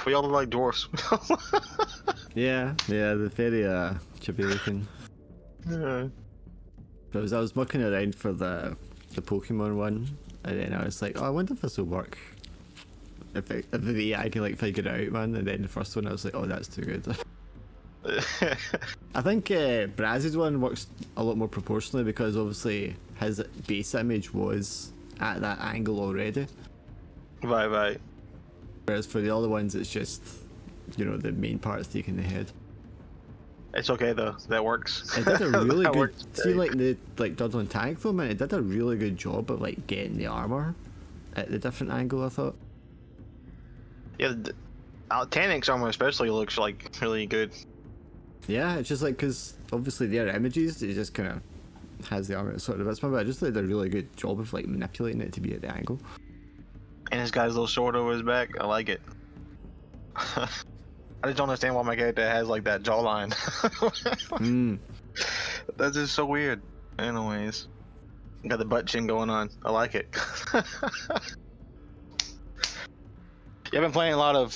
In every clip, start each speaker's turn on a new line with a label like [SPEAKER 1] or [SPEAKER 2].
[SPEAKER 1] We all look like dwarfs.
[SPEAKER 2] Yeah, they're very chippy looking.
[SPEAKER 1] Yeah.
[SPEAKER 2] But I was looking around for the Pokemon one, and then I was like, oh, I wonder if this will work. If the AI can like figure it out, man. And then the first one, I was like, oh, that's too good. I think Braz's one works a lot more proportionally because obviously his base image was at that angle already.
[SPEAKER 1] Right.
[SPEAKER 2] Whereas for the other ones, it's just, you know, the main part's taking the head.
[SPEAKER 1] It's okay though. That works.
[SPEAKER 2] It did a really
[SPEAKER 1] That
[SPEAKER 2] good.
[SPEAKER 1] works
[SPEAKER 2] See,
[SPEAKER 1] great.
[SPEAKER 2] like the Dodge tank though, man. It did a really good job of like getting the armor at the different angle. I thought.
[SPEAKER 1] Yeah, Tanic's armor especially looks like really good.
[SPEAKER 2] Yeah, it's just like because obviously their images, it just kind of has the armor sort of bits, but I just did a really good job of like manipulating it to be at the angle.
[SPEAKER 1] And this guy's little sword over his back. I like it. I just don't understand why my character has like that jawline. That's just so weird. Anyways, got the butt chin going on. I like it. Yeah, I've been playing a lot of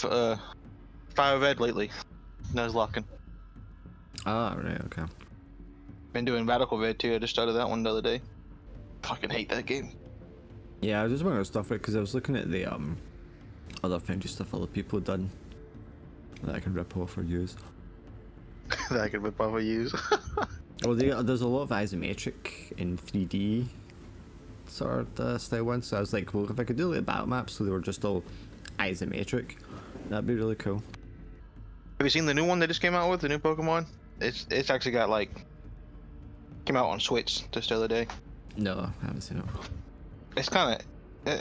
[SPEAKER 1] Fire Red lately. Nuzlocking.
[SPEAKER 2] Ah, right, okay.
[SPEAKER 1] Been doing Radical Red too. I just started that one the other day. Fucking hate that game.
[SPEAKER 2] Yeah, I was just wondering about stuff because I was looking at the other Foundry stuff other people had done that I can rip off or use.
[SPEAKER 1] That I could rip off or use.
[SPEAKER 2] Well, there's a lot of isometric in 3D sort of style ones, so I was like, well, if I could do like battle maps so they were just all isometric, that'd be really cool.
[SPEAKER 1] Have you seen the new one they just came out with? The new Pokemon? It's actually got like came out on Switch just the other day.
[SPEAKER 2] No, I haven't seen it.
[SPEAKER 1] It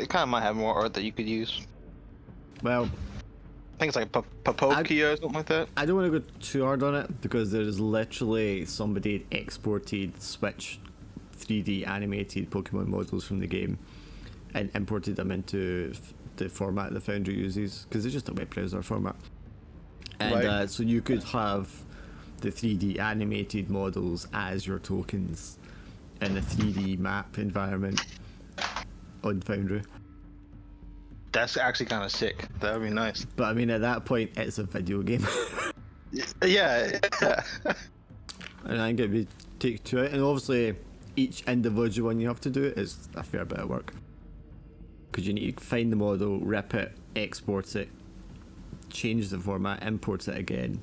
[SPEAKER 1] kind of might have more art that you could use.
[SPEAKER 2] Well,
[SPEAKER 1] I think it's like Papokia or something like that.
[SPEAKER 2] I don't want to go too hard on it because there's literally somebody exported Switch 3D animated Pokemon models from the game and imported them into the format the Foundry uses because it's just a web browser format. And
[SPEAKER 1] Right.
[SPEAKER 2] So you could have the 3D animated models as your tokens in a 3D map environment on Foundry.
[SPEAKER 1] That's actually kind of sick. That would be nice.
[SPEAKER 2] But I mean, at that point, it's a video game.
[SPEAKER 1] Yeah.
[SPEAKER 2] And I think it'd be take two out, and obviously each individual one you have to do is a fair bit of work because you need to find the model, rip it, export it, change the format, import it again,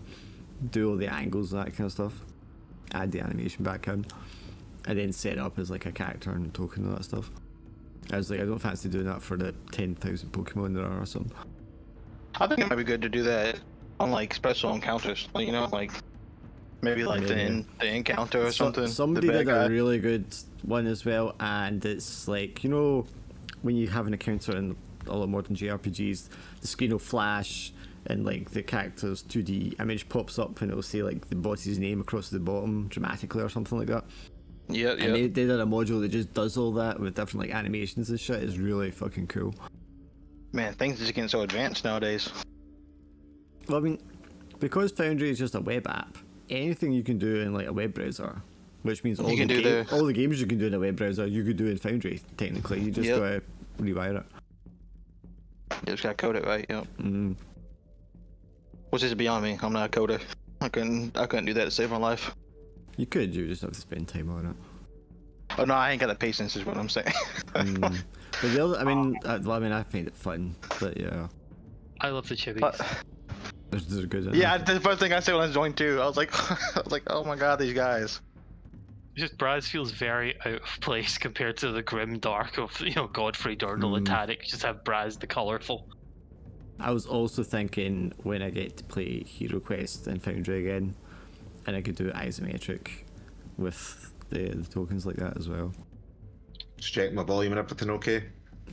[SPEAKER 2] do all the angles and that kind of stuff, add the animation back in, and then set it up as like a character and token and all that stuff. I was like, I don't fancy doing that for the 10,000 Pokemon there are or something.
[SPEAKER 1] I think it might be good to do that on like special encounters. Like, you know, like maybe like
[SPEAKER 2] Maybe.
[SPEAKER 1] the encounter or something.
[SPEAKER 2] Somebody
[SPEAKER 1] the bad
[SPEAKER 2] did
[SPEAKER 1] guy.
[SPEAKER 2] a really good one as well, and it's like, you know, when you have an encounter in a lot of modern JRPGs, the screen will flash and like the character's 2D image pops up and it'll say like the boss's name across the bottom dramatically or something like that.
[SPEAKER 1] Yeah.
[SPEAKER 2] And they did a module that just does all that with different like animations and shit. It's really fucking cool.
[SPEAKER 1] Man, things are just getting so advanced nowadays.
[SPEAKER 2] Well, I mean, because Foundry is just a web app, anything you can do in like a web browser, which means all
[SPEAKER 1] You
[SPEAKER 2] the,
[SPEAKER 1] can do
[SPEAKER 2] all the games you can do in a web browser, you could do in Foundry. Technically, you just
[SPEAKER 1] Yep.
[SPEAKER 2] gotta rewire it.
[SPEAKER 1] You just gotta code it right. Yep.
[SPEAKER 2] Mm.
[SPEAKER 1] Which is beyond me. I'm not a coder. I couldn't do that to save my life.
[SPEAKER 2] You could, you just have to spend time on it.
[SPEAKER 1] Oh no, I ain't got the patience. Is what I'm saying.
[SPEAKER 2] Mm. But the other, I mean, I find it fun, but yeah,
[SPEAKER 3] I love the chibis.
[SPEAKER 1] But-
[SPEAKER 2] they're good. At
[SPEAKER 1] Yeah,
[SPEAKER 2] it.
[SPEAKER 1] the first thing I said when I joined too, I was like, oh my god, these guys.
[SPEAKER 3] Just Braz feels very out of place compared to the grimdark of, you know, Godfrey Durnal and Tadic. Just have Braz the colourful.
[SPEAKER 2] I was also thinking when I get to play Hero Quest and Foundry again, and I could do it isometric with the tokens like that as well.
[SPEAKER 4] Just check my volume and everything okay.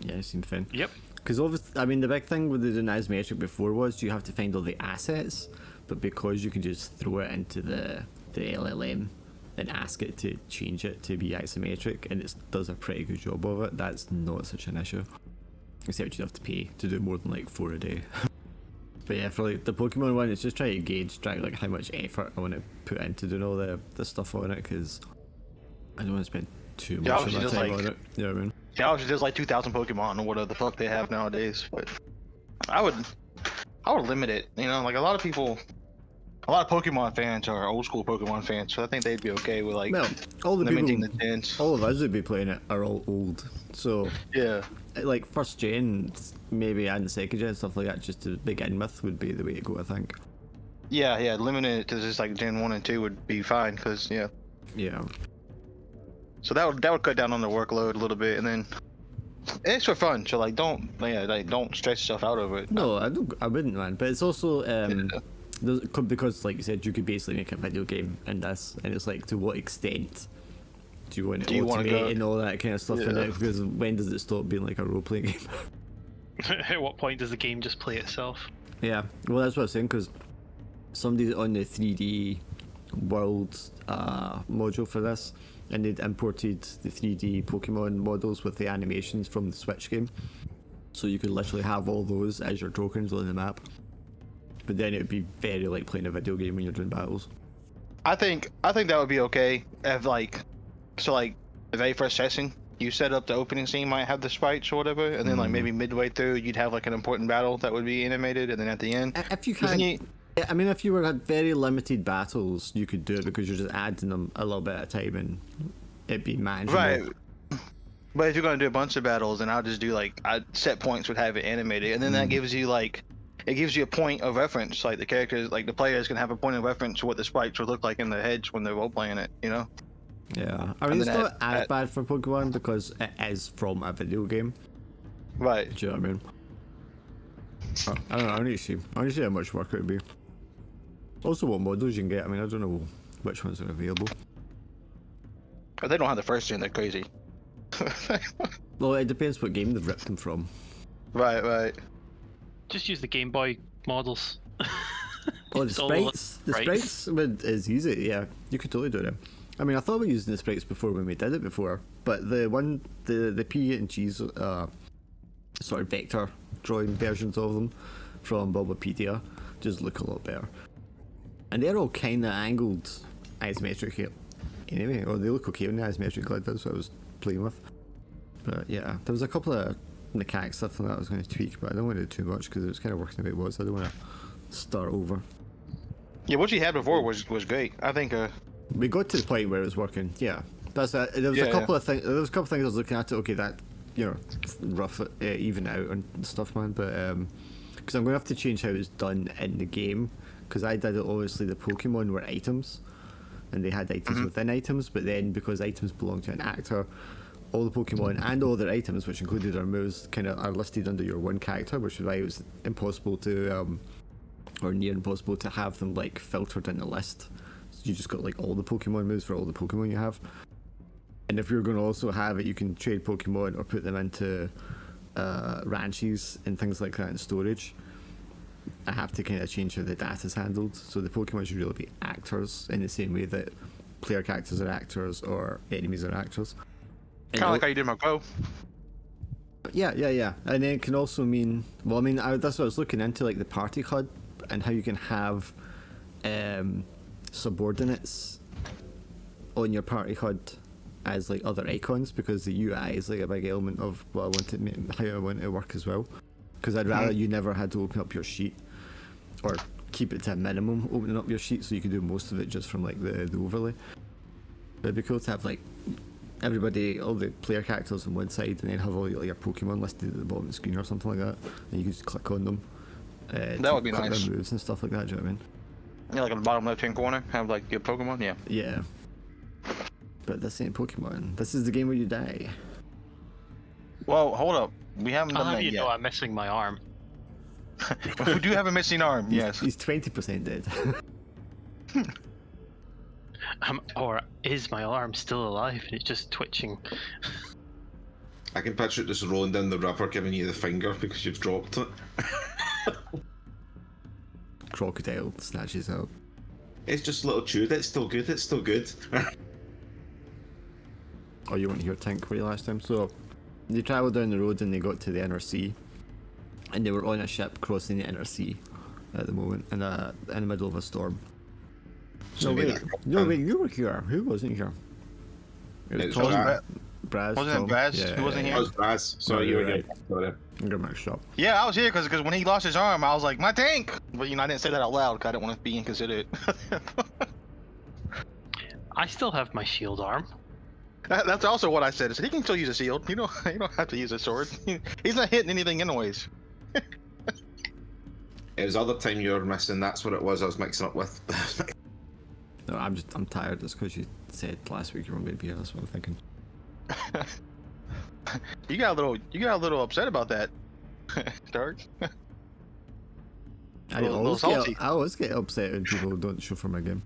[SPEAKER 2] Yeah, it seemed fun.
[SPEAKER 3] Yep.
[SPEAKER 2] Because obviously, I mean, the big thing with the doing isometric before was you have to find all the assets, but because you can just throw it into the LLM and ask it to change it to be isometric, and it does a pretty good job of it, that's not such an issue. Except you'd have to pay to do more than like 4 a day. But yeah, for like the Pokemon one, it's just trying to gauge like how much effort I want to put into doing all the stuff on it, because I don't want to spend too
[SPEAKER 1] Yeah,
[SPEAKER 2] much of
[SPEAKER 1] obviously
[SPEAKER 2] my
[SPEAKER 1] just,
[SPEAKER 2] time
[SPEAKER 1] like-
[SPEAKER 2] on it. You know what I mean?
[SPEAKER 1] Yeah, obviously there's like 2,000 Pokemon or whatever the fuck they have nowadays. But I would I would limit it. You know, like a lot of Pokemon fans are old school Pokemon fans, so I think they'd be okay with like
[SPEAKER 2] Well, all the
[SPEAKER 1] limiting
[SPEAKER 2] people,
[SPEAKER 1] the gens.
[SPEAKER 2] all of us would be playing it are all old. So
[SPEAKER 1] Yeah.
[SPEAKER 2] like first gen, maybe, and second gen stuff like that, just to begin with, would be the way to go, I think.
[SPEAKER 1] Yeah, limiting it to just like Gen 1 and 2 would be fine, because yeah.
[SPEAKER 2] Yeah.
[SPEAKER 1] So that would cut down on the workload a little bit, and then it's for fun. So like don't stress yourself out over it.
[SPEAKER 2] No, I wouldn't, man. But it's also because, like you said, you could basically make a video game in this, and it's like, to what extent do you want to automate and all that kind of stuff in it? Because when does it stop being like a role playing game?
[SPEAKER 3] At what point does the game just play itself?
[SPEAKER 2] Yeah, well, that's what I was saying, because somebody's on the 3D world module for this, and they'd imported the 3D Pokemon models with the animations from the Switch game, so you could literally have all those as your tokens on the map. But then it would be very like playing a video game when you're doing battles.
[SPEAKER 1] I think that would be okay if like the very first session you set up the opening scene might have the sprites or whatever, and then like maybe midway through you'd have like an important battle that would be animated, and then at the end,
[SPEAKER 2] if you can, I mean, if you were had very limited battles, you could do it because you're just adding them a little bit at a time, and it'd be manageable.
[SPEAKER 1] Right. But if you're gonna do a bunch of battles, then I'll just do like set points would have it animated, and then that gives you like it gives you a point of reference. Like the characters, like the players can have a point of reference to what the sprites would look like in their heads when they're role playing it. You know.
[SPEAKER 2] Yeah, I mean, it's not as bad for Pokemon because it is from a video game.
[SPEAKER 1] Right.
[SPEAKER 2] Do you know what I mean? I don't know. I need to see how much work it would be. Also, what models you can get. I mean, I don't know which ones are available.
[SPEAKER 1] But they don't have the first gen. They're crazy.
[SPEAKER 2] Well, it depends what game they've ripped them from.
[SPEAKER 1] Right.
[SPEAKER 3] Just use the Game Boy models.
[SPEAKER 2] Oh, the sprites. The sprites is easy. Yeah, you could totally do it. I mean, I thought we were using the sprites before when we did it before, but the P and G's sort of vector drawing versions of them from Bulbapedia just look a lot better, and they're all kind of angled isometric here. Anyway, or they look okay on the isometric grid. That's what I was playing with. But yeah, there was a couple of mechanic stuff that I was going to tweak, but I don't want to do too much because it was kind of working the way it was. I don't want to start over.
[SPEAKER 1] Yeah, what you had before was great. I think.
[SPEAKER 2] We got to the point where it was working. Yeah, that's a, there was a couple of things. There was a couple of things I was looking at. Okay, that rough even out and stuff, man. But because I'm going to have to change how it's done in the game, because I did it. Obviously, the Pokemon were items, and they had items within items. But then because items belong to an actor, all the Pokemon and all their items, which included their moves, kind of are listed under your one character, which is why it was impossible to, or near impossible to have them like filtered in the list. You just got like all the Pokemon moves for all the Pokemon you have. And if you're going to also have it, you can trade Pokemon or put them into ranches and things like that in storage. I have to kind of change how the data's handled. So the Pokemon should really be actors in the same way that player characters are actors or enemies are actors.
[SPEAKER 1] Kind of like how you did my Go.
[SPEAKER 2] Yeah. And then it can also mean, well, I mean, that's what I was looking into, like the party HUD and how you can have subordinates on your party HUD as like other icons, because the UI is like a big element of what I want to how I want it to work as well. Because I'd rather you never had to open up your sheet, or keep it to a minimum opening up your sheet, so you can do most of it just from like the overlay. But it'd be cool to have like everybody, all the player characters on one side, and then have all your Pokemon listed at the bottom of the screen or something like that, and you can just click on them.
[SPEAKER 1] That would be nice.
[SPEAKER 2] Their moves and stuff like that. Do you know what I mean?
[SPEAKER 1] Yeah, like on the bottom left-hand corner, have like your Pokemon. Yeah.
[SPEAKER 2] Yeah. But this ain't Pokemon. This is the game where you die.
[SPEAKER 1] Well, hold up. We haven't done that
[SPEAKER 3] You
[SPEAKER 1] yet.
[SPEAKER 3] know, I'm missing my arm.
[SPEAKER 1] We do have a missing arm. Yes.
[SPEAKER 2] He's 20% dead.
[SPEAKER 3] Or is my arm still alive and it's just twitching?
[SPEAKER 4] I can picture it just rolling down the river, giving you the finger because you've dropped it.
[SPEAKER 2] Crocodile snatches up.
[SPEAKER 4] It's just a little chewed. It's still good. It's still good.
[SPEAKER 2] Oh, you weren't here, Tink, were you last time? So, they travelled down the road and they got to the inner sea. And they were on a ship crossing the inner sea at the moment, in the middle of a storm.
[SPEAKER 4] So
[SPEAKER 2] No, wait, you were here. Who wasn't here? It was
[SPEAKER 4] It's
[SPEAKER 2] Tom.
[SPEAKER 4] Jack.
[SPEAKER 2] Braz.
[SPEAKER 1] Wasn't it
[SPEAKER 2] Tom?
[SPEAKER 1] Braz
[SPEAKER 2] Yeah,
[SPEAKER 1] who wasn't
[SPEAKER 2] yeah,
[SPEAKER 1] here?
[SPEAKER 4] That was Braz. Sorry,
[SPEAKER 2] No,
[SPEAKER 4] you
[SPEAKER 2] you're
[SPEAKER 4] were
[SPEAKER 2] right.
[SPEAKER 4] here. Sorry.
[SPEAKER 2] I'm gonna mix up.
[SPEAKER 1] Yeah, I was here because when he lost his arm, I was like, my tank. But I didn't say that out loud because I didn't want to be inconsiderate.
[SPEAKER 3] I still have my shield arm.
[SPEAKER 1] That's also what I said. I said he can still use a shield. You don't have to use a sword. He's not hitting anything anyways.
[SPEAKER 4] It was the other time you were missing. That's what it was. I was mixing up with.
[SPEAKER 2] No, I'm tired. It's because you said last week you weren't going to be here. That's what I'm thinking.
[SPEAKER 1] You got a little upset about that, Dark.
[SPEAKER 2] I
[SPEAKER 1] little salty.
[SPEAKER 2] always get upset when people don't show for my game.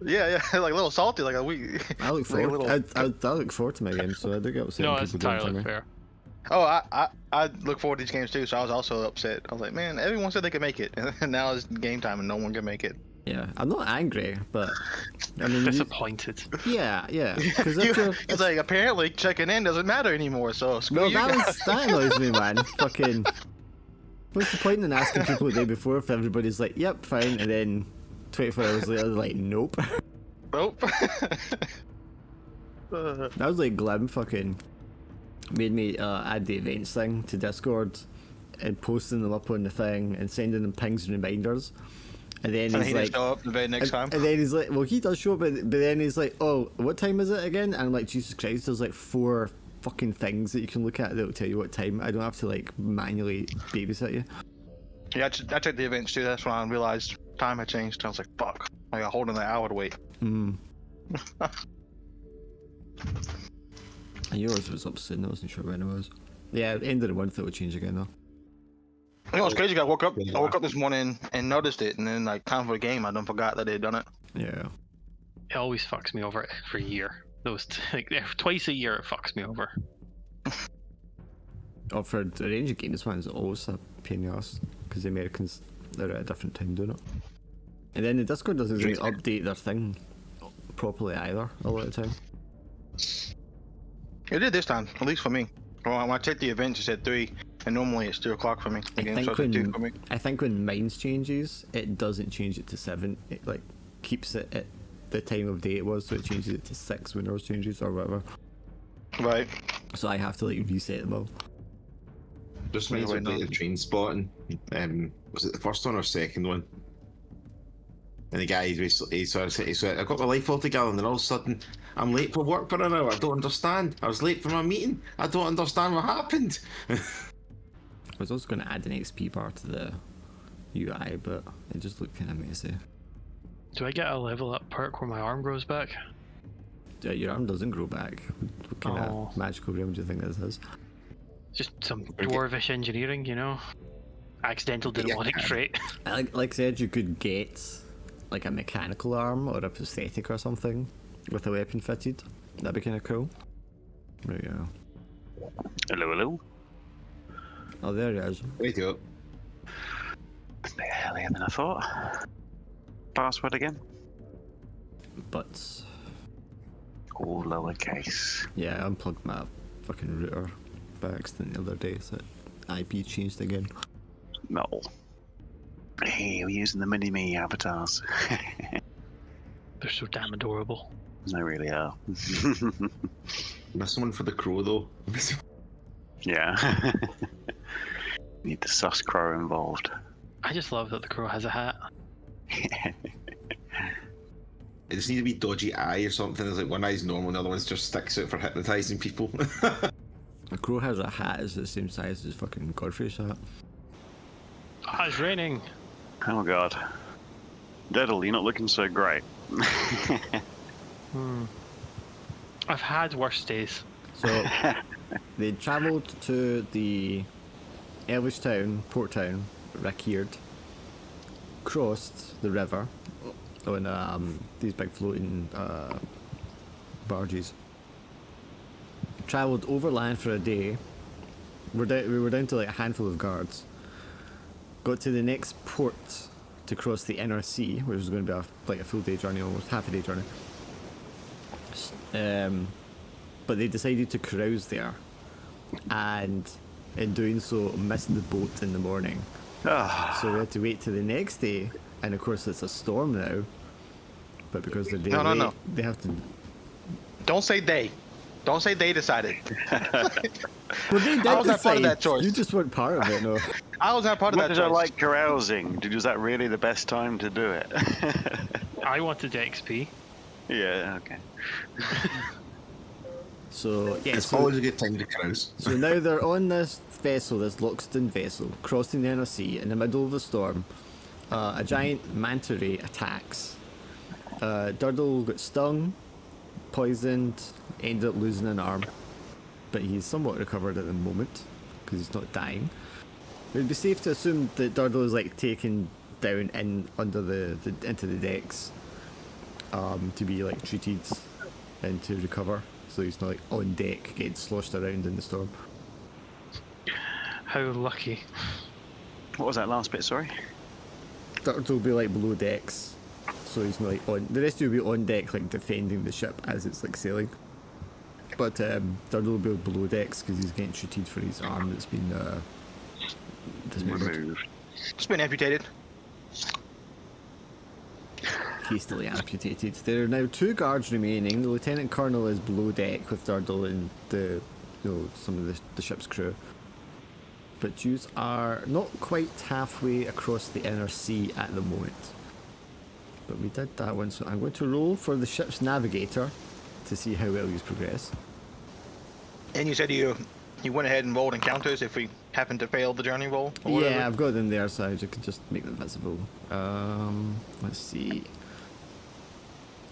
[SPEAKER 1] Yeah, like a little salty, like a week.
[SPEAKER 2] I look
[SPEAKER 1] like a
[SPEAKER 2] forward.
[SPEAKER 1] little...
[SPEAKER 2] I look forward to my game, so I do get upset
[SPEAKER 3] No,
[SPEAKER 2] when
[SPEAKER 3] that's
[SPEAKER 2] people don't for
[SPEAKER 3] entirely
[SPEAKER 2] me.
[SPEAKER 3] fair.
[SPEAKER 1] Oh, I look forward to these games too, so I was also upset. I was like, man, everyone said they could make it, and now it's game time and no one can make it.
[SPEAKER 2] Yeah, I'm not angry, but I mean,
[SPEAKER 3] Disappointed.
[SPEAKER 2] yeah. Because
[SPEAKER 1] It's like apparently checking in doesn't matter anymore. So screw you guys.
[SPEAKER 2] that annoys me, man. Fucking. What's the point in asking people the day before if everybody's like, "Yep, fine," and then 24 hours later, they're like, "Nope."
[SPEAKER 1] Nope.
[SPEAKER 2] That was like Glim fucking made me add the events thing to Discord and posting them up on the thing and sending them pings and reminders. And then
[SPEAKER 1] And
[SPEAKER 2] he's
[SPEAKER 1] he
[SPEAKER 2] like,
[SPEAKER 1] didn't show up the very next time.
[SPEAKER 2] And then he's like, well, he does show up, but then he's like, oh, what time is it again? And I'm like, Jesus Christ, there's like 4 fucking things that you can look at that'll tell you what time. I don't have to like manually babysit you.
[SPEAKER 1] Yeah, I checked the events too. That's when I realized time had changed. I was like, fuck. I got holding an hour to wait.
[SPEAKER 2] Hmm. And yours was up soon. I wasn't sure when it was. Yeah, end of the month it would change again though.
[SPEAKER 1] You know what's crazy? I woke up this morning and noticed it, and then like time for the game, I done forgot that they'd done it.
[SPEAKER 2] Yeah.
[SPEAKER 3] It always fucks me over every year. Like twice a year, it fucks me over.
[SPEAKER 2] Oh, for the range of games, one's always a pain in the ass because the Americans they're at a different time doing it. And then the Discord doesn't really update their thing properly either a lot of the time.
[SPEAKER 1] It did this time, at least for me. When I checked the events, it said 3, and normally it's 2 o'clock for me. The game starts at 2 for me.
[SPEAKER 2] I think when Mines changes, it doesn't change it to 7. It like keeps it at the time of day it was, so it changes it to 6 when ours changes or whatever.
[SPEAKER 1] Right.
[SPEAKER 2] So I have to like reset them all.
[SPEAKER 4] Just reminds me of the train spotting. Was it the first one or second one? And the guy basically he said, I got my life all together, and then all of a sudden, I'm late for work for an hour. I don't understand. I was late for my meeting. I don't understand what happened.
[SPEAKER 2] I was also going to add an XP bar to the UI, but it just looked kind of messy.
[SPEAKER 3] Do I get a level up perk where my arm grows back?
[SPEAKER 2] Your arm doesn't grow back. What kind of magical realm do you think this is?
[SPEAKER 3] Just some dwarvish engineering, you know? Accidental demonic trait.
[SPEAKER 2] Like I said, you could get like a mechanical arm or a prosthetic or something with a weapon fitted. That'd be kind of cool. There you go.
[SPEAKER 5] Hello.
[SPEAKER 2] Oh, there he is.
[SPEAKER 4] Wait up.
[SPEAKER 5] It's a bit earlier than I thought. Password again?
[SPEAKER 2] But
[SPEAKER 5] All lowercase.
[SPEAKER 2] yeah, I unplugged my fucking router by accident the other day, so IP changed again.
[SPEAKER 5] No. Hey, we're using the mini-me avatars.
[SPEAKER 3] They're so damn adorable.
[SPEAKER 5] They really are.
[SPEAKER 4] Missing one for the crow though.
[SPEAKER 5] Yeah. Need the sus crow involved.
[SPEAKER 3] I just love that the crow has a hat.
[SPEAKER 4] It just needs to be dodgy eye or something. It's like one eye's normal and the other one just sticks out for hypnotizing people.
[SPEAKER 2] A crow has a hat that's the same size as fucking Godfrey's hat.
[SPEAKER 3] Ah, it's raining.
[SPEAKER 5] Oh god. Diddle, you're not looking so great.
[SPEAKER 3] I've had worse days.
[SPEAKER 2] So they travelled to the Elvish town, port town, Rakierd, crossed the river on these big floating barges. Travelled overland for a day. We were down to like a handful of guards. Got to the next port to cross the inner sea, which was going to be like a full day journey, almost half a day journey. But they decided to carouse there, and in doing so missed the boat in the morning. So we had to wait till the next day, and of course it's a storm now. But because they're day late, they have to.
[SPEAKER 1] Don't say they. Don't say they decided.
[SPEAKER 2] Well, they did
[SPEAKER 1] I was not part
[SPEAKER 2] decide.
[SPEAKER 1] of that choice.
[SPEAKER 2] You just weren't part of it, no.
[SPEAKER 1] I was not part of
[SPEAKER 5] What
[SPEAKER 1] that
[SPEAKER 5] did I
[SPEAKER 1] choice.
[SPEAKER 5] like carousing? Was that really the best time to do it?
[SPEAKER 3] I wanted XP.
[SPEAKER 5] Yeah, okay.
[SPEAKER 2] So, yeah,
[SPEAKER 4] It's
[SPEAKER 2] so,
[SPEAKER 4] always a good time to carouse.
[SPEAKER 2] so now they're on this vessel, this Loxton vessel, crossing the inner sea in the middle of the storm. A giant manta ray attacks. Durdle got stung, poisoned, ended up losing an arm, but he's somewhat recovered at the moment because he's not dying. It would be safe to assume that Durdle is like taken down in under the into the decks to be like treated and to recover, so he's not like on deck getting sloshed around in the storm.
[SPEAKER 3] How lucky.
[SPEAKER 5] What was that last bit, sorry?
[SPEAKER 2] Durdle will be like below decks, so he's not like on. The rest of you will be on deck, like defending the ship as it's like sailing. But Durdle will be below decks because he's getting treated for his arm that's been dismembered.
[SPEAKER 5] Removed.
[SPEAKER 1] It's been amputated.
[SPEAKER 2] Hastily amputated. There are now 2 guards remaining. The lieutenant colonel is below deck with Durdle and some of the ship's crew. But you are not quite halfway across the inner sea at the moment. But we did that one, so I'm going to roll for the ship's navigator to see how well you progress.
[SPEAKER 1] And you said you went ahead and rolled encounters if we happen to fail the journey roll? Or whatever?
[SPEAKER 2] Yeah, I've got them there, so I can just make them visible. Let's see.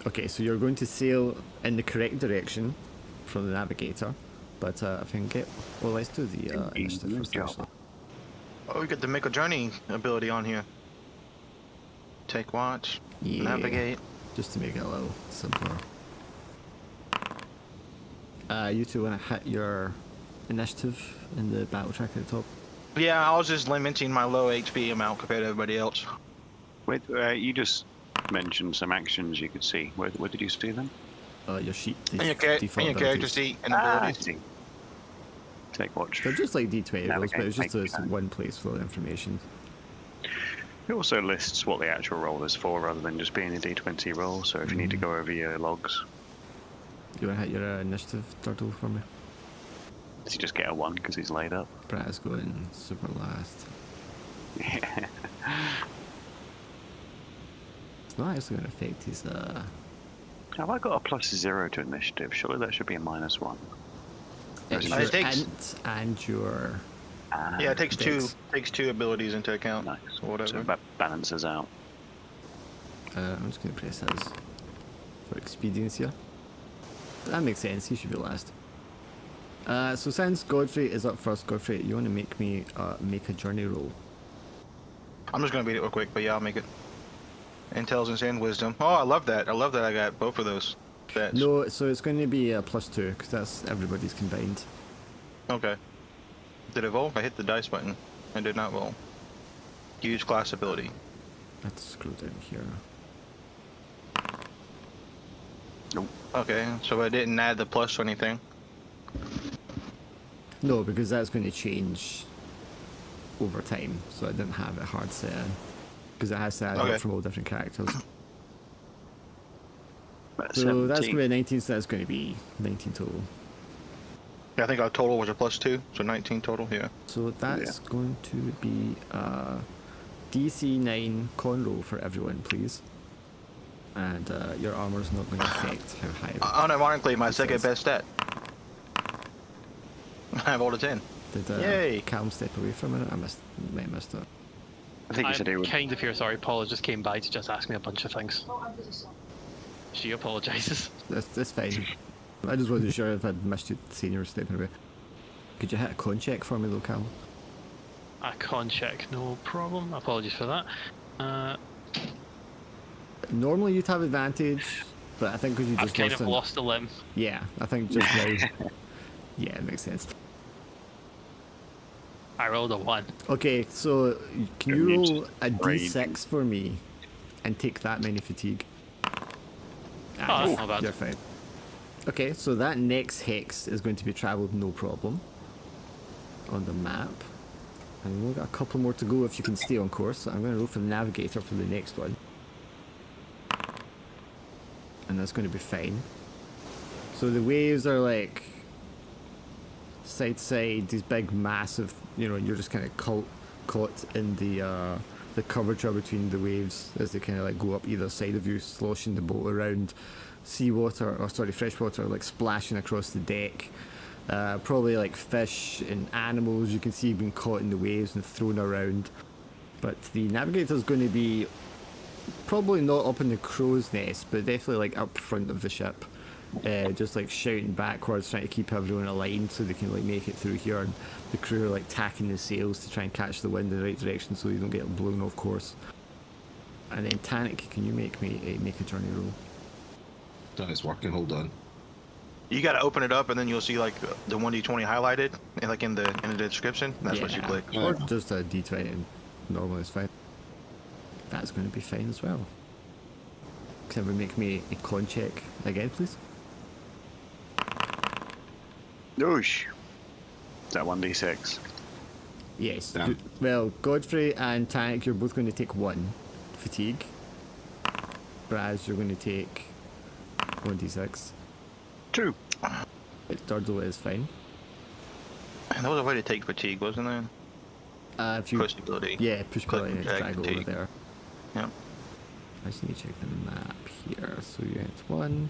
[SPEAKER 2] Okay, so you're going to sail in the correct direction from the navigator, but if I can get... Well, let's do the initiative first, actually.
[SPEAKER 1] Oh, we got the make a journey ability on here. Take watch,
[SPEAKER 2] Yeah,
[SPEAKER 1] navigate.
[SPEAKER 2] just to make it a little simpler. You two want to hit your initiative in the battle track at the top?
[SPEAKER 1] Yeah, I was just limiting my low HP amount compared to everybody else.
[SPEAKER 5] Wait, you just mentioned some actions you could see. Where did you see them?
[SPEAKER 2] Your sheet.
[SPEAKER 1] And your,
[SPEAKER 2] default
[SPEAKER 1] and your character
[SPEAKER 2] abilities.
[SPEAKER 1] sheet and
[SPEAKER 5] I
[SPEAKER 1] abilities.
[SPEAKER 5] see. Take watch.
[SPEAKER 2] They're just like D20 rolls, but it's just
[SPEAKER 5] Navigate,
[SPEAKER 2] a one place for the information.
[SPEAKER 5] It also lists what the actual roll is for rather than just being a d20 roll, so if you need to go over your logs,
[SPEAKER 2] You want to hit your initiative, Turtle, for me?
[SPEAKER 5] does he just get a 1 because he's laid up?
[SPEAKER 2] Brad is going super last. It's not actually going to affect his.
[SPEAKER 5] Have I got a +0 to initiative? Surely that should be a -1.
[SPEAKER 2] It's
[SPEAKER 5] it
[SPEAKER 2] your
[SPEAKER 1] takes-
[SPEAKER 2] int and your.
[SPEAKER 1] Yeah, it takes
[SPEAKER 2] Dex.
[SPEAKER 1] two abilities into account.
[SPEAKER 5] Nice.
[SPEAKER 1] Or whatever.
[SPEAKER 5] So that balances out.
[SPEAKER 2] I'm just going to press his for expedience here. That makes sense. He should be last. So since Godfrey is up first, Godfrey, you want to make me make a journey roll?
[SPEAKER 1] I'm just gonna beat it real quick, but yeah, I'll make it. Intelligence and wisdom. Oh, I love that. I love that I got both of those. Stats.
[SPEAKER 2] No, so it's going to be a +2 because that's everybody's combined.
[SPEAKER 1] Okay. Did it roll? I hit the dice button. I did not roll. Use class ability.
[SPEAKER 2] Let's scroll down here.
[SPEAKER 1] Okay, so I didn't add the plus or anything.
[SPEAKER 2] No, because that's going to change over time, so I didn't have it hard set in. Because it has to add
[SPEAKER 1] Okay.
[SPEAKER 2] up from all different characters.
[SPEAKER 5] That's
[SPEAKER 2] So that's
[SPEAKER 5] 17.
[SPEAKER 2] going to be 19, so that's going to be 19 total.
[SPEAKER 1] Yeah, I think our total was a +2, so 19 total. Yeah.
[SPEAKER 2] So that's going to be DC 9 con roll for everyone, please. And your armor's not going to affect how high it
[SPEAKER 1] Unironically, my second
[SPEAKER 2] says.
[SPEAKER 1] best stat. I rolled a 10.
[SPEAKER 2] Did
[SPEAKER 1] Yay.
[SPEAKER 2] Calm step away for a minute? I missed it.
[SPEAKER 5] I think you said he
[SPEAKER 3] I'm
[SPEAKER 5] would.
[SPEAKER 3] kind of here, sorry. Paula just came by to just ask me a bunch of things. She apologises.
[SPEAKER 2] That's fine. I just wasn't sure if I'd missed you seeing you were stepping away. Could you hit a con check for me though, Cal?
[SPEAKER 3] A con check, no problem. Apologies for that.
[SPEAKER 2] Normally you'd have advantage, but I think because you
[SPEAKER 3] I've
[SPEAKER 2] just
[SPEAKER 3] kind of
[SPEAKER 2] an-
[SPEAKER 3] lost a limb.
[SPEAKER 2] Yeah, I think just now. Yeah, it makes sense.
[SPEAKER 3] I rolled a 1.
[SPEAKER 2] Okay, so can you
[SPEAKER 5] Good news.
[SPEAKER 2] roll a
[SPEAKER 5] Raging.
[SPEAKER 2] d6 for me and take that many fatigue?
[SPEAKER 3] that's not bad.
[SPEAKER 2] You're fine. Okay, so that next hex is going to be travelled no problem on the map. And we've got a couple more to go if you can stay on course. So I'm going to roll for the navigator for the next one. And that's going to be fine. So the waves are like side to side, these big massive, you know, you're just kind of caught in the curvature between the waves as they kind of like go up either side of you, sloshing the boat around. Seawater, or sorry, freshwater, like splashing across the deck. Probably like fish and animals you can see being caught in the waves and thrown around. But the navigator's going to be probably not up in the crow's nest, but definitely like up front of the ship. Just like shouting backwards, trying to keep everyone aligned so they can like make it through here, and the crew are like tacking the sails to try and catch the wind in the right direction so you don't get blown off course. And then Tanic, can you make me make a journey roll?
[SPEAKER 4] Done, it's working, hold on.
[SPEAKER 1] You gotta open it up, and then you'll see like the 1d20 highlighted, and like in the description. That's what you click.
[SPEAKER 2] Or just a d20, normally it's fine. That's going to be fine as well. Can everyone make me a con check again, please?
[SPEAKER 5] Noosh. Is that 1d6?
[SPEAKER 2] Yes.
[SPEAKER 4] Damn.
[SPEAKER 2] Well, Godfrey and Tanic, you're both going to take 1 fatigue. Braz, you're going to take 1d6.
[SPEAKER 5] 2.
[SPEAKER 2] Durdle is fine.
[SPEAKER 1] And there was a way to take fatigue, wasn't there?
[SPEAKER 2] If you,
[SPEAKER 1] Push ability.
[SPEAKER 2] yeah, push
[SPEAKER 1] Click
[SPEAKER 2] ability and
[SPEAKER 1] and
[SPEAKER 2] drag
[SPEAKER 1] drag
[SPEAKER 2] over
[SPEAKER 1] fatigue.
[SPEAKER 2] there.
[SPEAKER 1] Yep.
[SPEAKER 2] I just need to check the map here. So you had 1,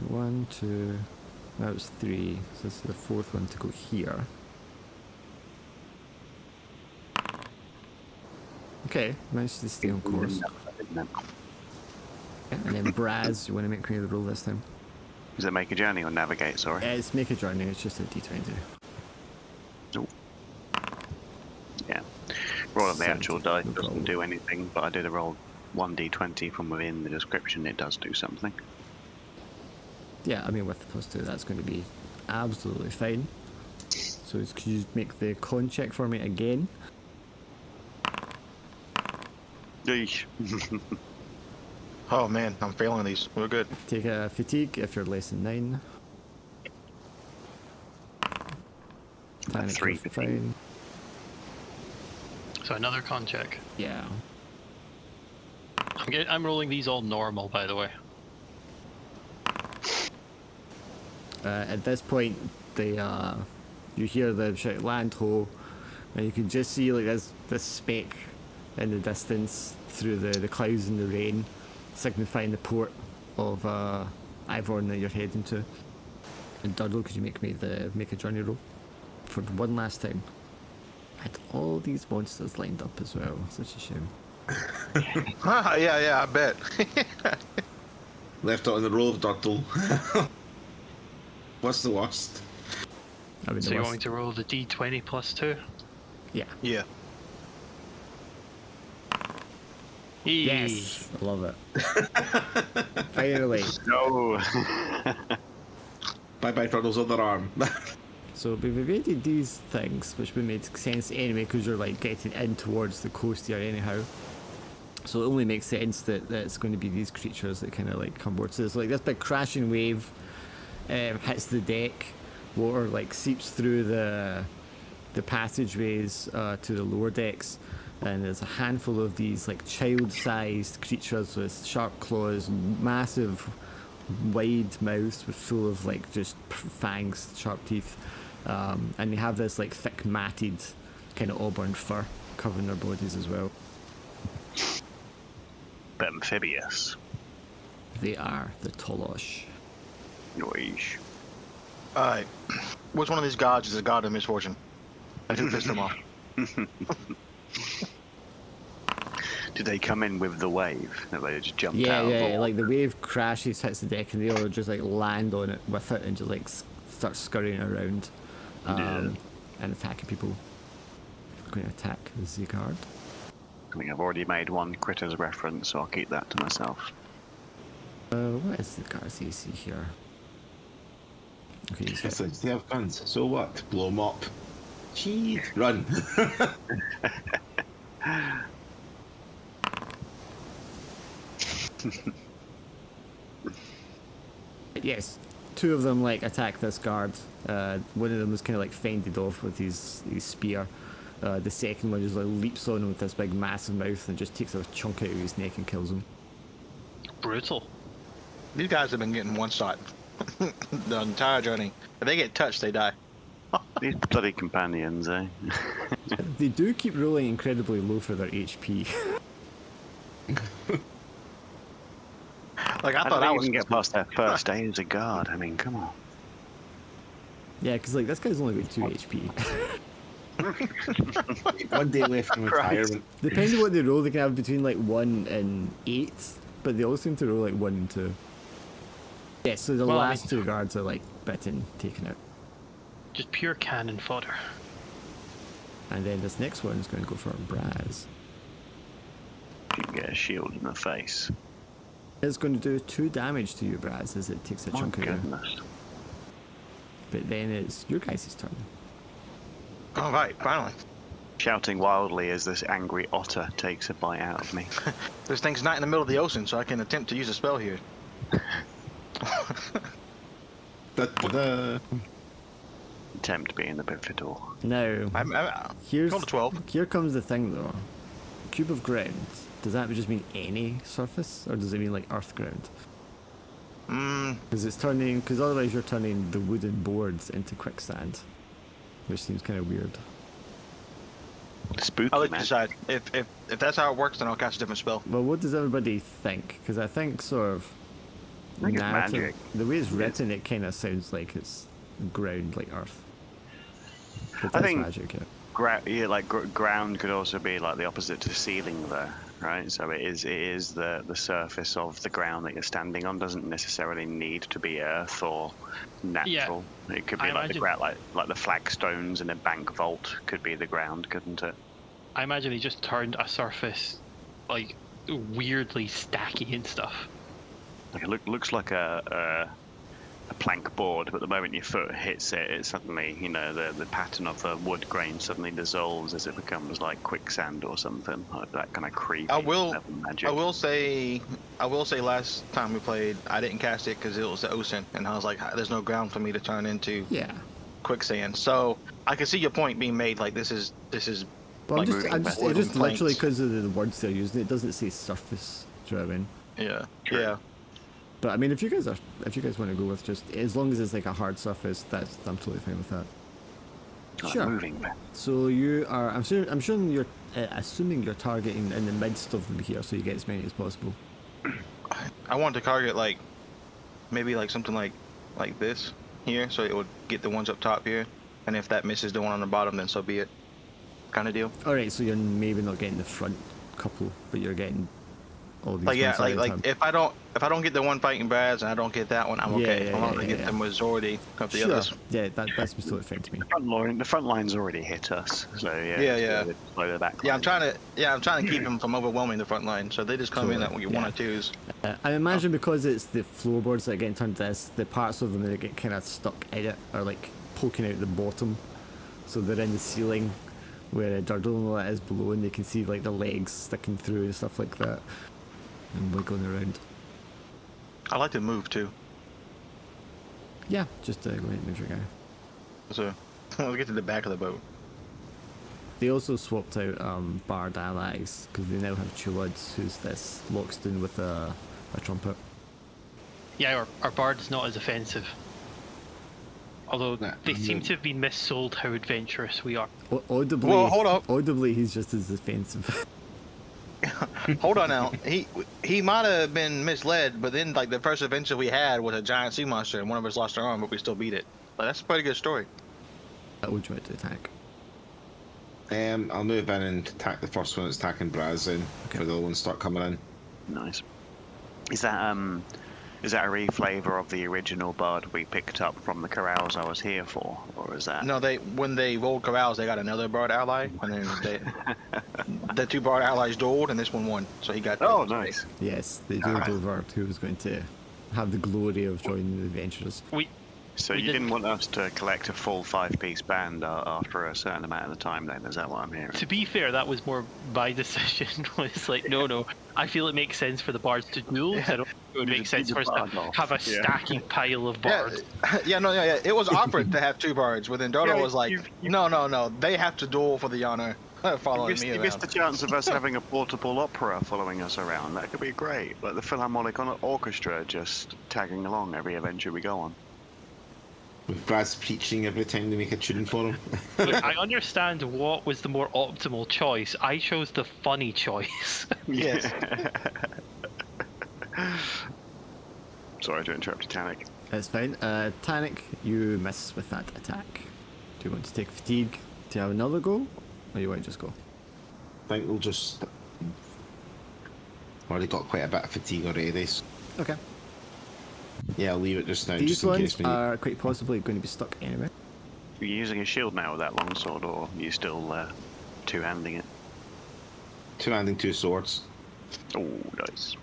[SPEAKER 2] 1, 2. That was 3. So this is the 4th one to go here. Okay, managed to stay on course. Yeah, and then Braz, you want to make me the roll this time?
[SPEAKER 5] Does it make a journey or navigate? Sorry.
[SPEAKER 2] It's make a journey, it's just a d20.
[SPEAKER 5] Nope. Yeah. Roll on the
[SPEAKER 2] 17,
[SPEAKER 5] actual die
[SPEAKER 2] no
[SPEAKER 5] doesn't
[SPEAKER 2] problem.
[SPEAKER 5] do anything, but I did a roll 1d20 from within the description. It does do something.
[SPEAKER 2] Yeah, I mean with the +2 that's going to be absolutely fine. So could you make the con check for me again?
[SPEAKER 5] Yeesh.
[SPEAKER 1] Oh man, I'm failing these. We're good.
[SPEAKER 2] Take a fatigue if you're less than 9. Panic,
[SPEAKER 5] 3
[SPEAKER 2] you're
[SPEAKER 5] fatigue.
[SPEAKER 2] fine.
[SPEAKER 3] So another con check.
[SPEAKER 2] Yeah.
[SPEAKER 3] I'm rolling these all normal, by the way.
[SPEAKER 2] At this point, you hear the shout land ho, and you can just see like this speck in the distance through the clouds and the rain, signifying the port of Ivorn that you're heading to. And Durdle, could you make a journey roll for one last time? I had all these monsters lined up as well. Such a shame.
[SPEAKER 1] Yeah, I bet.
[SPEAKER 4] Left out on the roll of Turtle. What's the worst?
[SPEAKER 2] I mean,
[SPEAKER 3] So
[SPEAKER 2] the
[SPEAKER 3] you're
[SPEAKER 2] worst-
[SPEAKER 3] going to roll the d20 plus 2?
[SPEAKER 2] Yeah.
[SPEAKER 1] Yeah.
[SPEAKER 2] Yes, I love it. Finally.
[SPEAKER 5] No.
[SPEAKER 4] Bye bye, Turtle's other arm.
[SPEAKER 2] So we've evaded these things, which would make sense anyway, because you're like getting in towards the coast here anyhow. So it only makes sense that it's going to be these creatures that kind of like come board. So there's like this big crashing wave hits the deck, water like seeps through the passageways to the lower decks, and there's a handful of these like child-sized creatures with sharp claws, massive wide mouths with full of like just fangs, sharp teeth, and they have this like thick matted kind of auburn fur covering their bodies as well.
[SPEAKER 5] Amphibious.
[SPEAKER 2] They are the Tolosh.
[SPEAKER 5] Noish.
[SPEAKER 1] Alright. Which one of these gods is a god of misfortune? And who pissed them off?
[SPEAKER 5] Did they come in with the wave? No, they just jumped
[SPEAKER 2] Yeah,
[SPEAKER 5] out of the
[SPEAKER 2] yeah, like
[SPEAKER 5] water?
[SPEAKER 2] the wave crashes, hits the deck, and they all just like land on it with it and just like start scurrying around and attacking people. I'm going to attack the Zigard.
[SPEAKER 5] I think I've already made one critter's reference, so I'll keep that to myself.
[SPEAKER 2] What is the guard's AC here? Okay, he's hit.
[SPEAKER 4] Listen, they have guns. So what? Blow them up. Gee, run.
[SPEAKER 2] Yes, two of them like attack this guard. One of them was kind of like fended off with his spear. The second one just like leaps on him with this big massive mouth and just takes a chunk out of his neck and kills him.
[SPEAKER 3] Brutal.
[SPEAKER 1] These guys have been getting one shot the entire journey. If they get touched, they die.
[SPEAKER 5] These bloody companions, eh?
[SPEAKER 2] They do keep rolling incredibly low for their HP.
[SPEAKER 1] Like I
[SPEAKER 5] How
[SPEAKER 1] thought
[SPEAKER 5] do
[SPEAKER 1] I
[SPEAKER 5] they
[SPEAKER 1] was
[SPEAKER 5] even get past their first day as a guard? I mean, come on.
[SPEAKER 2] Yeah, because like this guy's only got 2 HP.
[SPEAKER 4] One day left in retirement.
[SPEAKER 2] Depending on what they roll, they can have between like 1 and 8, but they all seem to roll like 1 and 2. Yeah, so the
[SPEAKER 3] Well, I
[SPEAKER 2] last 2 guards are like bitten, taken out.
[SPEAKER 3] Just pure cannon fodder.
[SPEAKER 2] And then this next one is going to go for Braz.
[SPEAKER 5] You can get a shield in the face.
[SPEAKER 2] It's going to do 2 damage to you, Braz, as it takes a
[SPEAKER 5] My
[SPEAKER 2] chunk of you.
[SPEAKER 5] goodness.
[SPEAKER 2] But then it's your guys' turn.
[SPEAKER 1] all right. Finally,
[SPEAKER 5] Shouting wildly as this angry otter takes a bite out of me.
[SPEAKER 1] this thing's not in the middle of the ocean, so I can attempt to use a spell here.
[SPEAKER 4] Da-da-da.
[SPEAKER 5] Attempt being a bit fiddle.
[SPEAKER 2] Now,
[SPEAKER 1] I
[SPEAKER 2] here's
[SPEAKER 1] rolled a 12.
[SPEAKER 2] here comes the thing though. Cube of ground. Does that just mean any surface, or does it mean like earth ground? Because it's turning. Because otherwise you're turning the wooden boards into quicksand, which seems kind of weird.
[SPEAKER 5] Spooky,
[SPEAKER 1] I'll let you
[SPEAKER 5] man.
[SPEAKER 1] decide. If that's how it works, then I'll cast a different spell.
[SPEAKER 2] Well, what does everybody think? Because I think sort of
[SPEAKER 5] I think it's
[SPEAKER 2] narrative-
[SPEAKER 5] magic.
[SPEAKER 2] the way it's written, it kind of sounds like it's ground, like earth. But
[SPEAKER 5] I
[SPEAKER 2] that's
[SPEAKER 5] think-
[SPEAKER 2] magic, yeah.
[SPEAKER 5] Ground could also be like the opposite to ceiling there, right? So it is the surface of the ground that you're standing on. Doesn't necessarily need to be earth or natural. It could be
[SPEAKER 3] I
[SPEAKER 5] like the
[SPEAKER 3] imagine-
[SPEAKER 5] ground, like the flagstones in a bank vault could be the ground, couldn't it?
[SPEAKER 3] I imagine he just turned a surface like weirdly stacky and stuff.
[SPEAKER 5] Like it looks like a plank board, but the moment your foot hits it, it suddenly, the pattern of the wood grain suddenly dissolves as it becomes like quicksand or something, like that kind of creepy.
[SPEAKER 1] I will
[SPEAKER 5] magic.
[SPEAKER 1] I will say last time we played, I didn't cast it because it was the ocean, and I was like, there's no ground for me to turn into
[SPEAKER 2] Yeah.
[SPEAKER 1] quicksand. So I can see your point being made. Like this is
[SPEAKER 2] But
[SPEAKER 1] like
[SPEAKER 2] I'm
[SPEAKER 1] moving
[SPEAKER 2] just
[SPEAKER 1] wooden
[SPEAKER 2] literally
[SPEAKER 1] planks.
[SPEAKER 2] because of the words they're using, it doesn't say surface. Do you know what I mean?
[SPEAKER 1] Yeah,
[SPEAKER 5] True.
[SPEAKER 1] yeah.
[SPEAKER 2] But I mean, if you guys want to go with just as long as it's like a hard surface, I'm totally fine with that.
[SPEAKER 5] Like
[SPEAKER 2] Sure.
[SPEAKER 5] moving.
[SPEAKER 2] So you are. I'm sure you're assuming you're targeting in the midst of them here, so you get as many as possible.
[SPEAKER 1] I want to target like maybe like something like this here, so it would get the ones up top here, and if that misses the one on the bottom, then so be it. Kind of deal.
[SPEAKER 2] All right, so you're maybe not getting the front couple, but you're getting all these.
[SPEAKER 1] Like yeah,
[SPEAKER 2] ones at a
[SPEAKER 1] like
[SPEAKER 2] time.
[SPEAKER 1] if I don't get the one fighting Brads and I don't get that one, I'm okay.
[SPEAKER 2] Yeah,
[SPEAKER 1] As long as
[SPEAKER 2] yeah,
[SPEAKER 1] I get
[SPEAKER 2] yeah.
[SPEAKER 1] the majority of the
[SPEAKER 2] Sure.
[SPEAKER 1] others.
[SPEAKER 2] Yeah, that's totally fine to me.
[SPEAKER 5] The front line's already hit us, so yeah.
[SPEAKER 1] Yeah.
[SPEAKER 5] Slow the back
[SPEAKER 1] Yeah, I'm
[SPEAKER 5] line.
[SPEAKER 1] trying to keep them from overwhelming the front line, so they just come in at
[SPEAKER 2] Totally,
[SPEAKER 1] one
[SPEAKER 2] yeah.
[SPEAKER 1] or twos.
[SPEAKER 2] I imagine because it's the floorboards that are getting turned to this, the parts of them that get kind of stuck in it are like poking out the bottom, so they're in the ceiling where Durdle and all that is below, and they can see like the legs sticking through and stuff like that, and wiggling around.
[SPEAKER 1] I like to move too.
[SPEAKER 2] Yeah, just go ahead and move your guy.
[SPEAKER 1] So let's get to the back of the boat.
[SPEAKER 2] They also swapped out Bard allies because they now have Chuluds, who's this Lockston with a trumpet.
[SPEAKER 3] Yeah, our bard's not as offensive. Although
[SPEAKER 4] Nah,
[SPEAKER 3] they
[SPEAKER 4] I'm
[SPEAKER 3] seem
[SPEAKER 4] not-
[SPEAKER 3] to have been missold how adventurous we are.
[SPEAKER 2] Audibly,
[SPEAKER 1] Well, hold up.
[SPEAKER 2] Audibly, he's just as offensive.
[SPEAKER 1] Hold on now. He might have been misled, but then like the first adventure we had was a giant sea monster, and one of us lost our arm, but we still beat it. Like, that's a pretty good story.
[SPEAKER 2] That would try to attack.
[SPEAKER 4] I'll move in and attack the first one that's attacking Braz in,
[SPEAKER 2] Okay.
[SPEAKER 4] where the other ones start coming in.
[SPEAKER 5] Nice. Is that a reflavor of the original bard we picked up from the corrals I was here for, or is that?
[SPEAKER 1] No, when they rolled corrals, they got another bard ally, and then the two bard allies dueled, and this one won, so he got.
[SPEAKER 5] Oh, nice.
[SPEAKER 2] Yes, they do over who was going to have the glory of joining the adventurers.
[SPEAKER 5] So
[SPEAKER 3] We
[SPEAKER 5] you
[SPEAKER 3] didn't-
[SPEAKER 5] didn't want us to collect a full 5-piece band after a certain amount of time, then? Is that what I'm hearing?
[SPEAKER 3] To be fair, that was more my decision. Was like, no. I feel it makes sense for the bards to duel. I don't think it would make sense for us to have a stacking pile of bards.
[SPEAKER 1] Yeah. It was offered to have two bards, but then Dodo
[SPEAKER 5] Yeah,
[SPEAKER 1] was like,
[SPEAKER 5] you-
[SPEAKER 1] no. They have to duel for the honor. following
[SPEAKER 5] You
[SPEAKER 1] me
[SPEAKER 5] missed
[SPEAKER 1] around.
[SPEAKER 5] the chance of us having a portable opera following us around. That could be great. Like the Philharmonic Orchestra just tagging along every adventure we go on.
[SPEAKER 4] With Brad's preaching every time they make a tune for him.
[SPEAKER 3] Look, I understand what was the more optimal choice. I chose the funny choice.
[SPEAKER 1] Yes.
[SPEAKER 5] Sorry to interrupt you, Tannic.
[SPEAKER 2] That's fine. Tannic, you miss with that attack. Do you want to take fatigue to have another go, or you want to just go?
[SPEAKER 4] I think we'll just. Already got quite a bit of fatigue already. So
[SPEAKER 2] Okay.
[SPEAKER 4] yeah, I'll leave it just now,
[SPEAKER 2] These
[SPEAKER 4] just in
[SPEAKER 2] ones
[SPEAKER 4] case we need.
[SPEAKER 2] are quite possibly going to be stuck anyway.
[SPEAKER 5] Are you using a shield now with that longsword, or are you still two-handing it?
[SPEAKER 4] Two-handing two swords.
[SPEAKER 5] Oh, nice.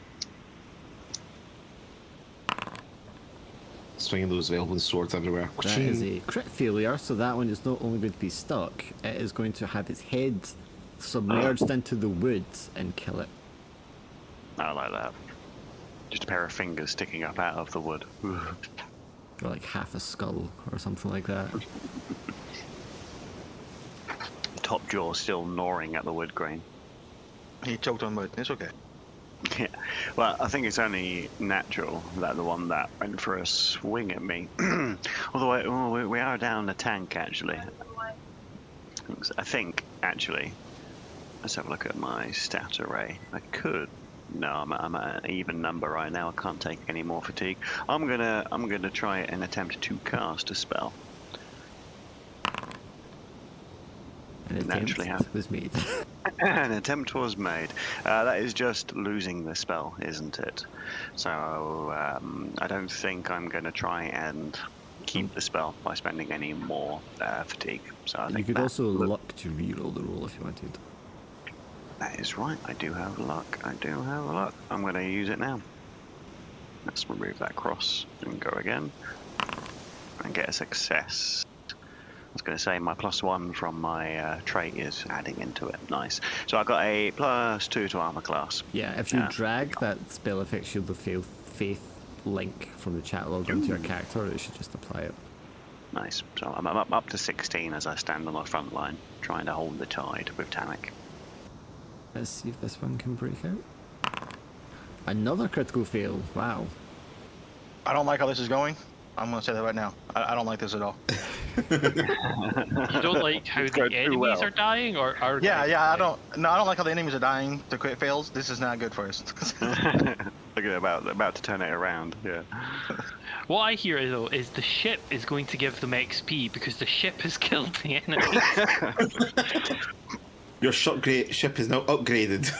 [SPEAKER 4] Swinging those velvet swords everywhere.
[SPEAKER 2] That is a crit failure, so that one is not only going to be stuck, it is going to have its head submerged into the wood and kill it.
[SPEAKER 5] I like that. Just a pair of fingers sticking up out of the wood.
[SPEAKER 2] Or like half a skull or something like that.
[SPEAKER 5] Top jaw still gnawing at the wood grain.
[SPEAKER 1] He choked on wood. It's okay.
[SPEAKER 5] Yeah. Well, I think it's only natural that the one that went for a swing at me. Although we are down a tank, actually. I think, actually. Let's have a look at my stat array. I could. No, I'm at an even number right now. I can't take any more fatigue. I'm gonna try and attempt to cast a spell.
[SPEAKER 2] An
[SPEAKER 5] Naturally
[SPEAKER 2] attempt was made.
[SPEAKER 5] An attempt was made. That is just losing the spell, isn't it? So I don't think I'm going to try and keep the spell by spending any more fatigue. So I
[SPEAKER 2] You
[SPEAKER 5] think
[SPEAKER 2] could
[SPEAKER 5] that
[SPEAKER 2] also luck to reroll the roll if you wanted.
[SPEAKER 5] That is right. I do have luck. I'm going to use it now. Let's remove that cross and go again. And get a success. I was going to say my +1 from my trait is adding into it. Nice. So I got a +2 to armor class.
[SPEAKER 2] Yeah, if you drag that spell effect shield of faith link from the chat log onto your character, it should just apply it.
[SPEAKER 5] Nice. So I'm up to 16 as I stand on the front line, trying to hold the tide with Tannic.
[SPEAKER 2] Let's see if this one can break out. Another critical fail. Wow.
[SPEAKER 1] I don't like how this is going. I'm gonna say that right now. I don't like this at all.
[SPEAKER 3] You don't like how the enemies are dying, or are
[SPEAKER 1] I don't like how the enemies are dying to crit fails. This is not good for us.
[SPEAKER 5] Look at about to turn it around. Yeah.
[SPEAKER 3] What I hear though is the ship is going to give them XP because the ship has killed the enemy.
[SPEAKER 4] Your ship is now upgraded.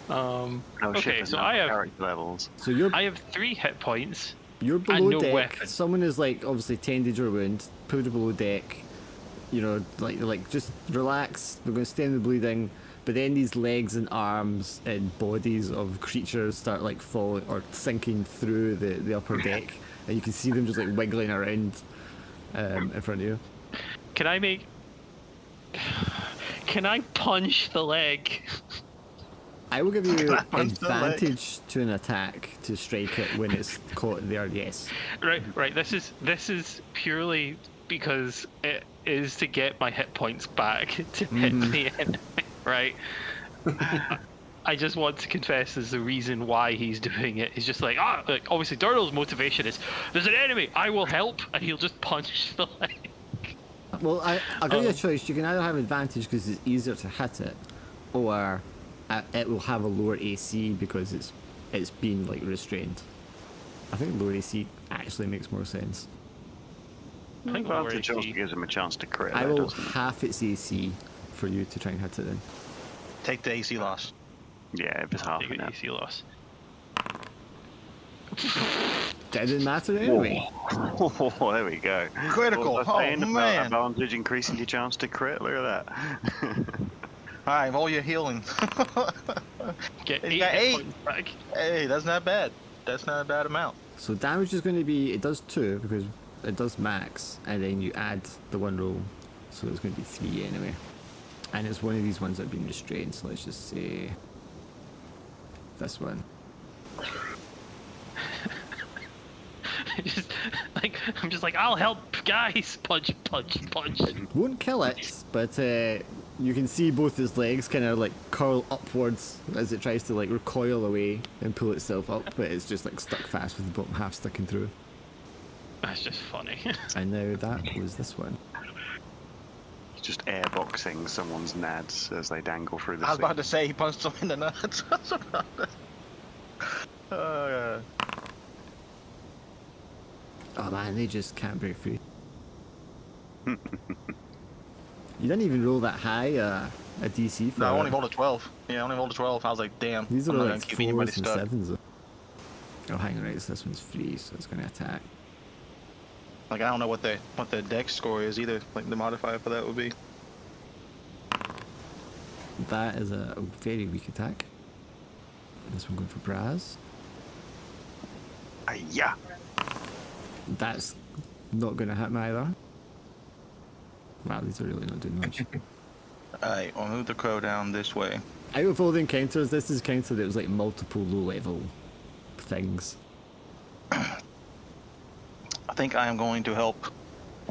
[SPEAKER 3] Okay, so I have
[SPEAKER 5] character levels.
[SPEAKER 2] So
[SPEAKER 3] I have 3 hit points.
[SPEAKER 2] you're below
[SPEAKER 3] and no
[SPEAKER 2] deck.
[SPEAKER 3] weapon.
[SPEAKER 2] Someone is like obviously tended your wound, put you below deck. You know, like just relax. We're going to stem the bleeding. But then these legs and arms and bodies of creatures start like falling or sinking through the upper deck, and you can see them just like wiggling around in front of you.
[SPEAKER 3] Can I punch the leg?
[SPEAKER 2] I will give you
[SPEAKER 1] Punch the leg.
[SPEAKER 2] advantage to an attack to strike it when it's caught there. Yes.
[SPEAKER 3] Right. This is purely because it is to get my hit points back to hit the enemy. Right. I just want to confess there's a reason why he's doing it. He's just like, obviously Durnall's motivation is there's an enemy, I will help, and he'll just punch the leg.
[SPEAKER 2] Well, I'll give you a choice. You can either have advantage because it's easier to hit it, or it will have a lower AC because it's been like restrained. I think lower AC actually makes more sense.
[SPEAKER 3] I think lower
[SPEAKER 5] Advantage
[SPEAKER 3] AC.
[SPEAKER 5] also gives him a chance to crit.
[SPEAKER 2] I
[SPEAKER 5] though,
[SPEAKER 2] will
[SPEAKER 5] doesn't it?
[SPEAKER 2] half its AC for you to try and hit it then.
[SPEAKER 1] Take the AC loss.
[SPEAKER 5] Yeah, if it's half
[SPEAKER 3] Take an
[SPEAKER 5] enough.
[SPEAKER 3] AC loss.
[SPEAKER 2] Didn't matter anyway.
[SPEAKER 5] Oh, there we go.
[SPEAKER 1] Critical.
[SPEAKER 5] What was I saying
[SPEAKER 1] Oh,
[SPEAKER 5] about
[SPEAKER 1] man.
[SPEAKER 5] Advantage increasing your chance to crit. Look at that.
[SPEAKER 1] All right, roll your healing.
[SPEAKER 3] Get
[SPEAKER 1] He's
[SPEAKER 3] 8
[SPEAKER 1] got
[SPEAKER 3] hit
[SPEAKER 1] 8.
[SPEAKER 3] points back.
[SPEAKER 1] Hey, that's not bad. That's not a bad amount.
[SPEAKER 2] So damage is going to be, it does 2 because it does max, and then you add the 1 roll, so it's going to be 3 anyway. And it's one of these ones that have been restrained, so let's just say this one.
[SPEAKER 3] I'm just like, I'll help guys! Punch, punch, punch.
[SPEAKER 2] Won't kill it, but you can see both its legs kind of like curl upwards as it tries to like recoil away and pull itself up, but it's just like stuck fast with the bottom half sticking through.
[SPEAKER 3] That's just funny.
[SPEAKER 2] And now that was this one.
[SPEAKER 5] Just airboxing someone's nads as they dangle through the
[SPEAKER 1] I was
[SPEAKER 5] sea.
[SPEAKER 1] about to say he punched him in the nuts. I was about to- Oh,
[SPEAKER 2] Oh man, they just can't break free. You didn't even roll that high a DC for
[SPEAKER 1] no, I
[SPEAKER 2] it.
[SPEAKER 1] only rolled a 12. Yeah, I only rolled a 12. I was like, damn.
[SPEAKER 2] These are
[SPEAKER 1] I'm
[SPEAKER 2] all
[SPEAKER 1] not
[SPEAKER 2] like
[SPEAKER 1] gonna keep anybody
[SPEAKER 2] 4s and
[SPEAKER 1] stuck.
[SPEAKER 2] 7s though. Oh hang on, right, so this one's free, so it's gonna attack.
[SPEAKER 1] Like, I don't know what the dex score is either. Like, the modifier for that would be.
[SPEAKER 2] That is a very weak attack. This one going for Braz.
[SPEAKER 5] Yeah.
[SPEAKER 2] That's not gonna hit me either. Wow, these are really not doing much.
[SPEAKER 1] Alright, I'll move the crow down this way.
[SPEAKER 2] Out of all the encounters, this is a encounter that was like multiple low level things.
[SPEAKER 1] I think I am going to help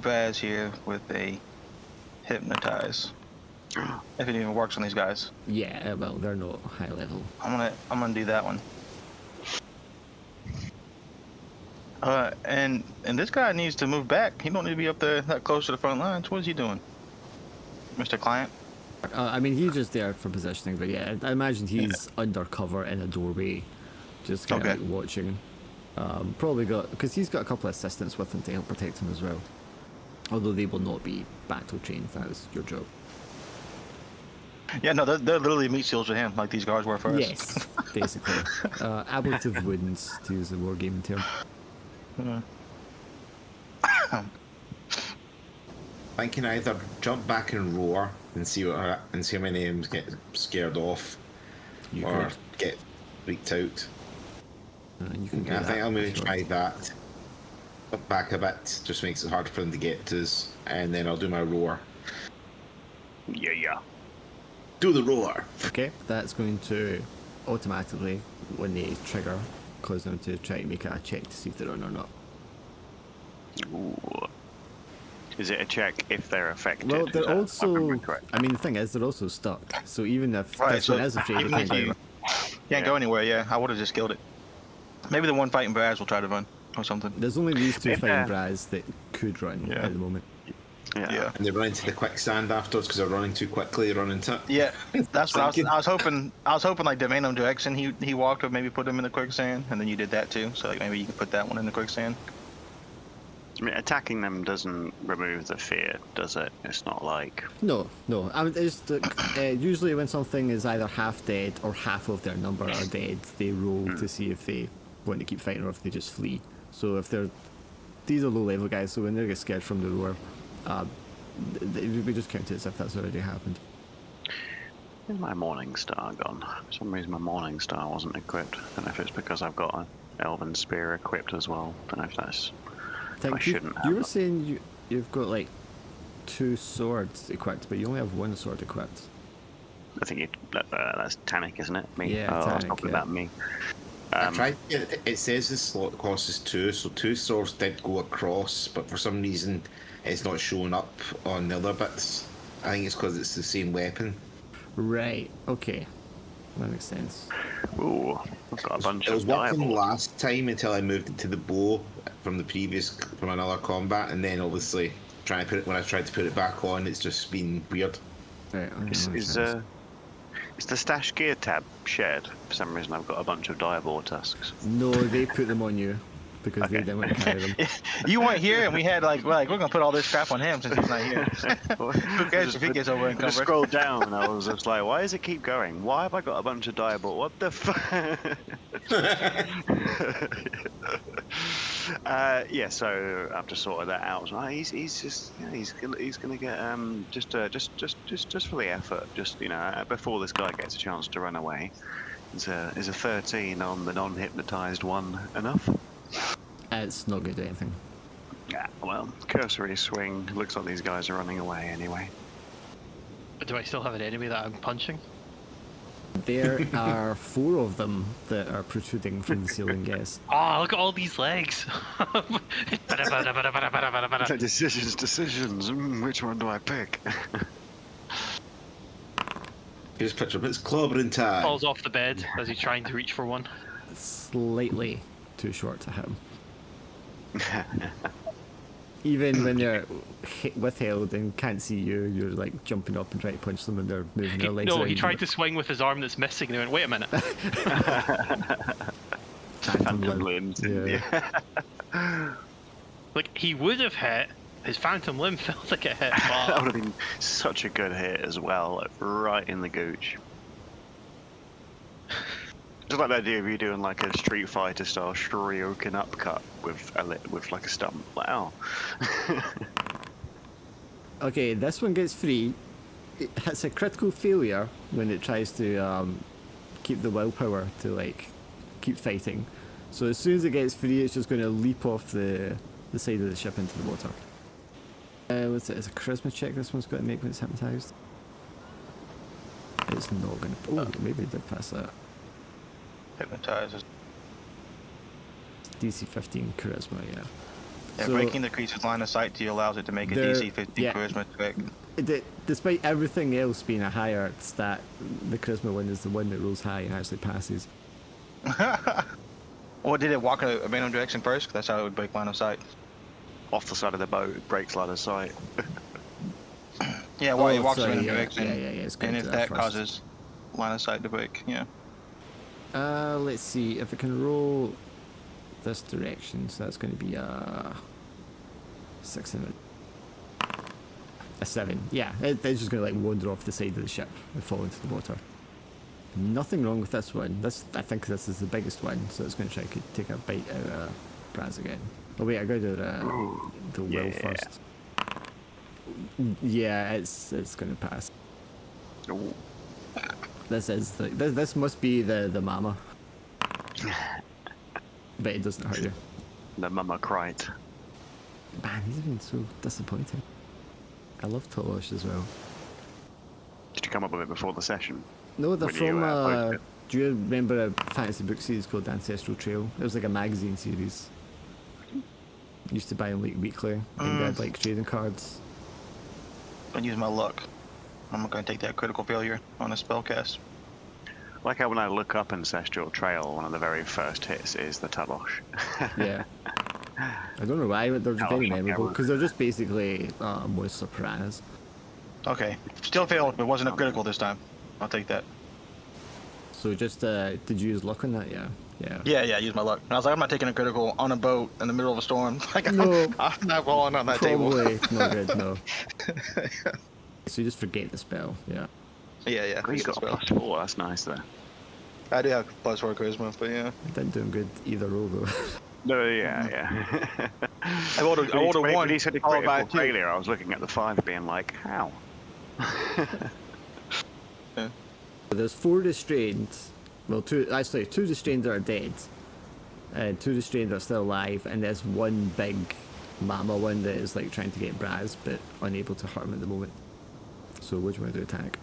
[SPEAKER 1] Baz here with a hypnotize. If it even works on these guys.
[SPEAKER 2] Yeah, well, they're not high level.
[SPEAKER 1] I'm gonna do that one. And this guy needs to move back. He don't need to be up there that close to the front lines. What is he doing, Mr. Client?
[SPEAKER 2] I mean, he's just there for positioning, but yeah, I imagine he's undercover in a doorway, just kind of
[SPEAKER 1] Okay.
[SPEAKER 2] like watching. Probably got, because he's got a couple of assistants with him to help protect him as well. Although they will not be battle trained, that is your job.
[SPEAKER 1] Yeah, no, they're literally meat seals with him, like these guards were for us.
[SPEAKER 2] Yes, basically. Ablative wounds, to use a wargaming term.
[SPEAKER 4] I can either jump back and roar and see how many names get scared off,
[SPEAKER 2] You
[SPEAKER 4] or
[SPEAKER 2] could.
[SPEAKER 4] get freaked out.
[SPEAKER 2] You can do
[SPEAKER 4] I
[SPEAKER 2] that
[SPEAKER 4] think I'll maybe
[SPEAKER 2] if you
[SPEAKER 4] try
[SPEAKER 2] want.
[SPEAKER 4] that. Up back a bit, just makes it hard for them to get to us, and then I'll do my roar.
[SPEAKER 5] Yeah.
[SPEAKER 4] Do the roar.
[SPEAKER 2] Okay, that's going to automatically, when they trigger, cause them to try to make a check to see if they're on or not.
[SPEAKER 5] Ooh. Is it a check if they're affected?
[SPEAKER 2] Well,
[SPEAKER 5] Is
[SPEAKER 2] they're
[SPEAKER 5] that- if I
[SPEAKER 2] also.
[SPEAKER 5] remember correct?
[SPEAKER 2] I mean, the thing is, they're also stuck. So even if
[SPEAKER 1] Right,
[SPEAKER 2] this
[SPEAKER 1] so
[SPEAKER 2] one is afraid,
[SPEAKER 1] even
[SPEAKER 2] they
[SPEAKER 1] if
[SPEAKER 2] can't
[SPEAKER 1] you
[SPEAKER 2] go.
[SPEAKER 1] can't go anywhere, yeah, I would have just killed it. Maybe the one fighting Baz will try to run or something.
[SPEAKER 2] There's only these two
[SPEAKER 5] If,
[SPEAKER 2] fighting Braz that could run
[SPEAKER 1] Yeah.
[SPEAKER 2] at the moment.
[SPEAKER 1] Yeah.
[SPEAKER 4] And they run into the quicksand afterwards because they're running too quickly. They run into it.
[SPEAKER 1] Yeah, that's what
[SPEAKER 4] Thinking.
[SPEAKER 1] I was hoping. I was hoping like the random direction he walked would maybe put him in the quicksand, and then you did that too. So like maybe you could put that one in the quicksand.
[SPEAKER 5] I mean, attacking them doesn't remove the fear, does it? It's not like
[SPEAKER 2] No. I mean, it's usually when something is either half dead or half of their number are dead, they roll to see if they want to keep fighting or if they just flee. So if these are low level guys, so when they get scared from the roar, we just count it as if that's already happened.
[SPEAKER 5] where's my morning star gone? For some reason my morning star wasn't equipped. I don't know if it's because I've got an elven spear equipped as well. Don't know if that's I shouldn't have
[SPEAKER 2] you were
[SPEAKER 5] that.
[SPEAKER 2] saying you've got like 2 swords equipped, but you only have 1 sword equipped.
[SPEAKER 5] I think that's Tannic, isn't it? Me.
[SPEAKER 2] Yeah,
[SPEAKER 5] I was
[SPEAKER 2] Tannic,
[SPEAKER 5] talking
[SPEAKER 2] yeah.
[SPEAKER 5] about me.
[SPEAKER 4] I tried. It says the slot cost is 2, so 2 swords did go across, but for some reason it's not showing up on the other bits. I think it's because it's the same weapon.
[SPEAKER 2] Right. Okay. That makes sense.
[SPEAKER 5] Ooh, I've got a bunch
[SPEAKER 4] It was
[SPEAKER 5] of
[SPEAKER 4] working
[SPEAKER 5] diables.
[SPEAKER 4] last time until I moved it to the bow from another combat, and then obviously when I tried to put it back on, it's just been weird.
[SPEAKER 2] Right.
[SPEAKER 5] Is the stash gear tab shared? For some reason, I've got a bunch of diabol tusks.
[SPEAKER 2] No, they put them on you because they
[SPEAKER 5] Okay.
[SPEAKER 2] didn't want to carry them.
[SPEAKER 1] You weren't here, and we had we're gonna put all this crap on him since he's not here. Who cares if he gets over
[SPEAKER 5] I just
[SPEAKER 1] encumbered?
[SPEAKER 5] scrolled down and I was just like, why does it keep going? Why have I got a bunch of diabol? What the fuck? Yeah, so I've just sorted that out. So he's just he's gonna get just for the effort, just before this guy gets a chance to run away. Is a 13 on the non-hypnotized one enough?
[SPEAKER 2] It's not going to do anything.
[SPEAKER 5] Yeah, well, cursory swing. Looks like these guys are running away anyway.
[SPEAKER 3] Do I still have an enemy that I'm punching?
[SPEAKER 2] There are 4 of them that are protruding from the ceiling, yes.
[SPEAKER 3] Oh, look at all these legs.
[SPEAKER 5] Decisions. Which one do I pick?
[SPEAKER 4] Here's a picture of it's clobbering time.
[SPEAKER 3] Falls off the bed as he's trying to reach for one.
[SPEAKER 2] Slightly too short to hit him. Even when they're withheld and can't see you, you're like jumping up and trying to punch them and they're moving their legs
[SPEAKER 3] No,
[SPEAKER 2] around.
[SPEAKER 3] he tried to swing with his arm that's missing and he went, wait a minute.
[SPEAKER 2] Phantom
[SPEAKER 5] Phantom
[SPEAKER 2] limb.
[SPEAKER 5] limbs.
[SPEAKER 2] Yeah.
[SPEAKER 3] Like, he would have hit, his phantom limb failed to get hit.
[SPEAKER 5] That
[SPEAKER 3] But
[SPEAKER 5] would have been such a good hit as well, like right in the gooch. Just like the idea of you doing like a Street Fighter style Shoryuken upcut with like a stump. Wow.
[SPEAKER 2] Okay, this one gets free. It has a critical failure when it tries to keep the willpower to like keep fighting. So as soon as it gets free, it's just going to leap off the side of the ship into the water. What's it? It's a charisma check this one's got to make when it's hypnotized. It's not going to... Oh, maybe it did pass that.
[SPEAKER 1] Hypnotizes.
[SPEAKER 2] DC 15 charisma, yeah.
[SPEAKER 1] Yeah,
[SPEAKER 2] So-
[SPEAKER 1] breaking the creature's line of sight to you allows it to make a
[SPEAKER 2] There-
[SPEAKER 1] DC 15
[SPEAKER 2] yeah.
[SPEAKER 1] charisma check.
[SPEAKER 2] Despite everything else being a higher stat, the charisma one is the one that rolls high and actually passes.
[SPEAKER 1] Or did it walk a random direction first? 'Cause that's how it would break line of sight.
[SPEAKER 5] Off the side of the boat, breaks line of sight.
[SPEAKER 1] Yeah, well, it walks a
[SPEAKER 2] sorry,
[SPEAKER 1] random
[SPEAKER 2] yeah,
[SPEAKER 1] direction.
[SPEAKER 2] yeah, it's going
[SPEAKER 1] And
[SPEAKER 2] to
[SPEAKER 1] if
[SPEAKER 2] that
[SPEAKER 1] that
[SPEAKER 2] first.
[SPEAKER 1] causes line of sight to break, yeah.
[SPEAKER 2] Let's see if it can roll this direction. So that's going to be a 6 and a 7. Yeah, it's just going to like wander off the side of the ship and fall into the water. Nothing wrong with this one. I think this is the biggest one, so it's going to try to take a bite out of Braz again. Oh wait, I got to do the will
[SPEAKER 5] yeah.
[SPEAKER 2] first. Yeah, it's going to pass.
[SPEAKER 5] Ooh.
[SPEAKER 2] This must be the mama. But it doesn't hurt you.
[SPEAKER 5] The mama cried.
[SPEAKER 2] Man, he's been so disappointing. I love Tolosh as well.
[SPEAKER 5] Did you come up with it before the session?
[SPEAKER 2] No, they're
[SPEAKER 5] When you,
[SPEAKER 2] from.
[SPEAKER 5] posted it?
[SPEAKER 2] Do you remember a fantasy book series called Ancestral Trail? It was like a magazine series. Used to buy them like weekly, and they had like trading cards.
[SPEAKER 1] And use my luck. I'm not going to take that critical failure on a spell cast.
[SPEAKER 5] Like how when I look up Ancestral Trail, one of the very first hits is the Talosh.
[SPEAKER 2] Yeah. I don't know why, but they're just very memorable because they're just basically moisture piranhas.
[SPEAKER 1] Okay. Still failed, but wasn't a critical this time. I'll take that.
[SPEAKER 2] So just did you use luck on that? Yeah.
[SPEAKER 1] Yeah, use my luck. And I was like, I'm not taking a critical on a boat in the middle of a storm. Like,
[SPEAKER 2] No.
[SPEAKER 1] I'm not rolling on that
[SPEAKER 2] Probably
[SPEAKER 1] table.
[SPEAKER 2] not good. No. So you just forget the spell. Yeah.
[SPEAKER 1] Yeah.
[SPEAKER 5] You got a +4, that's nice there.
[SPEAKER 1] I do have +4 charisma, but yeah.
[SPEAKER 2] Didn't do him good either roll though.
[SPEAKER 5] No, yeah.
[SPEAKER 1] I rolled a
[SPEAKER 5] When
[SPEAKER 1] 1.
[SPEAKER 5] he said a
[SPEAKER 1] followed by a
[SPEAKER 5] critical
[SPEAKER 1] 2.
[SPEAKER 5] failure, I was looking at the 5 being like, how?
[SPEAKER 2] There's 4 restrained. Well, 2 restrained that are dead, and 2 restrained that are still alive, and there's one big mama one that is like trying to get Braz but unable to hurt him at the moment. So what do you want to do, attack?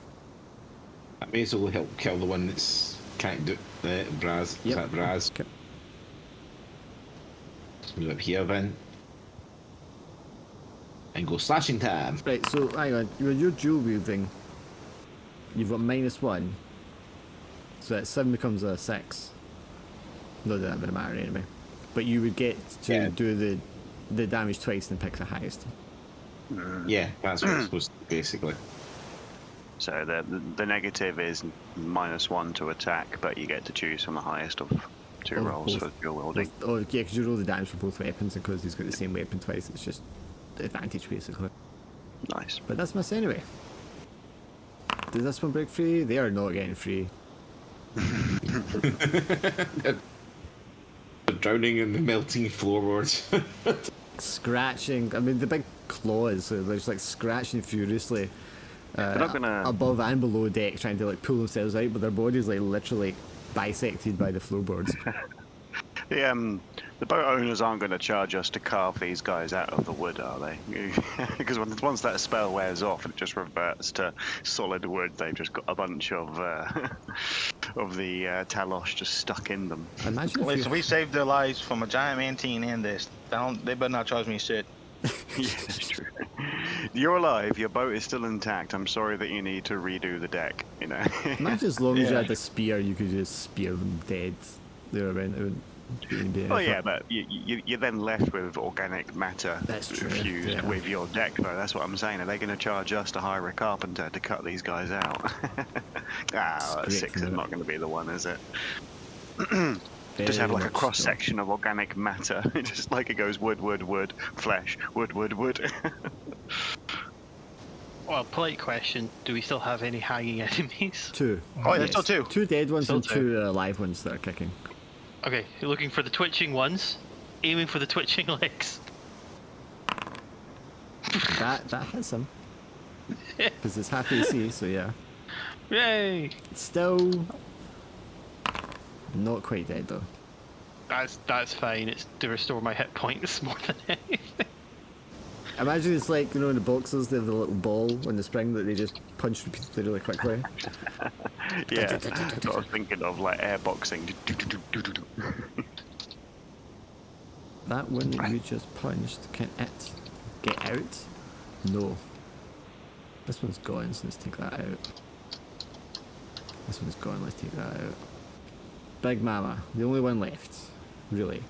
[SPEAKER 4] I may as well help kill the one that's can't do Braz.
[SPEAKER 2] Yep.
[SPEAKER 4] Is that Braz?
[SPEAKER 2] Okay.
[SPEAKER 4] Let's move up here then. And go slashing time.
[SPEAKER 2] Right, so hang on, when you're dual wielding, you've got -1. So that 7 becomes a 6. Not that would matter anyway. But you would get to do the damage twice and pick the highest.
[SPEAKER 4] Yeah, that's what it's supposed to be, basically.
[SPEAKER 5] So the negative is -1 to attack, but you get to choose from the highest of 2
[SPEAKER 2] Oh,
[SPEAKER 5] rolls
[SPEAKER 2] both.
[SPEAKER 5] for dual wielding.
[SPEAKER 2] Oh yeah, because you roll the damage for both weapons, and because he's got the same weapon twice, it's just the advantage basically.
[SPEAKER 5] Nice.
[SPEAKER 2] But that's miss anyway. Does this one break free? They are not getting free.
[SPEAKER 4] They're drowning in the melting floorboards.
[SPEAKER 2] Scratching. I mean, the big claws. They're just like scratching furiously
[SPEAKER 5] not gonna-
[SPEAKER 2] above and below deck, trying to like pull themselves out, but their bodies like literally bisected by the floorboards.
[SPEAKER 5] The boat owners aren't going to charge us to carve these guys out of the wood, are they? Because once that spell wears off, it just reverts to solid wood. They've just got a bunch of of the Talos just stuck in them.
[SPEAKER 2] Imagine if
[SPEAKER 1] Listen, we saved their lives from a giant mantine and this. They better not charge me shit.
[SPEAKER 5] Yeah, that's true. You're alive. Your boat is still intact. I'm sorry that you need to redo the deck. You know.
[SPEAKER 2] Imagine as long as you
[SPEAKER 1] Yeah.
[SPEAKER 2] had a spear, you could just spear them dead. They were meant to be.
[SPEAKER 5] Oh yeah, but you're then left with organic matter
[SPEAKER 2] That's true,
[SPEAKER 5] fused
[SPEAKER 2] yeah.
[SPEAKER 5] with your deck, though. That's what I'm saying. Are they going to charge us to hire a carpenter to cut these guys out?
[SPEAKER 2] Great
[SPEAKER 5] 6
[SPEAKER 2] to
[SPEAKER 5] is
[SPEAKER 2] know.
[SPEAKER 5] not going to be the one, is it?
[SPEAKER 2] Very
[SPEAKER 5] Just have like a
[SPEAKER 2] much
[SPEAKER 5] cross
[SPEAKER 2] so.
[SPEAKER 5] section of organic matter, just like it goes wood, wood, wood, flesh, wood, wood, wood.
[SPEAKER 3] Well, polite question: do we still have any hanging enemies?
[SPEAKER 2] 2.
[SPEAKER 1] Oh, there's still 2.
[SPEAKER 2] 2 dead ones
[SPEAKER 3] Still
[SPEAKER 2] and
[SPEAKER 3] 2.
[SPEAKER 2] 2 live ones that are kicking.
[SPEAKER 3] Okay, you're looking for the twitching ones, aiming for the twitching legs.
[SPEAKER 2] That hits him. Because it's half AC, so yeah.
[SPEAKER 3] Yay!
[SPEAKER 2] Still not quite dead though.
[SPEAKER 3] That's fine. It's to restore my hit points more than anything.
[SPEAKER 2] Imagine it's like, you know, in the boxers, they have the little ball on the spring that they just punch repeatedly really quickly.
[SPEAKER 5] Yeah, that's what I was thinking of, like airboxing.
[SPEAKER 2] That one that you just punched, can it get out? No. This one's gone, so let's take that out. This one's gone, let's take that out. Big Mama, the only one left, really.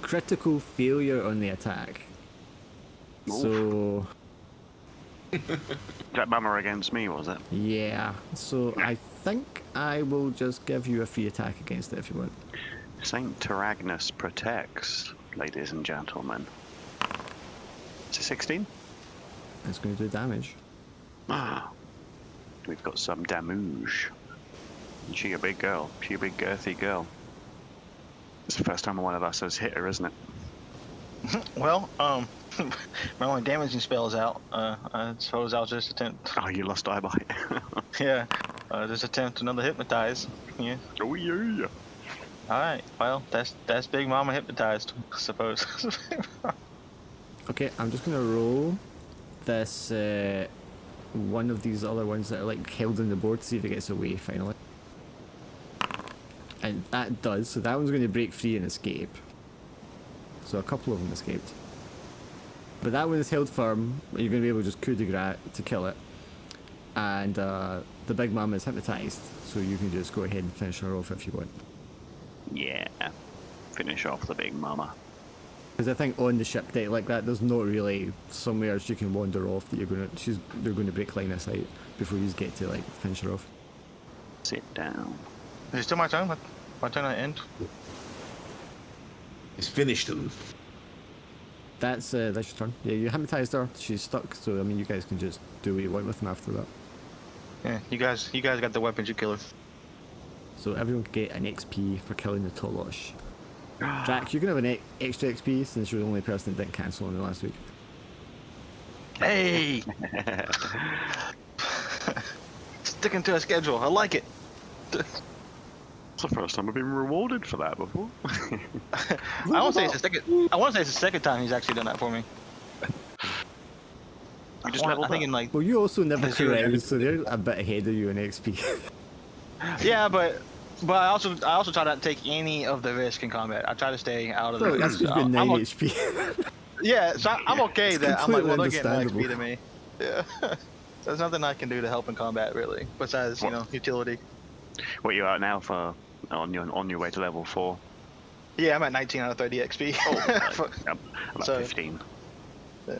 [SPEAKER 2] Critical failure on the attack. So,
[SPEAKER 5] That mama against me, was it?
[SPEAKER 2] yeah. So I think I will just give you a free attack against it if you want.
[SPEAKER 5] Saint Taragnus protects, ladies and gentlemen. Is it 16?
[SPEAKER 2] It's going to do damage.
[SPEAKER 5] Ah, we've got some damage. She a big girl. She a big girthy girl. It's the first time one of us has hit her, isn't it?
[SPEAKER 1] Well, my only damaging spell is out. I suppose I'll just attempt.
[SPEAKER 5] Oh, you lost eye bite.
[SPEAKER 1] Yeah, just attempt another hypnotize. Yeah.
[SPEAKER 5] Oh yeah.
[SPEAKER 1] All right. Well, that's Big Mama hypnotized, I suppose.
[SPEAKER 2] Okay, I'm just going to roll this one of these other ones that are like held on the board to see if it gets away finally. And that does, so that one's going to break free and escape. So a couple of them escaped. But that one is held firm, you're going to be able to just coup de grace to kill it. And the Big Mama is hypnotized, so you can just go ahead and finish her off if you want.
[SPEAKER 5] Yeah. Finish off the big mama.
[SPEAKER 2] Because I think on the ship deck like that, there's not really somewhere she can wander off that they're going to break line of sight before you get to like finish her off.
[SPEAKER 5] Sit down.
[SPEAKER 1] Is it still my turn? My turn at end?
[SPEAKER 4] He's finished them.
[SPEAKER 2] That's your turn. Yeah, you hypnotized her. She's stuck. So I mean, you guys can just do what you want with them after that.
[SPEAKER 1] Yeah, you guys got the weapons, you kill her.
[SPEAKER 2] So everyone can get an XP for killing the Tolosh. Jack, you can have an extra XP since you're the only person that didn't cancel on the last week.
[SPEAKER 1] Hey! Sticking to a schedule. I like it.
[SPEAKER 5] It's the first time I've been rewarded for that before.
[SPEAKER 1] I want to say it's the second time he's actually done that for me.
[SPEAKER 5] You just leveled
[SPEAKER 1] I think
[SPEAKER 5] up.
[SPEAKER 1] in like
[SPEAKER 2] Well, you also never
[SPEAKER 1] Yes, you were.
[SPEAKER 2] correct, so they're a bit ahead of you in XP.
[SPEAKER 1] yeah, but I also try not to take any of the risk in combat. I try to stay out of the.
[SPEAKER 2] That's because you've got 9 HP.
[SPEAKER 1] Yeah, so I'm okay that I'm like, well, they're getting more XP
[SPEAKER 2] understandable.
[SPEAKER 1] than me. Yeah. So there's nothing I can do to help in combat really, besides utility.
[SPEAKER 5] What you are now for on your way to level 4?
[SPEAKER 1] Yeah, I'm at 19 out of 30 XP.
[SPEAKER 5] I'm at
[SPEAKER 1] So-
[SPEAKER 5] 15.
[SPEAKER 1] Yeah.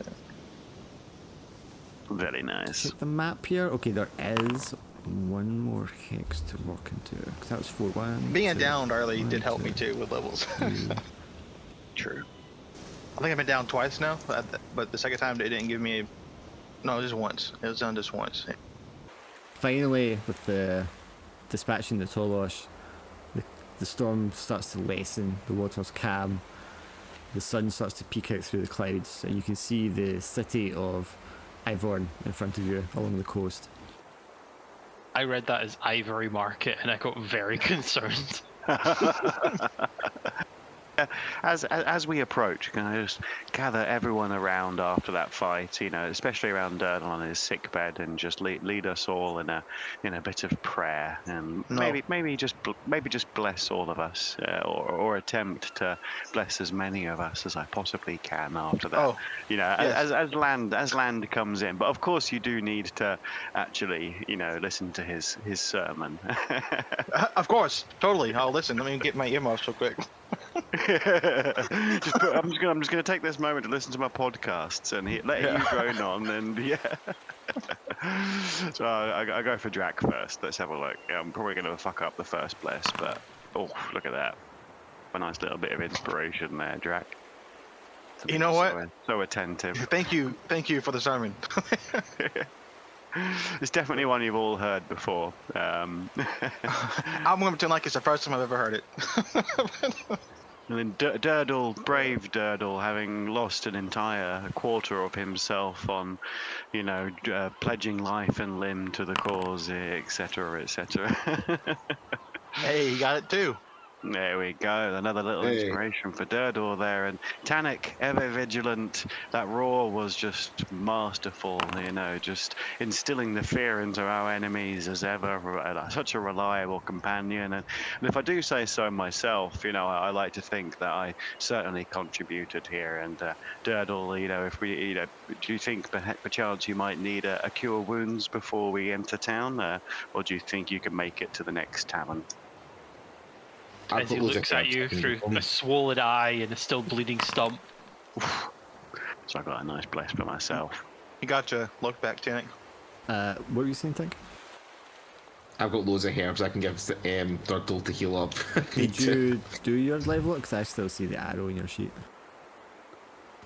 [SPEAKER 5] Very nice.
[SPEAKER 2] Check the map here. Okay, there is one more hex to walk into. 'Cause that was 4-1.
[SPEAKER 1] Being downed early did help me too with levels.
[SPEAKER 5] True.
[SPEAKER 1] I think I've been down twice now, but the second time they didn't give me no, just once. It was done just once.
[SPEAKER 2] Finally, with the dispatching the Tolosh, the storm starts to lessen, the water's calm, the sun starts to peek out through the clouds, and you can see the city of Ivorn in front of you along the coast.
[SPEAKER 3] I read that as Ivory Market, and I got very concerned.
[SPEAKER 5] As we approach, can I just gather everyone around after that fight? Especially around Durdle on his sick bed, and just lead us all in a bit of prayer, and
[SPEAKER 1] No.
[SPEAKER 5] maybe just bless all of us, or attempt to bless as many of us as I possibly can after that.
[SPEAKER 1] Oh, yes.
[SPEAKER 5] As land comes in, but of course you do need to actually listen to his sermon.
[SPEAKER 1] Of course, totally. I'll listen. Let me get my earmuffs real quick.
[SPEAKER 5] I'm just gonna take this moment to listen to my podcasts and let
[SPEAKER 1] Yeah.
[SPEAKER 5] you drone on, and yeah. So I go for Drac first. Let's have a look. Yeah, I'm probably gonna fuck up the first bless, but oh, look at that! A nice little bit of inspiration there, Drac.
[SPEAKER 1] You know what?
[SPEAKER 5] So attentive.
[SPEAKER 1] Thank you for the sermon.
[SPEAKER 5] It's definitely one you've all heard before.
[SPEAKER 1] I'm going to pretend like it's the first time I've ever heard it.
[SPEAKER 5] And then Durdle, brave Durdle, having lost an entire quarter of himself on, pledging life and limb to the cause, etc., etc.
[SPEAKER 1] Hey, he got it too.
[SPEAKER 5] There we go. Another little inspiration for Durdle there. And Tannic, ever vigilant. That roar was just masterful, just instilling the fear into our enemies as ever. Such a reliable companion. And if I do say so myself, I like to think that I certainly contributed here. And Durdle, if we, do you think perchance you might need a cure wounds before we enter town? Or do you think you can make it to the next tavern?
[SPEAKER 3] As he looks at you through a swollen eye and a still bleeding stump.
[SPEAKER 5] So I got a nice bless for myself.
[SPEAKER 1] You got your look back, Tannic.
[SPEAKER 2] What were you saying, Tink?
[SPEAKER 4] I've got loads of herbs I can give Durdle to heal up.
[SPEAKER 2] Did you do your level up? Because I still see the arrow in your sheet.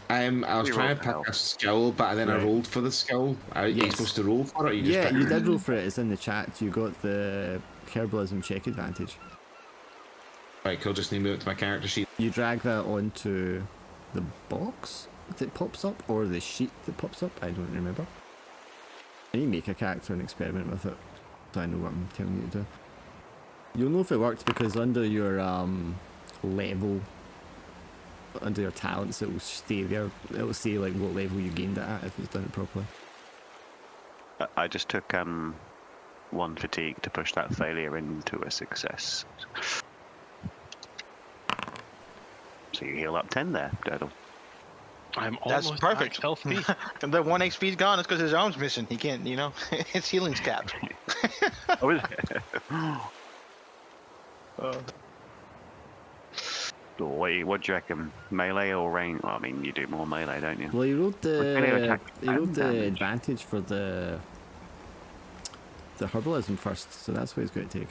[SPEAKER 4] I was trying to pick a skill, but then I rolled for the skill. Are you supposed to roll for it? You
[SPEAKER 2] did roll for it. It's in the chat. You got the herbalism check advantage.
[SPEAKER 4] Right, cool. Just need to move it to my character sheet.
[SPEAKER 2] You drag that onto the box that pops up, or the sheet that pops up. I don't remember. And you make a character and experiment with it, so I know what I'm telling you to do. You'll know if it works because under your level, under your talents, it will stay there. It will say like what level you gained it at if it's done it properly.
[SPEAKER 5] I just took 1 fatigue to push that failure into a success. So you heal up 10 there, Durdle.
[SPEAKER 3] I'm
[SPEAKER 1] That's
[SPEAKER 3] almost
[SPEAKER 1] perfect.
[SPEAKER 3] healthy.
[SPEAKER 1] And the 1 HP's gone. It's because his arm's missing. He can't, his healing's capped.
[SPEAKER 5] Oh, is it? What do you reckon? Melee or range? Well, I mean, you do more melee, don't you?
[SPEAKER 2] Well, you rolled the
[SPEAKER 5] damage.
[SPEAKER 2] advantage for the herbalism first, so that's what he's going to take.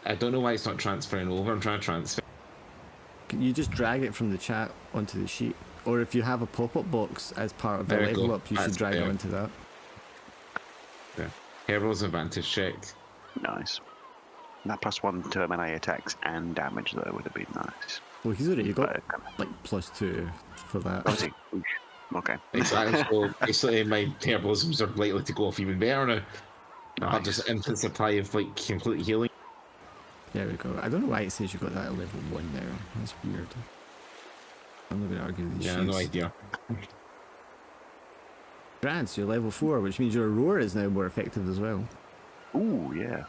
[SPEAKER 4] I don't know why it's not transferring over. I'm trying to transfer.
[SPEAKER 2] You just drag it from the chat onto the sheet, or if you have a pop-up box as part of the level up, you should drag it onto that.
[SPEAKER 4] Yeah, herbalism advantage check.
[SPEAKER 5] Nice. That +1 to melee attacks and damage though would have been nice.
[SPEAKER 2] Well, he's already got like +2 for that.
[SPEAKER 5] Oh, is he? Okay.
[SPEAKER 4] Exactly. So basically, my herbalisms are likely to go off even better now. I have just infinite supply of complete healing.
[SPEAKER 2] There we go. I don't know why it says you got that at level 1 there. That's weird. I'm not going to argue with these sheets.
[SPEAKER 4] No idea.
[SPEAKER 2] Grants, you're level 4, which means your roar is now more effective as well.
[SPEAKER 5] Ooh, yeah.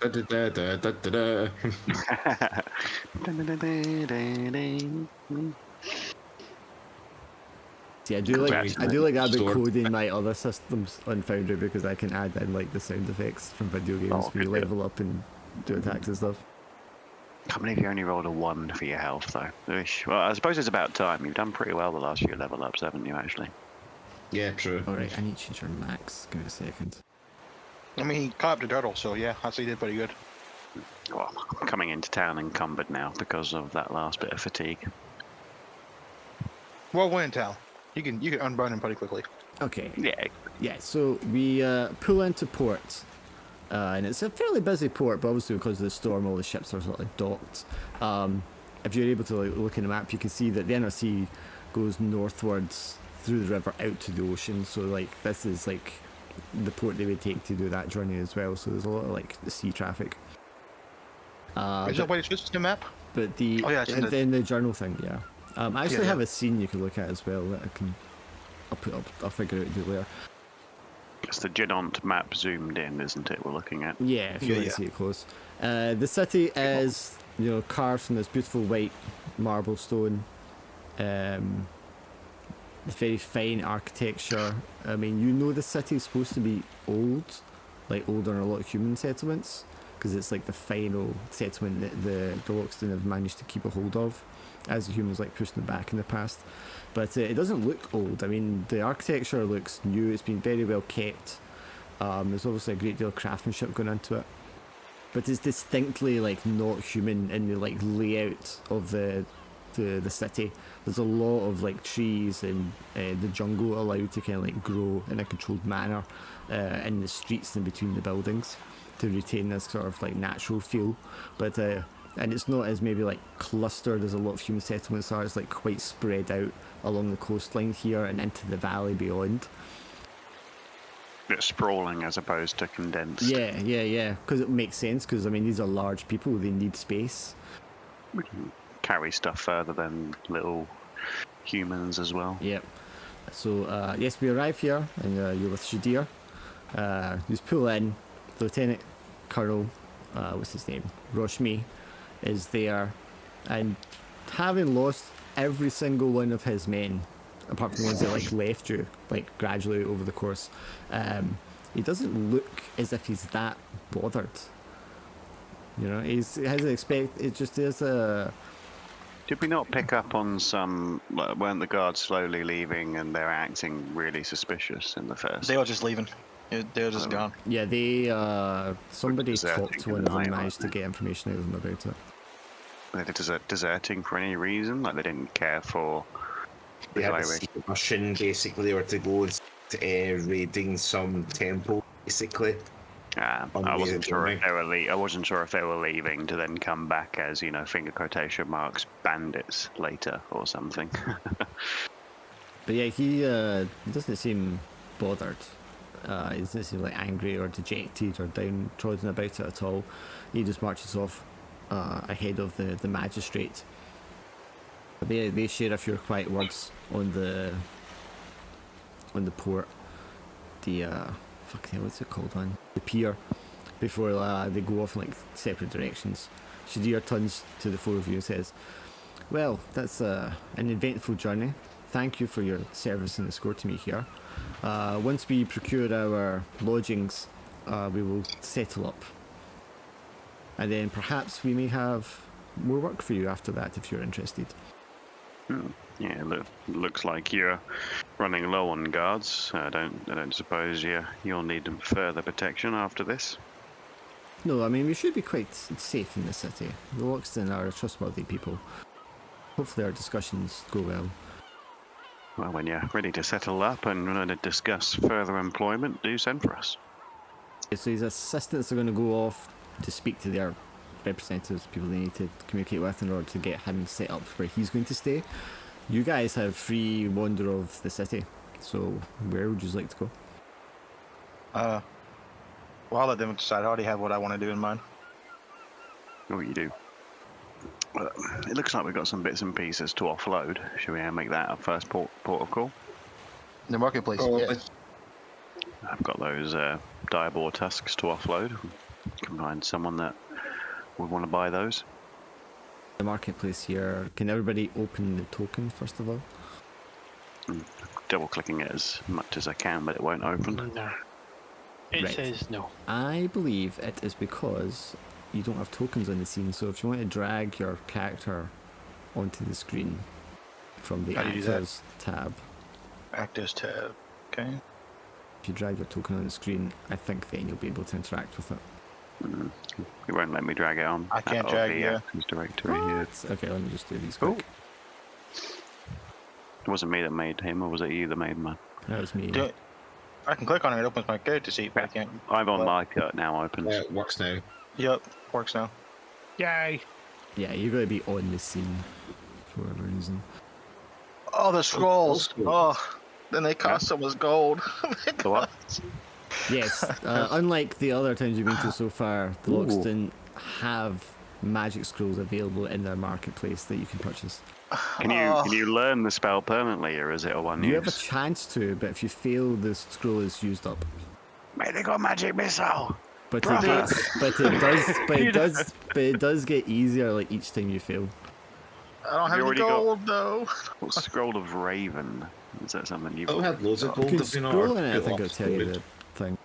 [SPEAKER 2] See, I do like adding code in my other systems on Foundry because I can add in like the sound effects from video games where you level up and do attacks and stuff.
[SPEAKER 5] Can't believe you only rolled a 1 for your health, though. Ish. Well, I suppose it's about time. You've done pretty well the last few level ups, haven't you, actually?
[SPEAKER 4] Yeah, true.
[SPEAKER 2] Alright, I need to change your max. Give me a second.
[SPEAKER 1] I mean, he caught up to Durdle, so yeah, I'd say he did pretty good.
[SPEAKER 5] Well, I'm coming into town encumbered now because of that last bit of fatigue.
[SPEAKER 1] Well, when in town, you can unburn him pretty quickly.
[SPEAKER 2] Okay.
[SPEAKER 5] Yeah.
[SPEAKER 2] So we pull into port. And it's a fairly busy port, but obviously because of the storm, all the ships are sort of docked. If you're able to look in the map, you can see that the NRC goes northwards through the river out to the ocean. So this is the port they would take to do that journey as well. So there's a lot of the sea traffic.
[SPEAKER 1] Is that why it's the map?
[SPEAKER 2] But the
[SPEAKER 1] Oh, yeah, it's
[SPEAKER 2] in the journal thing, yeah. I actually
[SPEAKER 1] Yeah.
[SPEAKER 2] have a scene you can look at as well that I'll put up. I'll figure it out later.
[SPEAKER 5] It's the Genont map zoomed in, isn't it? We're looking at.
[SPEAKER 2] Yeah, if you want to see it close. The city is, carved from this beautiful white marble stone. It's very fine architecture. I mean, the city is supposed to be old, like older than a lot of human settlements, because it's like the final settlement that the Loxton have managed to keep a hold of, as the humans like pushed them back in the past. But it doesn't look old. I mean, the architecture looks new. It's been very well kept. There's obviously a great deal of craftsmanship going into it, but it's distinctly like not human in the like layout of the city. There's a lot of like trees and the jungle allowed to kind of like grow in a controlled manner in the streets and between the buildings to retain this sort of like natural feel. But and it's not as maybe like clustered as a lot of human settlements are. It's like quite spread out along the coastline here and into the valley beyond.
[SPEAKER 5] Bit sprawling as opposed to condensed.
[SPEAKER 2] Yeah. Because it makes sense. Because I mean, these are large people; they need space.
[SPEAKER 5] We can carry stuff further than little humans as well.
[SPEAKER 2] Yep. So yes, we arrive here, and you're with Shadir. You pull in. Lieutenant Colonel, what's his name? Roshmi is there, and having lost every single one of his men, apart from the ones that like left you, like gradually over the course, he doesn't look as if he's that bothered. He hasn't expect. It just is a.
[SPEAKER 5] Did we not pick up on some? Weren't the guards slowly leaving, and they're acting really suspicious in the first?
[SPEAKER 1] They were just leaving. They're just gone.
[SPEAKER 2] Yeah, they. Somebody talked to one of them,
[SPEAKER 5] night,
[SPEAKER 2] managed to get information out of them about it.
[SPEAKER 5] They're deserting for any reason? Like they didn't care for
[SPEAKER 4] They
[SPEAKER 5] the
[SPEAKER 4] had a
[SPEAKER 5] Irish?
[SPEAKER 4] secret mission, basically. They were to go raiding some temple, basically.
[SPEAKER 5] I wasn't sure if they were. I wasn't sure if they were leaving to then come back as finger quotation marks bandits later or something.
[SPEAKER 2] But yeah, he doesn't seem bothered. He doesn't seem like angry or dejected or downtrodden about it at all. He just marches off ahead of the magistrate. They share a few quiet words on the port. The what's it called on the pier before they go off in like separate directions. Shadir turns to the four of you and says, "Well, that's an eventful journey. Thank you for your service and escorting me here. Once we procure our lodgings, we will settle up. And then perhaps we may have more work for you after that if you're interested."
[SPEAKER 5] Yeah, looks like you're running low on guards. I don't suppose you'll need further protection after this.
[SPEAKER 2] No, I mean, we should be quite safe in the city. The Loxton are trustworthy people. Hopefully our discussions go well.
[SPEAKER 5] Well, when you're ready to settle up and want to discuss further employment, do send for us.
[SPEAKER 2] So his assistants are going to go off to speak to their representatives, people they need to communicate with in order to get him set up where he's going to stay. You guys have free wander of the city, so where would you like to go?
[SPEAKER 1] Well, I'll let them decide. I already have what I want to do in mind.
[SPEAKER 5] What you do? Well, it looks like we've got some bits and pieces to offload. Should we make that our first port of call?
[SPEAKER 1] The marketplace. Yes.
[SPEAKER 5] I've got those diabor tusks to offload. Can find someone that would want to buy those.
[SPEAKER 2] The marketplace here. Can everybody open the token first of all?
[SPEAKER 5] Double clicking it as much as I can, but it won't open.
[SPEAKER 3] No. It
[SPEAKER 2] Right.
[SPEAKER 3] says no.
[SPEAKER 2] I believe it is because you don't have tokens on the scene, so if you want to drag your character onto the screen from the
[SPEAKER 1] How do you do that?
[SPEAKER 2] Actors tab,
[SPEAKER 1] Actors tab. Okay.
[SPEAKER 2] if you drag your token on the screen, I think then you'll be able to interact with it.
[SPEAKER 5] It won't let me drag it on.
[SPEAKER 1] I can't
[SPEAKER 5] out of
[SPEAKER 1] drag,
[SPEAKER 5] the
[SPEAKER 1] yeah.
[SPEAKER 5] actions directory here.
[SPEAKER 2] Okay, let me just do these
[SPEAKER 5] Cool.
[SPEAKER 2] quick.
[SPEAKER 5] It wasn't me that made him, or was it you that made mine?
[SPEAKER 2] That was me.
[SPEAKER 1] I can click on it. It opens my character sheet, but I can't.
[SPEAKER 5] I'm on
[SPEAKER 1] What?
[SPEAKER 5] my cut now. Opens.
[SPEAKER 4] Yeah, it works now.
[SPEAKER 1] Yep. Works now.
[SPEAKER 3] Yay!
[SPEAKER 2] Yeah, you're going to be on the scene for whatever reason.
[SPEAKER 1] Oh, the scrolls.
[SPEAKER 4] cool.
[SPEAKER 1] Oh, then they cost so much gold.
[SPEAKER 5] The what?
[SPEAKER 2] Yes, unlike the other towns you've been to so far, the
[SPEAKER 4] Ooh.
[SPEAKER 2] Loxton have magic scrolls available in their marketplace that you can purchase.
[SPEAKER 5] Can you learn the spell permanently, or is it a one
[SPEAKER 2] You have a
[SPEAKER 5] use?
[SPEAKER 2] chance to, but if you fail, the scroll is used up.
[SPEAKER 5] Mate, they got magic missile.
[SPEAKER 2] But
[SPEAKER 5] Bravo.
[SPEAKER 2] it does get easier like each time you fail.
[SPEAKER 1] I don't have
[SPEAKER 5] you
[SPEAKER 1] any
[SPEAKER 5] already got-
[SPEAKER 1] gold though.
[SPEAKER 5] What Scroll of Raven? Is that something you've?
[SPEAKER 4] Oh, we had loads of
[SPEAKER 2] You
[SPEAKER 4] gold.
[SPEAKER 2] can
[SPEAKER 4] Have we not?
[SPEAKER 2] scroll
[SPEAKER 4] Or
[SPEAKER 2] in it, I
[SPEAKER 4] put
[SPEAKER 2] think
[SPEAKER 4] off
[SPEAKER 2] it'll tell you
[SPEAKER 4] storage?
[SPEAKER 2] the thing.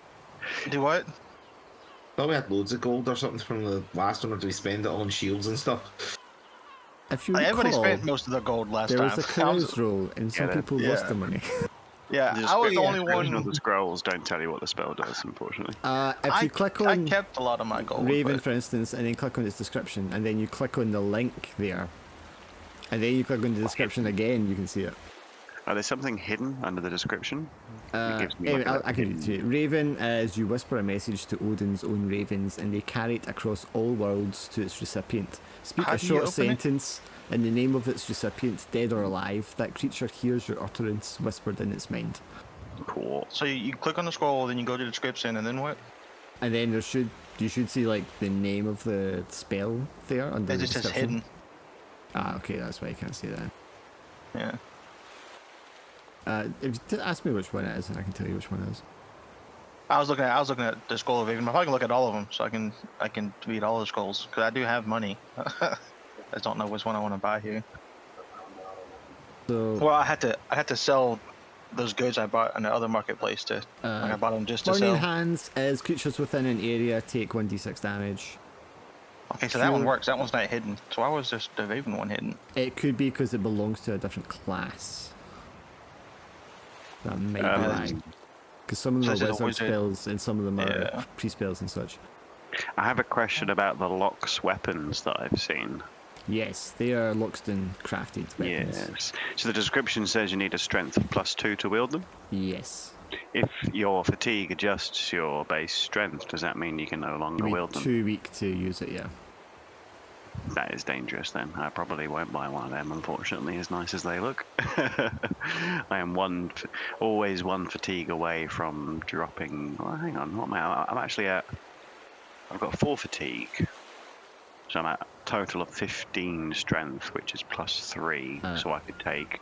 [SPEAKER 1] Do what?
[SPEAKER 4] Thought we had loads of gold or something from the last one, or do we spend it all on shields and stuff?
[SPEAKER 2] If you
[SPEAKER 1] Everybody
[SPEAKER 2] recall,
[SPEAKER 1] spent most of their gold last
[SPEAKER 2] there
[SPEAKER 1] time.
[SPEAKER 2] was a carouse roll and some
[SPEAKER 5] Yeah,
[SPEAKER 2] people lost their money.
[SPEAKER 1] Yeah,
[SPEAKER 5] The
[SPEAKER 1] I was the
[SPEAKER 5] description
[SPEAKER 1] only
[SPEAKER 5] of
[SPEAKER 1] one.
[SPEAKER 5] the scrolls don't tell you what the spell does, unfortunately.
[SPEAKER 2] If you click on
[SPEAKER 1] I kept a lot of my gold.
[SPEAKER 2] Raven,
[SPEAKER 1] but-
[SPEAKER 2] for instance, and then click on its description, and then you click on the link there, and then you click on the description again, you can see it.
[SPEAKER 5] There something hidden under the description? It gives me
[SPEAKER 2] Anyway,
[SPEAKER 5] like a
[SPEAKER 2] I can read it to you. Raven is you whisper a message to Odin's own ravens, and they carry it across all worlds to its recipient. Speak
[SPEAKER 1] How
[SPEAKER 2] a
[SPEAKER 1] do you
[SPEAKER 2] short
[SPEAKER 1] open it?
[SPEAKER 2] sentence in the name of its recipient, dead or alive. That creature hears your utterance whispered in its mind.
[SPEAKER 5] Cool.
[SPEAKER 1] So you click on the scroll, then you go to the description, and then what?
[SPEAKER 2] And then you should see like the name of the spell there under
[SPEAKER 1] It
[SPEAKER 2] the
[SPEAKER 1] just says
[SPEAKER 2] description.
[SPEAKER 1] hidden.
[SPEAKER 2] Ah, okay, that's why you can't see that.
[SPEAKER 1] Yeah.
[SPEAKER 2] If you ask me which one it is, and I can tell you which one it is.
[SPEAKER 1] I was looking at the scroll of Raven. If I can look at all of them, so I can read all the scrolls, because I do have money. I just don't know which one I want to buy here.
[SPEAKER 2] So
[SPEAKER 1] Well, I had to sell those goods I bought on the other marketplace to. Like I bought them just to
[SPEAKER 2] Burning
[SPEAKER 1] sell.
[SPEAKER 2] Hands is creatures within an area take 1d6 damage.
[SPEAKER 1] Okay, so that one
[SPEAKER 2] Pure-
[SPEAKER 1] works. That one's not hidden. So why was just the Raven one hidden?
[SPEAKER 2] It could be because it belongs to a different class. That might be
[SPEAKER 5] Um,
[SPEAKER 2] right. Because some of them
[SPEAKER 1] so
[SPEAKER 2] are
[SPEAKER 1] is it a
[SPEAKER 2] wizard
[SPEAKER 1] wizard?
[SPEAKER 2] spells and some of them
[SPEAKER 1] Yeah.
[SPEAKER 2] are pre-spells and such.
[SPEAKER 5] I have a question about the Locke's weapons that I've seen.
[SPEAKER 2] Yes, they are Loxton crafted weapons.
[SPEAKER 5] Yes. So the description says you need a strength of +2 to wield them.
[SPEAKER 2] Yes.
[SPEAKER 5] If your fatigue adjusts your base strength, does that mean you can no longer
[SPEAKER 2] You'd
[SPEAKER 5] wield
[SPEAKER 2] be
[SPEAKER 5] them?
[SPEAKER 2] too weak to use it, yeah.
[SPEAKER 5] That is dangerous then. I probably won't buy one of them, unfortunately, as nice as they look. I am always one fatigue away from dropping. Well, hang on, what am I? I'm actually at. I've got 4 fatigue. So I'm at a total of 15 strength, which is +3. So I could take.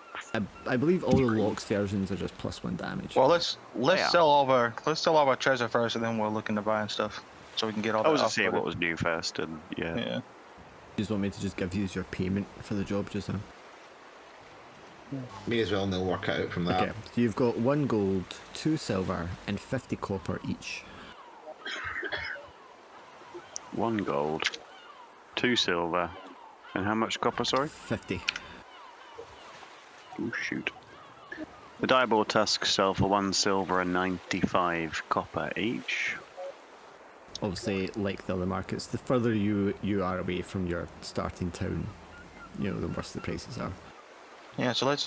[SPEAKER 2] I believe all the Lox versions are just +1 damage.
[SPEAKER 1] Well, let's
[SPEAKER 5] Yeah.
[SPEAKER 1] sell all of our treasure first, and then we'll look into buying stuff, so we can get all
[SPEAKER 5] I
[SPEAKER 1] that.
[SPEAKER 5] was
[SPEAKER 1] off
[SPEAKER 5] just seeing
[SPEAKER 1] order.
[SPEAKER 5] what was new first, and yeah.
[SPEAKER 1] Yeah.
[SPEAKER 2] You just want me to just give you your payment for the job just now?
[SPEAKER 4] May as well, and they'll work it out from that.
[SPEAKER 2] Okay, so you've got 1 gold, 2 silver, and 50 copper each.
[SPEAKER 5] 1 gold, 2 silver, and how much copper? Sorry.
[SPEAKER 2] 50.
[SPEAKER 5] Oh shoot. The dieboard tusks sell for 1 silver and 95 copper each.
[SPEAKER 2] Obviously, like the other markets, the further you are away from your starting town, the worse the prices are.
[SPEAKER 1] Yeah. So let's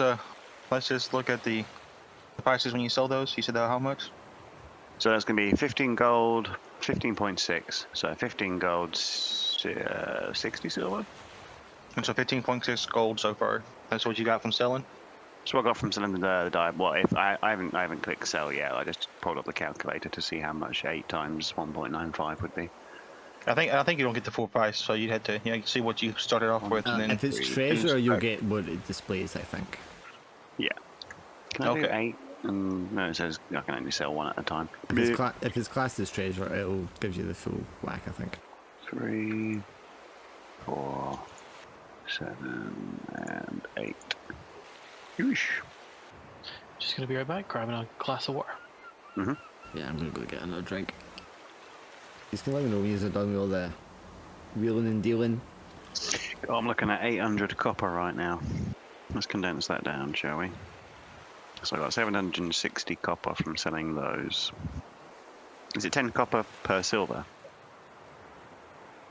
[SPEAKER 1] just look at the prices when you sell those. You said how much?
[SPEAKER 5] So that's going to be 15 gold, 15.6. So 15 gold, 60 silver.
[SPEAKER 1] And so 15.6 gold so far. That's what you got from selling.
[SPEAKER 5] So I got from selling the die. Well, if I haven't clicked sell yet. I just pulled up the calculator to see how much 8 times 1.95 would be.
[SPEAKER 1] I think you don't get the full price, so you'd have to see what you started off with, and then
[SPEAKER 2] If it's treasure, you'll get what it displays, I think.
[SPEAKER 5] Yeah. Can I do
[SPEAKER 1] Okay.
[SPEAKER 5] 8? No, it says I can only sell 1 at a time.
[SPEAKER 2] If it's classed as treasure, it'll give you the full whack, I think.
[SPEAKER 5] 3, 4, 7, and 8. Whoosh.
[SPEAKER 3] Just gonna be right back, grabbing a glass of water.
[SPEAKER 2] Yeah, I'm gonna go get another drink. He's gonna let me know when you're done with all the wheeling and dealing.
[SPEAKER 5] Oh, I'm looking at 800 copper right now. Let's condense that down, shall we? So I got 760 copper from selling those. Is it 10 copper per silver?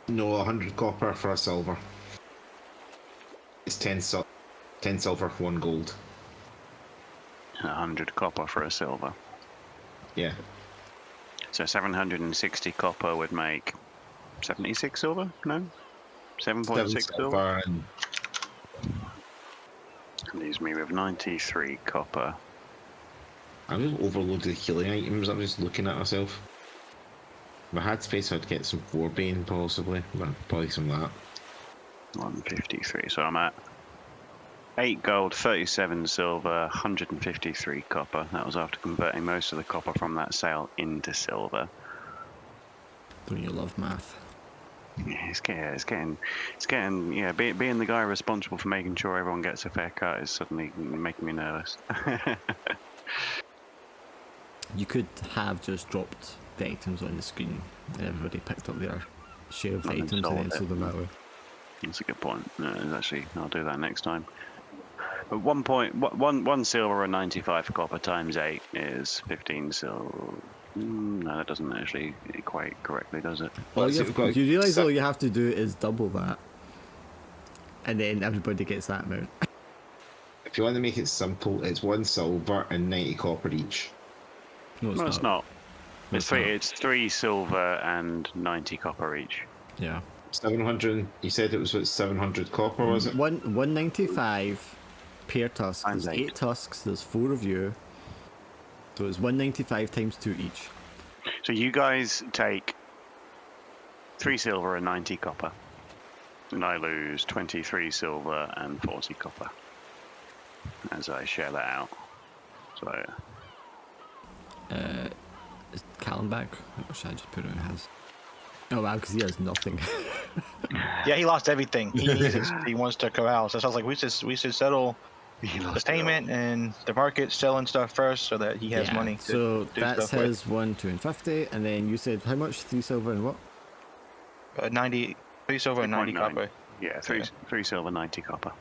[SPEAKER 4] No, 100 copper for a silver. It's 10 silver, 1 gold.
[SPEAKER 5] 100 copper for a silver.
[SPEAKER 4] Yeah.
[SPEAKER 5] So 760 copper would make 76 silver? No? 7.6 silver?
[SPEAKER 4] and
[SPEAKER 5] Leaves me with 93 copper.
[SPEAKER 4] I'm just overloaded with healing items. I'm just looking at myself. If I had space, I'd get some Forebane possibly, but probably some of that.
[SPEAKER 5] 153. So I'm at 8 gold, 37 silver, 153 copper. That was after converting most of the copper from that sale into silver.
[SPEAKER 2] Don't you love math?
[SPEAKER 5] Yeah, it's getting. Yeah, being the guy responsible for making sure everyone gets a fair cut is suddenly making me nervous.
[SPEAKER 2] You could have just dropped the items on the screen and everybody picked up their share of the
[SPEAKER 5] And then
[SPEAKER 2] items and then
[SPEAKER 5] sold
[SPEAKER 2] sold them that way.
[SPEAKER 5] That's a good point. Actually, I'll do that next time. But one silver and 95 copper times 8 is 15 silver. No, that doesn't actually equate correctly, does it?
[SPEAKER 2] Well,
[SPEAKER 4] So we've got
[SPEAKER 2] you realise all
[SPEAKER 4] six-
[SPEAKER 2] you have to do is double that, and then everybody gets that amount.
[SPEAKER 4] If you want to make it simple, it's 1 silver and 90 copper each.
[SPEAKER 2] No, it's
[SPEAKER 5] No,
[SPEAKER 2] not.
[SPEAKER 5] it's not.
[SPEAKER 2] No,
[SPEAKER 5] It's
[SPEAKER 2] not.
[SPEAKER 5] It's 3 silver and 90 copper each.
[SPEAKER 2] Yeah.
[SPEAKER 4] 700. You said it was what, 700 copper, was it?
[SPEAKER 2] 195 per tusk.
[SPEAKER 5] Times
[SPEAKER 2] There's
[SPEAKER 5] 8.
[SPEAKER 2] 8 tusks. There's 4 of you. So it's 195 times 2 each.
[SPEAKER 5] So you guys take 3 silver and 90 copper, and I lose 23 silver and 40 copper as I share that out. So
[SPEAKER 2] Is Callum back? Or should I just put it in his? Oh wow, because he has nothing.
[SPEAKER 1] Yeah, he lost everything. He needs it. He wants to corral. So I was like, we should settle the payment and the market selling stuff first so that he has
[SPEAKER 2] Yeah,
[SPEAKER 1] money to
[SPEAKER 2] so
[SPEAKER 1] do
[SPEAKER 2] that
[SPEAKER 1] stuff with.
[SPEAKER 2] says 1, 2, and 50, and then you said how much? 3 silver and what?
[SPEAKER 1] 90, 3 silver and 90
[SPEAKER 5] 3.9.
[SPEAKER 1] copper.
[SPEAKER 5] yeah, three silver, 90 copper.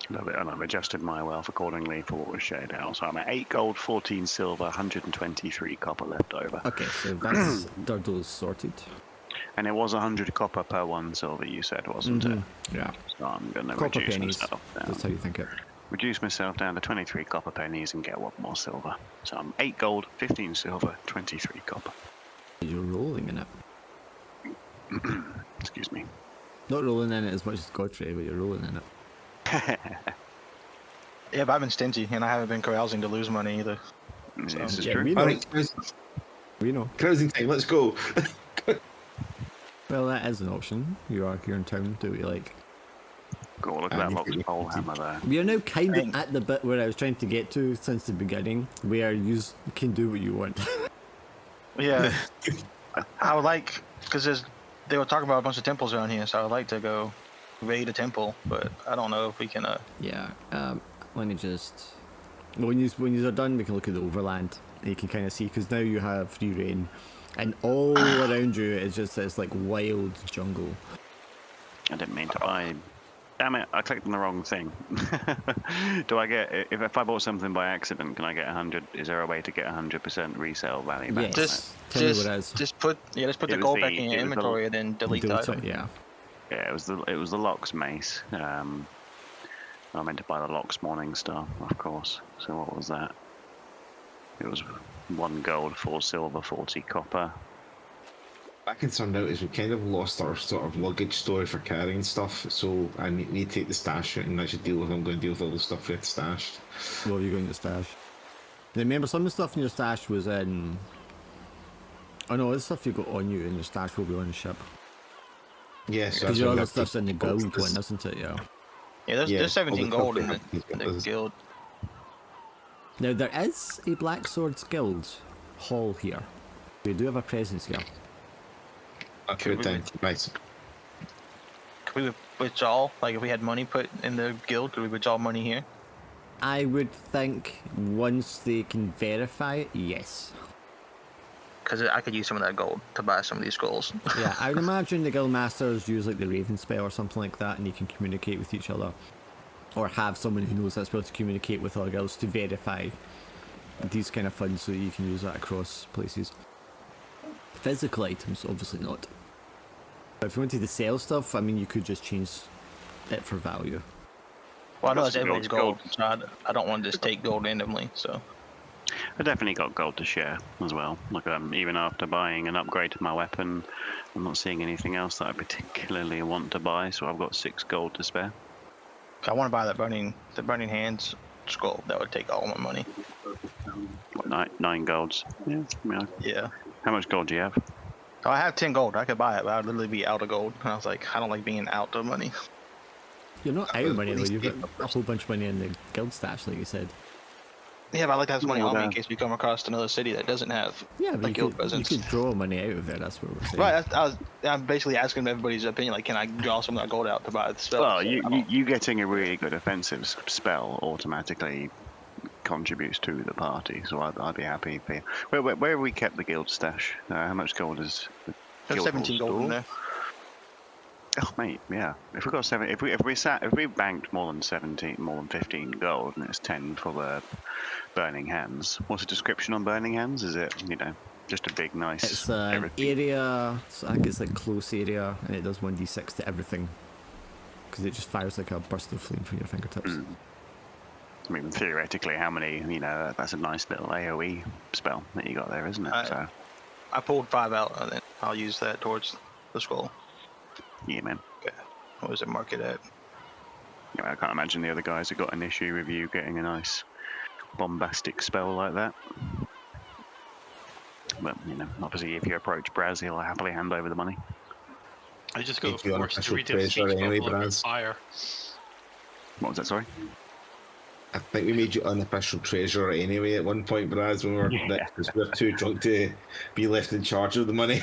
[SPEAKER 5] And I've adjusted my wealth accordingly for what was shared out. So I'm at 8 gold, 14 silver, 123 copper left over.
[SPEAKER 2] Okay, so that's Durdle's sorted.
[SPEAKER 5] And it was 100 copper per 1 silver, you said, wasn't it?
[SPEAKER 2] Yeah.
[SPEAKER 5] So I'm going to
[SPEAKER 2] Copper
[SPEAKER 5] reduce
[SPEAKER 2] pennies.
[SPEAKER 5] myself
[SPEAKER 2] That's how
[SPEAKER 5] down.
[SPEAKER 2] you think it.
[SPEAKER 5] Reduce myself down to 23 copper pennies and get 1 more silver. So I'm 8 gold, 15 silver, 23 copper.
[SPEAKER 2] You're rolling in it.
[SPEAKER 5] Excuse me.
[SPEAKER 2] Not rolling in it as much as Godfrey, but you're rolling in it.
[SPEAKER 1] Yeah, but I've been stingy and I haven't been carousing to lose money either.
[SPEAKER 5] This is
[SPEAKER 2] Yeah,
[SPEAKER 5] true.
[SPEAKER 2] we know.
[SPEAKER 4] Alright,
[SPEAKER 2] We know.
[SPEAKER 4] closing time, let's go.
[SPEAKER 2] Well, that is an option. You are here in town, do what you like.
[SPEAKER 5] Go look at that locked pole hammer there.
[SPEAKER 2] We are now kind of
[SPEAKER 1] Thanks.
[SPEAKER 2] at the bit where I was trying to get to since the beginning, where you can do what you want.
[SPEAKER 1] Yeah. I would like, because they were talking about a bunch of temples around here, so I would like to go raid a temple, but I don't know if we can.
[SPEAKER 2] Yeah. Let me just. When you are done, we can look at the overland. And you can kind of see because now you have free reign, and all around you is just this like wild jungle.
[SPEAKER 5] I didn't mean to buy. Damn it! I clicked on the wrong thing. Do I get if I bought something by accident? Can I get 100? Is there a way to get 100% resale value back?
[SPEAKER 2] Yes.
[SPEAKER 5] on it?
[SPEAKER 1] Just,
[SPEAKER 2] Tell me what it is.
[SPEAKER 1] just put the
[SPEAKER 5] It was
[SPEAKER 1] gold back
[SPEAKER 5] the-
[SPEAKER 1] in your
[SPEAKER 5] it was the-
[SPEAKER 1] inventory and then delete the
[SPEAKER 2] Delete
[SPEAKER 1] item.
[SPEAKER 2] it, yeah.
[SPEAKER 5] Yeah, it was the Lock's mace. I meant to buy the Lock's Morning Star, of course. So what was that? It was 1 gold, 4 silver, 40 copper.
[SPEAKER 4] What I'm concerned out is we kind of lost our sort of luggage storage for carrying stuff, so I need to take the stash out and actually deal with. I'm going to deal with all the stuff we had stashed.
[SPEAKER 2] What are you going to stash? Now, remember, some of the stuff in your stash was in. Oh no, this stuff you got on you, and your stash will be on the ship.
[SPEAKER 4] Yes,
[SPEAKER 2] Because your other stuff's in the gold one, isn't it? Yeah.
[SPEAKER 1] Yeah, there's 17
[SPEAKER 4] all the
[SPEAKER 1] gold in
[SPEAKER 4] stuff we
[SPEAKER 1] the
[SPEAKER 4] have.
[SPEAKER 1] guild.
[SPEAKER 2] Now there is a Black Swords Guild hall here. We do have a presence here.
[SPEAKER 4] That's good time. Nice.
[SPEAKER 1] Could we withdraw? Like, if we had money put in the guild, could we withdraw money here?
[SPEAKER 2] I would think once they can verify it, yes.
[SPEAKER 1] Because I could use some of that gold to buy some of these scrolls.
[SPEAKER 2] Yeah, I would imagine the guild masters use like the Raven spell or something like that, and you can communicate with each other, or have someone who knows that spell to communicate with other guilds to verify these kind of funds, so that you can use that across places. Physical items, obviously not. But if you wanted to sell stuff, I mean, you could just change it for value.
[SPEAKER 1] Well, I know
[SPEAKER 5] That's
[SPEAKER 1] it's everybody's
[SPEAKER 5] gold.
[SPEAKER 1] gold, so I don't want to just take gold randomly, so.
[SPEAKER 5] I definitely got gold to share as well. Like even after buying an upgrade to my weapon, I'm not seeing anything else that I particularly want to buy. So I've got 6 gold to spare.
[SPEAKER 1] I want to buy the burning hands scroll. That would take all my money.
[SPEAKER 5] What, 9 golds? Yeah.
[SPEAKER 1] Yeah.
[SPEAKER 5] How much gold do you have?
[SPEAKER 1] Oh, I have 10 gold. I could buy it, but I'd literally be out of gold. And I was like, I don't like being out of money.
[SPEAKER 2] You're not out of money
[SPEAKER 4] At
[SPEAKER 2] though.
[SPEAKER 4] least
[SPEAKER 2] You've got
[SPEAKER 4] eight
[SPEAKER 2] a whole bunch of money in the guild stash, like you said.
[SPEAKER 1] Yeah, but I like to have some money
[SPEAKER 5] Yeah,
[SPEAKER 1] on me
[SPEAKER 5] well,
[SPEAKER 1] in case we come across another city that doesn't have
[SPEAKER 2] Yeah, but
[SPEAKER 1] like guild
[SPEAKER 2] you
[SPEAKER 1] presence.
[SPEAKER 2] could draw money out of there. That's what we're saying.
[SPEAKER 1] Right, I'm basically asking everybody's opinion. Like, can I draw some of that gold out to buy the spell?
[SPEAKER 5] Well,
[SPEAKER 1] So
[SPEAKER 5] you getting a really good offensive spell automatically contributes to the party, so I'd be happy for you. Where have we kept the guild stash? How much gold is the
[SPEAKER 1] there's
[SPEAKER 5] guild
[SPEAKER 1] 17 gold in
[SPEAKER 5] store?
[SPEAKER 1] there.
[SPEAKER 5] Oh mate, yeah. If we got if we banked more than 17, more than 15 gold, and it's 10 for the Burning Hands. What's the description on Burning Hands? Is it just a big nice?
[SPEAKER 2] It's an
[SPEAKER 5] everything?
[SPEAKER 2] area, so I think it's like close area, and it does 1d6 to everything. Because it just fires like a burst of flame from your fingertips.
[SPEAKER 5] I mean, theoretically, how many? That's a nice little AOE spell that you got there, isn't it? So
[SPEAKER 1] I pulled 5 out, and then I'll use that towards the scroll.
[SPEAKER 5] yeah, man.
[SPEAKER 1] Okay. What was it market at?
[SPEAKER 5] I can't imagine the other guys have got an issue with you getting a nice bombastic spell like that. But obviously, if you approach Braz, he'll happily hand over the money.
[SPEAKER 6] I just got
[SPEAKER 4] If you're
[SPEAKER 6] forced to
[SPEAKER 4] unofficial
[SPEAKER 6] read his
[SPEAKER 4] treasurer
[SPEAKER 6] speech
[SPEAKER 4] anyway,
[SPEAKER 6] bubble about
[SPEAKER 4] Braz.
[SPEAKER 6] fire.
[SPEAKER 5] What was that? Sorry.
[SPEAKER 4] I think we made you unofficial treasurer anyway at one point, Braz, when we were because we're too drunk to be left in charge of the money.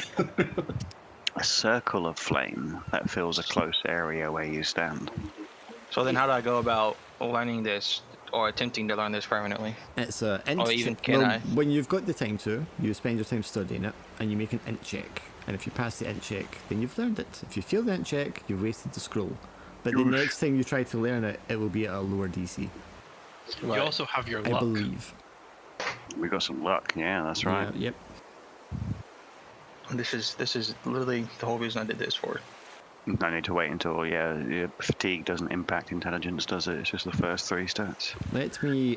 [SPEAKER 5] A circle of flame that fills a close area where you stand.
[SPEAKER 1] So then, how do I go about learning this or attempting to learn this permanently?
[SPEAKER 2] It's a int
[SPEAKER 1] Or even
[SPEAKER 2] check.
[SPEAKER 1] can
[SPEAKER 2] Well,
[SPEAKER 1] I?
[SPEAKER 2] when you've got the time to, you spend your time studying it, and you make an int check. And if you pass the int check, then you've learned it. If you fail the int check, you've wasted the scroll. But the next time you try to learn it, it will be at a lower DC.
[SPEAKER 6] You also have your
[SPEAKER 2] I
[SPEAKER 6] luck.
[SPEAKER 2] believe.
[SPEAKER 5] We got some luck. Yeah, that's right.
[SPEAKER 2] Yeah, yep.
[SPEAKER 1] This is literally the whole reason I did this for.
[SPEAKER 5] I need to wait until your fatigue doesn't impact intelligence, does it? It's just the first 3 stats.
[SPEAKER 2] Let me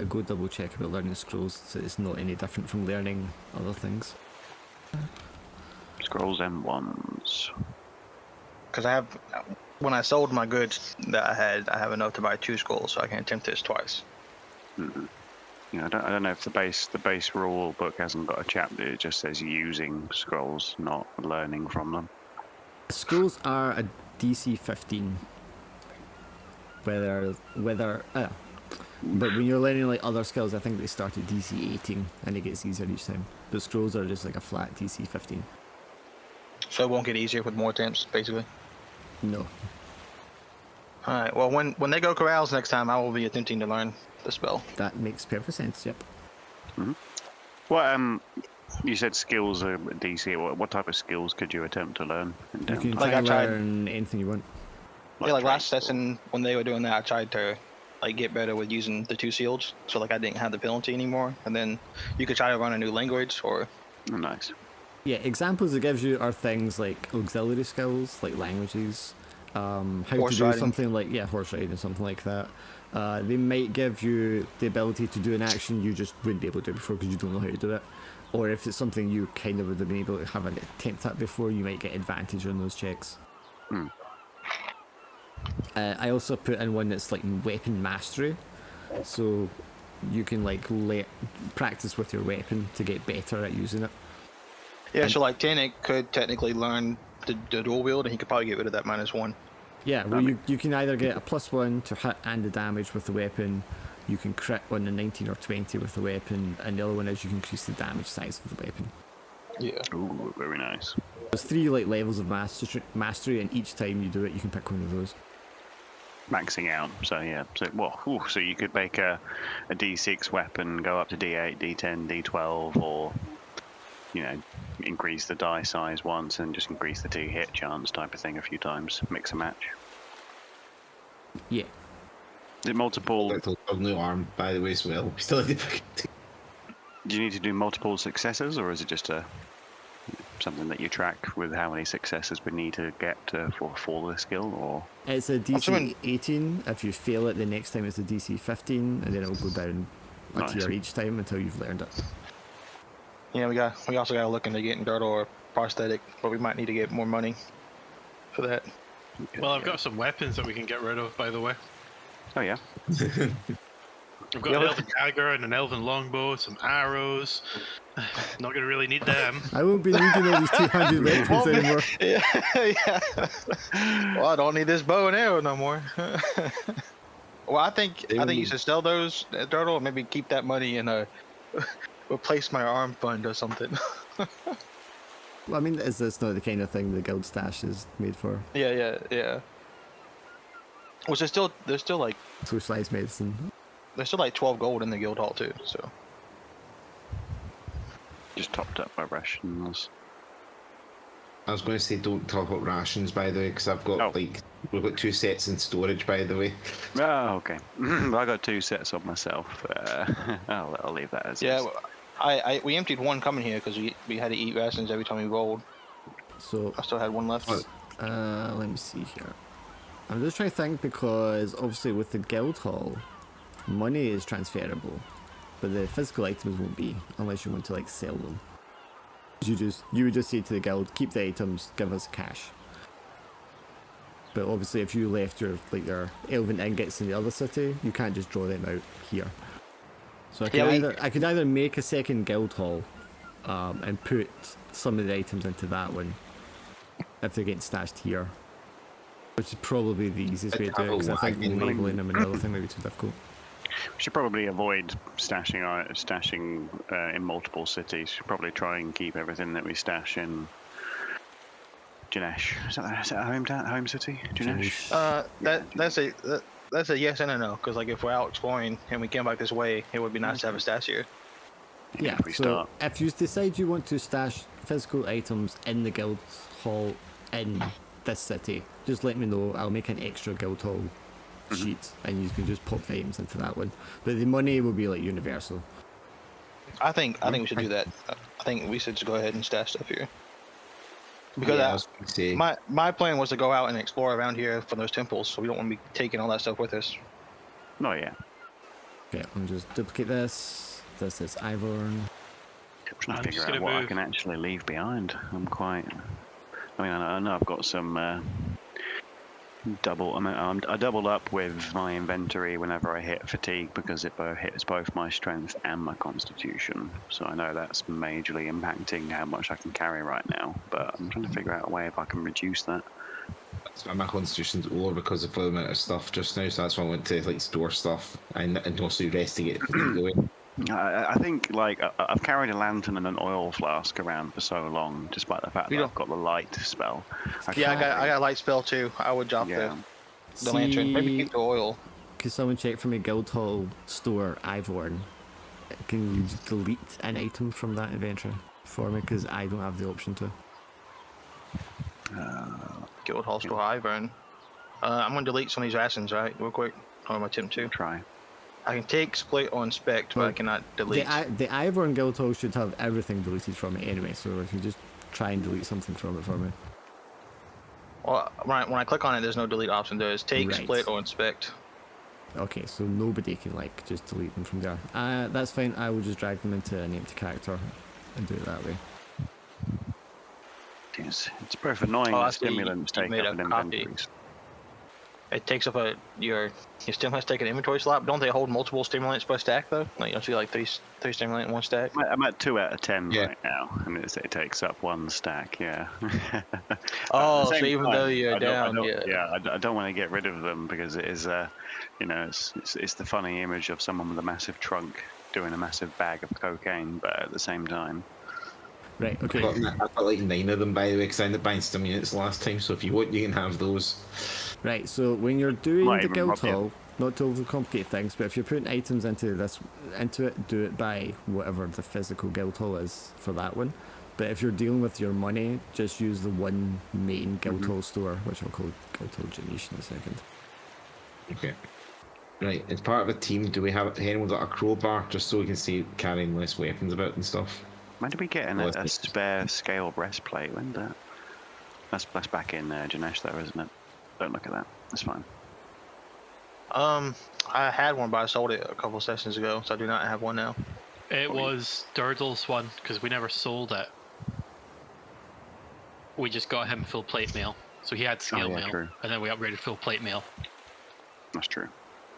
[SPEAKER 2] go double check about learning scrolls so it's not any different from learning other things.
[SPEAKER 5] Scrolls M1s.
[SPEAKER 1] Because I have, when I sold my goods that I have enough to buy 2 scrolls, so I can attempt this twice.
[SPEAKER 5] I don't know if the base rule book hasn't got a chapter. It just says using scrolls, not learning from them.
[SPEAKER 2] Scrolls are a DC 15. But when you're learning like other skills, I think they start at DC 18 and it gets easier each time. But scrolls are just like a flat DC 15.
[SPEAKER 1] So it won't get easier with more attempts, basically.
[SPEAKER 2] No.
[SPEAKER 1] Alright, well, when they go corrals next time, I will be attempting to learn the spell.
[SPEAKER 2] That makes perfect sense, yep.
[SPEAKER 5] What you said skills are DC. What type of skills could you attempt to learn? In
[SPEAKER 2] You
[SPEAKER 5] downtime?
[SPEAKER 2] can
[SPEAKER 1] Like
[SPEAKER 2] try
[SPEAKER 1] I
[SPEAKER 2] and
[SPEAKER 1] tried-
[SPEAKER 2] learn anything you want.
[SPEAKER 1] Yeah, like last
[SPEAKER 5] trade
[SPEAKER 1] session, when they were doing that, I tried to get better with using the 2 shields, so I didn't have the penalty anymore. And then you could try to run a new language, or
[SPEAKER 5] Oh, nice.
[SPEAKER 2] Yeah, examples it gives you are things like auxiliary skills, like languages, how
[SPEAKER 1] Horse
[SPEAKER 2] to do
[SPEAKER 1] riding.
[SPEAKER 2] something like, horse riding, something like that. They might give you the ability to do an action you just wouldn't be able to do before because you don't know how to do it. Or if it's something you kind of would have been able to have an attempt at before, you might get advantage on those checks. I also put in one that's like weapon mastery, so you can like practice with your weapon to get better at using it.
[SPEAKER 1] yeah. So like Tanic could technically learn the dual wield, and he could probably get rid of that -1.
[SPEAKER 2] Yeah, well, you can either get a +1 to hit and the damage with the weapon, you can crit on the 19 or 20 with the weapon, and the other one is you can increase the damage size of the weapon.
[SPEAKER 1] Yeah.
[SPEAKER 5] Ooh, very nice.
[SPEAKER 2] There's 3 like levels of mastery, and each time you do it, you can pick one of those.
[SPEAKER 5] Maxing out. So yeah. So you could make a D6 weapon go up to D8, D10, D12, or increase the die size once and just increase the 2 hit chance type of thing a few times. Mix and match.
[SPEAKER 2] Yeah.
[SPEAKER 5] Is it multiple?
[SPEAKER 4] Little new arm, by the way, as well. We still need to
[SPEAKER 5] Do you need to do multiple successes, or is it just something that you track with how many successes we need to get for the skill? Or
[SPEAKER 2] It's a DC
[SPEAKER 1] assuming-
[SPEAKER 2] 18. If you fail it, the next time it's a DC 15, and then it will go down a
[SPEAKER 5] Nice.
[SPEAKER 2] tier each time until you've learned it.
[SPEAKER 1] Yeah, we also got to look into getting dirt or prosthetic, but we might need to get more money for that.
[SPEAKER 6] Well, I've got some weapons that we can get rid of, by the way.
[SPEAKER 5] Oh yeah.
[SPEAKER 6] I've got an elven dagger and an elven longbow, some arrows. Not gonna really need them.
[SPEAKER 2] I won't be needing all these two-handed weapons anymore.
[SPEAKER 1] Yeah, yeah. Well, I don't need this bow and arrow no more. Well, I think you should sell those, Turtle, and maybe keep that money and replace my arm fund or something.
[SPEAKER 2] Well, I mean, is this not the kind of thing the guild stash is made for?
[SPEAKER 1] Yeah. Which there's still like
[SPEAKER 2] Socialized medicine.
[SPEAKER 1] there's still like 12 gold in the guild hall too. So
[SPEAKER 5] Just topped up by rations.
[SPEAKER 4] I was going to say don't top up rations, by the way, because I've got we've got 2 sets in storage, by the way.
[SPEAKER 5] Oh, okay. I got 2 sets of myself. I'll leave that as is.
[SPEAKER 1] we emptied one coming here because we had to eat rations every time we rolled.
[SPEAKER 2] So
[SPEAKER 1] I still had one left.
[SPEAKER 2] let me see here. I'm just trying to think, because obviously with the guild hall, money is transferable, but the physical items won't be unless you want to like sell them. You would just say to the guild, keep the items, give us cash. But obviously, if you left your elven ingots in the other city, you can't just draw them out here. So I could either make a second guild hall, and put some of the items into that one if they're getting stashed here, which is probably the easiest way to do it, because I think labeling them and another thing might be too difficult.
[SPEAKER 5] We should probably avoid stashing in multiple cities. Should probably try and keep everything that we stash in Janesh. Is that a home city? Janesh?
[SPEAKER 1] That's a yes and a no, because like if we're out exploring and we came back this way, it would be nice to have a stash here.
[SPEAKER 2] Yeah, so if you decide you want to stash physical items in the guild hall in this city, just let me know. I'll make an extra guild hall sheet and you can just pop the items into that one. But the money will be like universal.
[SPEAKER 1] I think we should do that. I think we should just go ahead and stash stuff here. Because my plan was to go out and explore around here for those temples, so we don't want to be taking all that stuff with us.
[SPEAKER 5] No, yeah.
[SPEAKER 2] Okay, I'm just duplicate this. This is Ivern.
[SPEAKER 5] I'm trying to figure out what I can actually leave behind. I know I've got some I double up with my inventory whenever I hit fatigue, because it hits both my strength and my constitution. So I know that's majorly impacting how much I can carry right now. But I'm trying to figure out a way if I can reduce that.
[SPEAKER 4] That's why my constitution's lower, because of the amount of stuff just now. So that's why I went to like store stuff and also rest to get fatigue away.
[SPEAKER 5] I think I've carried a lantern and an oil flask around for so long, despite the fact that I've got the light spell.
[SPEAKER 1] I got a light spell too. I would drop the lantern. Maybe keep the oil.
[SPEAKER 2] Could someone check for me Guildhall store Ivern? Can you delete an item from that inventory for me? Because I don't have the option to.
[SPEAKER 1] Guildhall store Ivern. I'm gonna delete some of these rations, right? Real quick. Or am I attempt to?
[SPEAKER 5] Try.
[SPEAKER 1] I can take split or inspect, but I cannot delete.
[SPEAKER 2] The Ivern Guildhall should have everything deleted from it anyway, so if you just try and delete something from it for me.
[SPEAKER 1] Well, when I click on it, there's no delete option. There's take, split, or inspect.
[SPEAKER 2] Okay, so nobody can just delete them from there. That's fine. I will just drag them into an empty character and do it that way.
[SPEAKER 5] Yes, it's both annoying that stimulants take up an inventory.
[SPEAKER 1] It takes up your stimulants take an inventory slot. Don't they hold multiple stimulants per stack though? Like don't you like three stimulants in one stack?
[SPEAKER 5] I'm at 2 out of 10 right now, and it takes up 1 stack. Yeah.
[SPEAKER 1] So even though you're down,
[SPEAKER 5] I don't want to get rid of them, because it is, it's the funny image of someone with a massive trunk doing a massive bag of cocaine, but at the same time.
[SPEAKER 2] Right, okay.
[SPEAKER 4] I've got like 9 of them, by the way, because I ended up buying stimulants last time, so if you want, you can have those.
[SPEAKER 2] Right, so when you're doing the guild hall, not to overcomplicate things, but if you're putting items into it, do it by whatever the physical guild hall is for that one. But if you're dealing with your money, just use the one main guild hall store, which I'll call Guild Hall Janesh in a second.
[SPEAKER 4] Okay. Right, as part of a team, do we have anyone got a crowbar, just so we can see carrying less weapons about and stuff?
[SPEAKER 5] When did we get a spare scale breastplate? When did that? That's back in Janesh though, isn't it? Don't look at that. That's fine.
[SPEAKER 1] I had one, but I sold it a couple sessions ago, so I do not have one now.
[SPEAKER 6] It was Durdle's one, because we never sold it. We just got him full plate mail. So he had scale mail,
[SPEAKER 5] true.
[SPEAKER 6] and then we upgraded full plate mail.
[SPEAKER 5] That's true.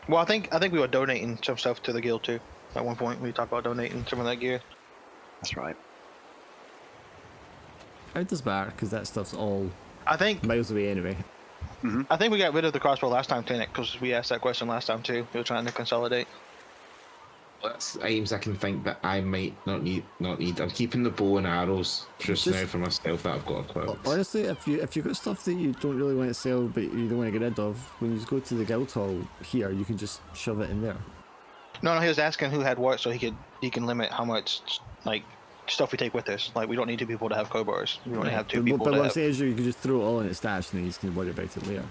[SPEAKER 1] Well, I think we were donating some stuff to the guild too. At one point, we talked about donating some of that gear.
[SPEAKER 5] That's right.
[SPEAKER 2] How does matter? Because that stuff's all
[SPEAKER 1] I think
[SPEAKER 2] miles away anyway.
[SPEAKER 1] we got rid of the crossbow last time, Clinic, because we asked that question last time too. We were trying to consolidate.
[SPEAKER 4] That's items I can think that I might not need. I'm keeping the bow and arrows just now for myself that I've got equipped.
[SPEAKER 2] Honestly, if you've got stuff that you don't really want to sell but you don't want to get rid of, when you go to the guild hall here, you can just shove it in there.
[SPEAKER 1] No, he was asking who had what, so he can limit how much like stuff we take with us. Like we don't need 2 people to have crowbars. We only have 2 people.
[SPEAKER 2] But
[SPEAKER 1] to
[SPEAKER 2] what I'm
[SPEAKER 1] have...
[SPEAKER 2] saying is you can just throw it all in its stash and then you just can worry about it later.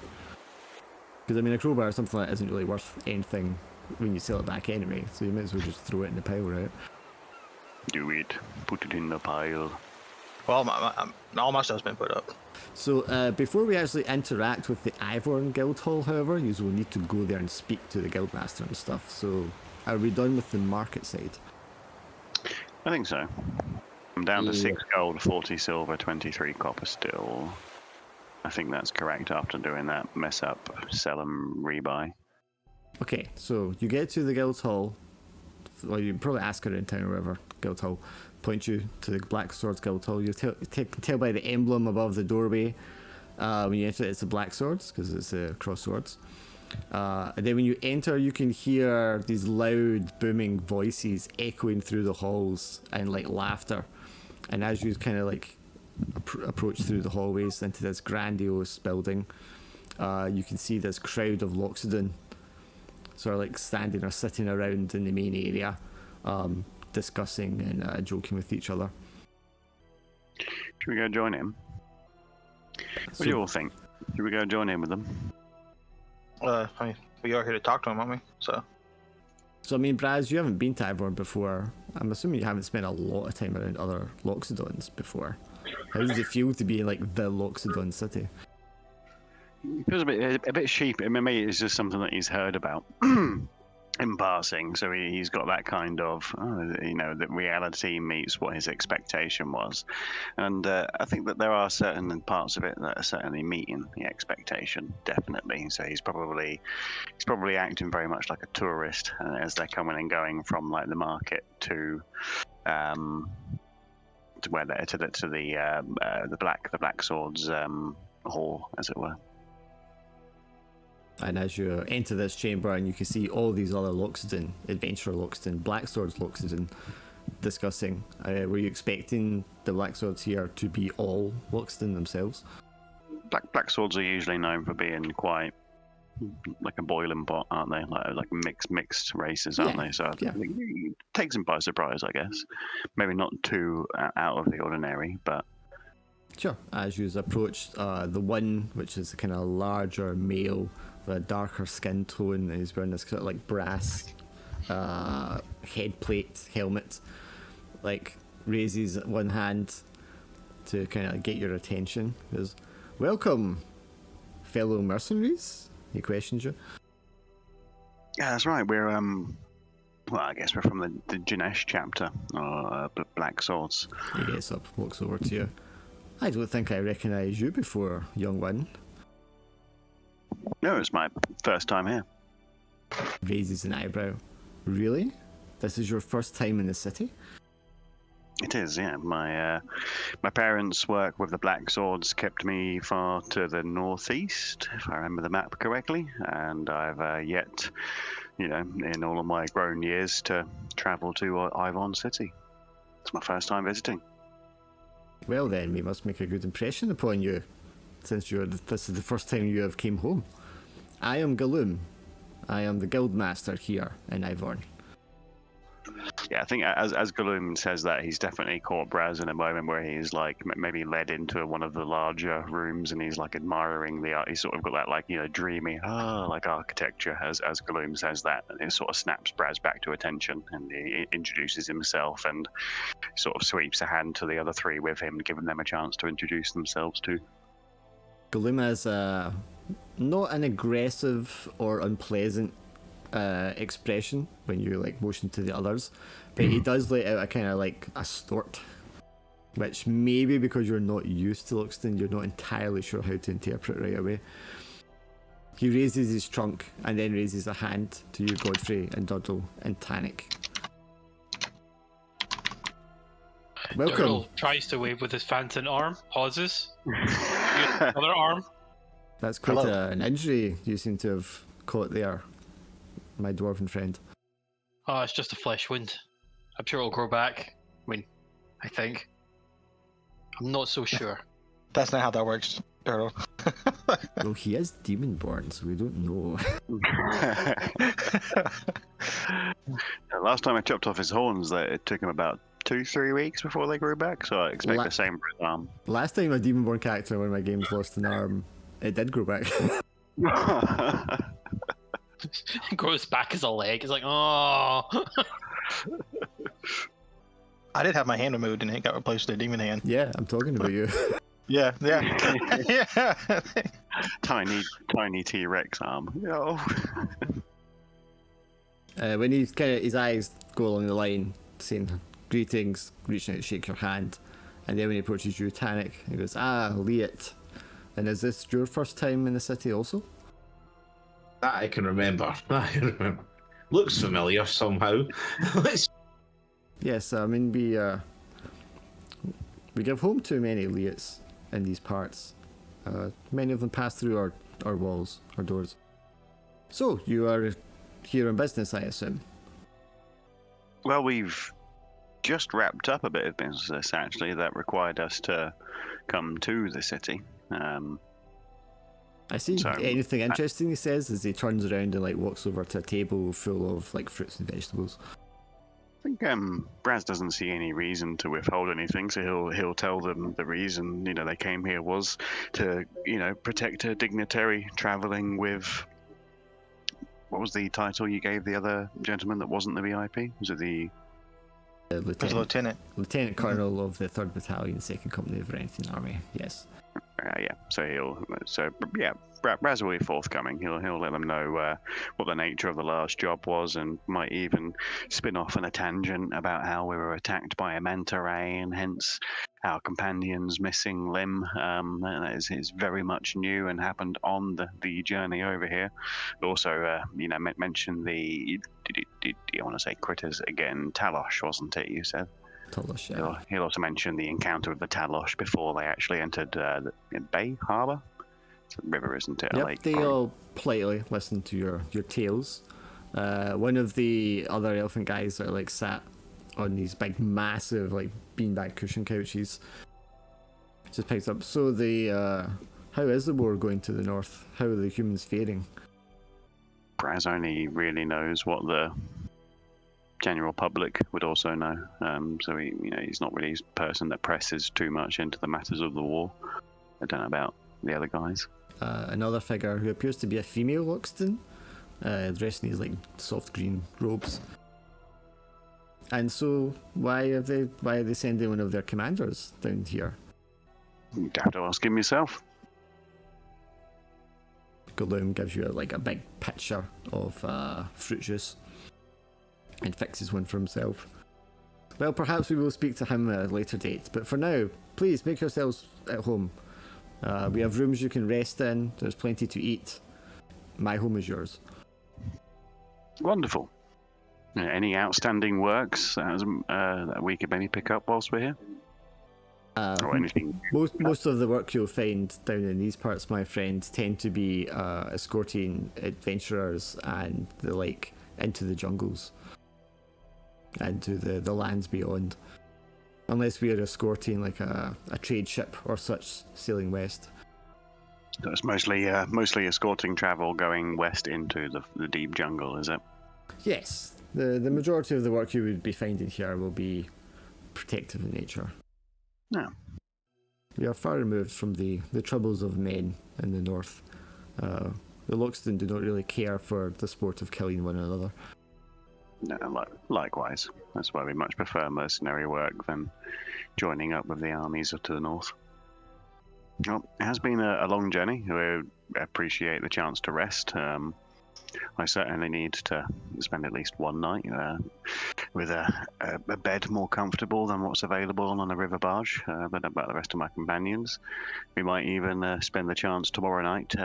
[SPEAKER 2] Because I mean, a crowbar or something like that isn't really worth anything when you sell it back anyway, so you might as well just throw it in the pile, right?
[SPEAKER 5] Do it. Put it in the pile.
[SPEAKER 1] Well, all my stuff's been put up.
[SPEAKER 2] So before we actually interact with the Ivern Guild Hall, however, you will need to go there and speak to the Guildmaster and stuff. So are we done with the market side?
[SPEAKER 5] I think so. I'm down to 6 gold, 40 silver, 23 copper still. I think that's correct after doing that mess up, sell and rebuy.
[SPEAKER 2] Okay, so you get to the Guild Hall. Well, you can probably ask her in town or wherever, Guild Hall. Point you to the Black Swords Guild Hall. You tell by the emblem above the doorway when you enter it's the Black Swords, because it's cross swords. And then when you enter, you can hear these loud, booming voices echoing through the halls and like laughter. And as you kind of like approach through the hallways into this grandiose building, you can see this crowd of Loxodon sort of like standing or sitting around in the main area, discussing and joking with each other.
[SPEAKER 5] Should we go join him? What do you all think? Should we go join in with them?
[SPEAKER 1] I mean, we are here to talk to him, aren't we? So
[SPEAKER 2] I mean, Braz, you haven't been to Ivor before. I'm assuming you haven't spent a lot of time around other Loxodons before. How does it feel to be in like the Loxodon city?
[SPEAKER 5] It feels a bit sheep. Maybe it's just something that he's heard about in passing. So he's got that kind of, that reality meets what his expectation was. And I think that there are certain parts of it that are certainly meeting the expectation, definitely. So he's probably acting very much like a tourist as they're coming and going from like the market to where they're to the Black Swords hall, as it were.
[SPEAKER 2] And as you enter this chamber and you can see all these other Loxodon, Adventurer Loxodon, Black Swords Loxodon, discussing. Were you expecting the Black Swords here to be all Loxodon themselves?
[SPEAKER 5] Black Swords are usually known for being quite like a boiling pot, aren't they? Like mixed races, aren't they? So
[SPEAKER 2] yeah.
[SPEAKER 5] It takes them by surprise, I guess. Maybe not too out of the ordinary, but...
[SPEAKER 2] Sure. As you approach the one, which is a kind of larger male with a darker skin tone, and he's wearing this kind of like brass head plate helmet, like raises one hand to kind of get your attention. He goes, "Welcome, fellow mercenaries." He questions you.
[SPEAKER 5] Yeah, that's right. We're well, I guess we're from the Janesh chapter, or Black Swords.
[SPEAKER 2] He gets up, walks over to you. "I don't think I recognise you before, young one."
[SPEAKER 5] No, it's my first time here.
[SPEAKER 2] Raises an eyebrow. "Really? This is your first time in the city?"
[SPEAKER 5] It is, yeah. My parents' work with the Black Swords kept me far to the northeast, if I remember the map correctly, and I've yet, in all of my grown years, to travel to Ivon City. It's my first time visiting.
[SPEAKER 2] "Well then, we must make a good impression upon you, since this is the first time you have came home. I am Galoom. I am the Guildmaster here in Ivorn."
[SPEAKER 5] Yeah, I think as Galoom says that, he's definitely caught Braz in a moment where he's like maybe led into one of the larger rooms and he's like admiring the art. He's sort of got that dreamy like architecture as Galoom says that, and it sort of snaps Braz back to attention and he introduces himself and sort of sweeps a hand to the other three with him, giving them a chance to introduce themselves too.
[SPEAKER 2] Galoom has not an aggressive or unpleasant expression when you motion to the others, but he does let out a kind of a snort, which maybe because you're not used to Luxton, you're not entirely sure how to interpret right away. He raises his trunk and then raises a hand to you, Godfrey and Doddle and Tannic. Welcome.
[SPEAKER 3] Doddle tries to wave with his phantom arm, pauses. Other arm.
[SPEAKER 2] That's quite
[SPEAKER 1] Hello.
[SPEAKER 2] an injury you seem to have caught there, my dwarven friend.
[SPEAKER 3] Oh, it's just a flesh wound. I'm sure it'll grow back. I think. I'm not so sure.
[SPEAKER 1] That's not how that works, Turtle.
[SPEAKER 2] Well, he is demon-born, so we don't know.
[SPEAKER 5] Last time I chopped off his horns, it took him about 2-3 weeks before they grew back, so I expect the same for his arm.
[SPEAKER 2] Last time a demon-born character in one of my games lost an arm, it did grow back.
[SPEAKER 3] It grows back as a leg. It's like, oh.
[SPEAKER 1] I did have my hand removed and it got replaced with a demon hand.
[SPEAKER 2] Yeah, I'm talking about you.
[SPEAKER 1] Yeah. Yeah.
[SPEAKER 5] tiny T-Rex arm. Yo.
[SPEAKER 2] When he's kind of, his eyes go along the line, saying greetings, reaching out to shake your hand, and then when he approaches you, Tannic, he goes, Liet. And is this your first time in the city also?
[SPEAKER 4] That I can remember. Looks familiar somehow.
[SPEAKER 2] Yes, I mean, we give home to many Liets in these parts. Many of them pass through our walls, our doors. So, you are here on business, I assume?
[SPEAKER 5] Well, we've just wrapped up a bit of business, actually, that required us to come to the city.
[SPEAKER 2] I see.
[SPEAKER 5] So,
[SPEAKER 2] Anything interesting he says as he turns around and walks over to a table full of fruits and vegetables.
[SPEAKER 5] I think Braz doesn't see any reason to withhold anything, so he'll tell them the reason they came here was to protect a dignitary traveling with. What was the title you gave the other gentleman that wasn't the VIP? Was it the
[SPEAKER 1] Lieutenant
[SPEAKER 2] Lieutenant Colonel of the 3rd Battalion, 2nd Company of Renton Army? Yes.
[SPEAKER 5] Yeah. Braz will be forthcoming. He'll let them know what the nature of the last job was, and might even spin off on a tangent about how we were attacked by a manta ray, and hence our companion's missing limb. That is very much new and happened on the journey over here. Also, mention the. Did you want to say critters again? Talosh, wasn't it? You said.
[SPEAKER 2] Talosh, yeah.
[SPEAKER 5] He'll also mention the encounter with the Talosh before they actually entered the Bay Harbour. It's a river, isn't it?
[SPEAKER 2] Yep, they all politely listen to your tales. One of the other elephant guys that sat on these big, massive, beanbag cushion couches just picks up. So how is the war going to the north? How are the humans faring?
[SPEAKER 5] Braz only really knows what the general public would also know. So he's not really a person that presses too much into the matters of the war. I don't know about the other guys.
[SPEAKER 2] Another figure who appears to be a female Loxton, dressed in these soft green robes. And so, why are they sending one of their commanders down here?
[SPEAKER 5] You'd have to ask him yourself.
[SPEAKER 2] Gollum gives you a big pitcher of fruit juice and fixes one for himself. Well, perhaps we will speak to him at a later date, but for now, please make yourselves at home. We have rooms you can rest in, there's plenty to eat. My home is yours.
[SPEAKER 5] Wonderful. Any outstanding works that we could maybe pick up whilst we're here? Or anything?
[SPEAKER 2] Most of the work you'll find down in these parts, my friend, tend to be escorting adventurers and the like into the jungles and to the lands beyond. Unless we are escorting a trade ship or such sailing west.
[SPEAKER 5] So it's mostly escorting travel going west into the deep jungle, is it?
[SPEAKER 2] Yes, the majority of the work you would be finding here will be protective in nature.
[SPEAKER 5] No.
[SPEAKER 2] We are far removed from the troubles of men in the north. The Loxton do not really care for the sport of killing one another.
[SPEAKER 5] No, likewise. That's why we much prefer mercenary work than joining up with the armies to the north. Well, it has been a long journey. We appreciate the chance to rest. I certainly need to spend at least one night with a bed more comfortable than what's available on a river barge. But about the rest of my companions, we might even spend the chance tomorrow night,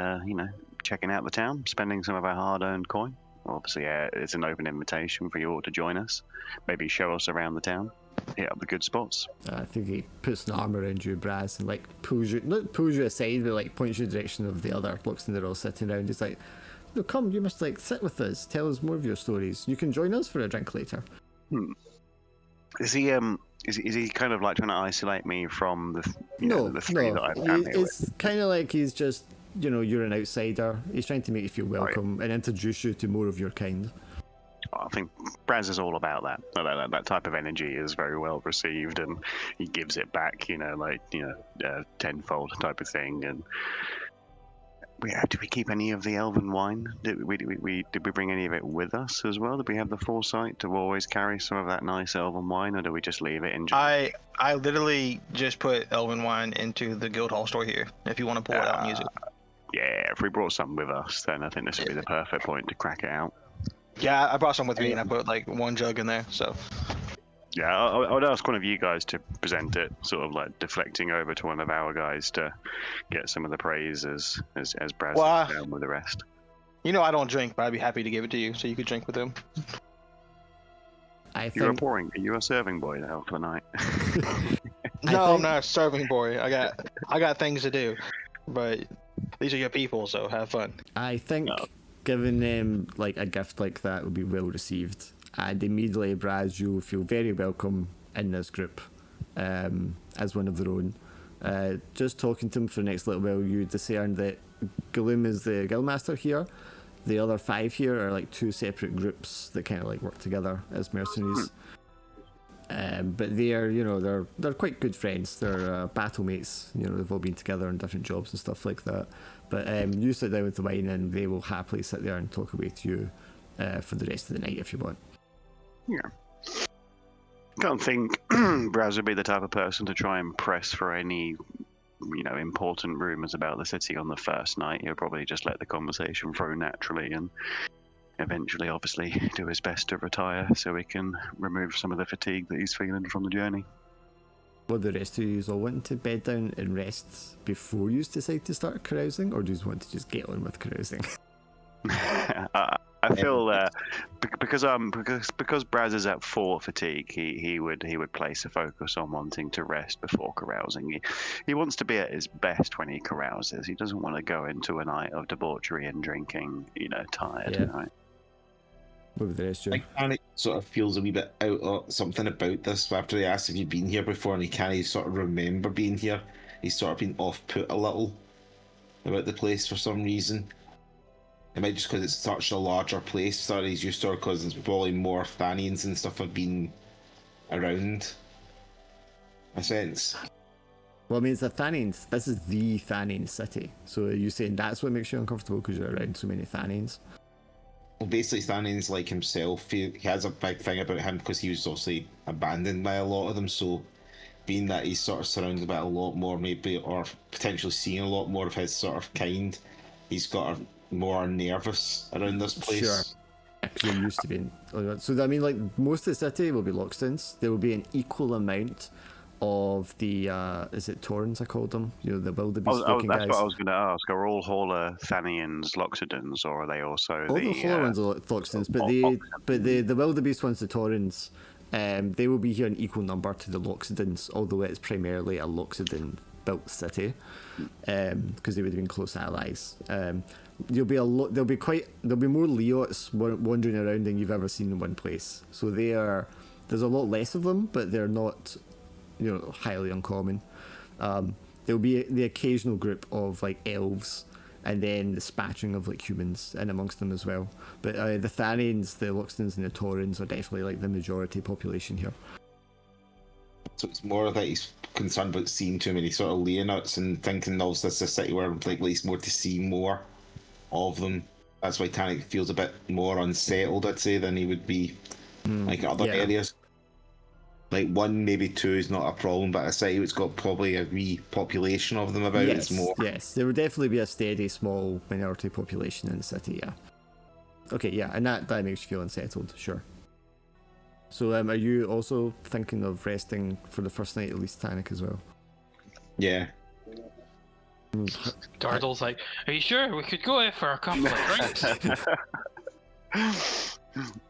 [SPEAKER 5] checking out the town, spending some of our hard-earned coin. Obviously, it's an open invitation for you all to join us. Maybe show us around the town, hit up the good spots.
[SPEAKER 2] I think he puts an arm around you, Braz, and like pulls you, not pulls you aside, but like points you in the direction of the other blocks, and they're all sitting around. He's like, "No, come, you must like sit with us. Tell us more of your stories. You can join us for a drink later."
[SPEAKER 5] Is he is he kind of like trying to isolate me from the the three that I've come here with?
[SPEAKER 2] It's kind of like he's just, you're an outsider. He's trying to make you feel welcome and introduce you to more of your kind.
[SPEAKER 5] I think Braz is all about that. That type of energy is very well received, and he gives it back. Tenfold type of thing. And did we keep any of the elven wine? Did we bring any of it with us as well? Did we have the foresight to always carry some of that nice elven wine, or do we just leave it in?
[SPEAKER 1] I literally just put elven wine into the guild hall store here. If you want to pull it out and use it.
[SPEAKER 5] Yeah, if we brought some with us, then I think this would be the perfect point to crack it out.
[SPEAKER 1] Yeah, I brought some with me, and I put like one jug in there. So.
[SPEAKER 5] Yeah, I would ask one of you guys to present it, sort of like deflecting over to one of our guys to get some of the praise as Braz sits down with the rest.
[SPEAKER 1] I don't drink, but I'd be happy to give it to you so you could drink with him.
[SPEAKER 5] You're a serving boy now for the night.
[SPEAKER 1] No, I'm not a serving boy. I got things to do, but these are your people, so have fun.
[SPEAKER 2] I think giving them like a gift like that would be well received. And immediately, Braz, you'll feel very welcome in this group as one of their own. Just talking to him for the next little while, you discern that Gloom is the guildmaster here. The other 5 here are like 2 separate groups that kind of like work together as mercenaries. But they are, they're quite good friends. They're battle mates. They've all been together on different jobs and stuff like that. But you sit down with the wine, and they will happily sit there and talk away to you for the rest of the night if you want.
[SPEAKER 5] Yeah. Can't think Braz would be the type of person to try and press for any, important rumours about the city on the first night. He'll probably just let the conversation flow naturally and eventually, obviously, do his best to retire so he can remove some of the fatigue that he's feeling from the journey.
[SPEAKER 2] Well, the rest of you all want to bed down and rest before you decide to start carousing, or do you want to just get on with carousing?
[SPEAKER 5] I feel because Braz is at 4 fatigue, he would place a focus on wanting to rest before carousing. He wants to be at his best when he carouses. He doesn't want to go into a night of debauchery and drinking, tired.
[SPEAKER 2] Yeah.
[SPEAKER 5] Right?
[SPEAKER 2] What about the rest of you?
[SPEAKER 4] Panic sort of feels a wee bit out of something about this after he asks if you've been here before, and he can't sort of remember being here. He's sort of been off-put a little about the place for some reason. It might just because it's such a larger place that he's used to, or because there's probably more Thanians and stuff have been around. I sense.
[SPEAKER 2] Well, I mean, it's the Thanians. This is the Thanian city. So are you saying that's what makes you uncomfortable because you're around so many Thanians?
[SPEAKER 4] Well, basically, Thanians like himself, he has a big thing about him because he was obviously abandoned by a lot of them. So, being that he's sort of surrounded by a lot more, maybe, or potentially seeing a lot more of his sort of kind, he's got more nervous around this place.
[SPEAKER 2] Sure. Because you're used to being. So, I mean, like, most of the city will be Lockstones. There will be an equal amount of the is it Torrens I called them, the wildebeest looking guys.
[SPEAKER 5] That's what I was going to ask. Are all Hauler Thanians Loxodons, or are they also
[SPEAKER 2] all the Hauler ones are Loxodons, but the wildebeest ones, the Torrens, they will be here in equal number to the Loxodons, although it's primarily a Loxodon built city, because they would have been close allies. There'll be more Leots wandering around than you've ever seen in one place. So there's a lot less of them, but they're not highly uncommon. There'll be the occasional group of like elves, and then the spattering of like humans in amongst them as well. But the Thanians, the Loxodons, and the Torrens are definitely like the majority population here.
[SPEAKER 4] So it's more that he's concerned about seeing too many sort of Leonuts and thinking this is a city where like he's more to see more of them. That's why Tannic feels a bit more unsettled, I'd say, than he would be like other areas. Like 1, maybe 2 is not a problem, but a city it's got probably a wee population of them about is more.
[SPEAKER 2] Yes, there would definitely be a steady small minority population in the city, yeah. Okay, yeah, and that makes you feel unsettled, sure. So are you also thinking of resting for the first night, at least, Tannic, as well?
[SPEAKER 4] Yeah.
[SPEAKER 3] Dardle's like, "Are you sure we could go out for a couple of drinks?"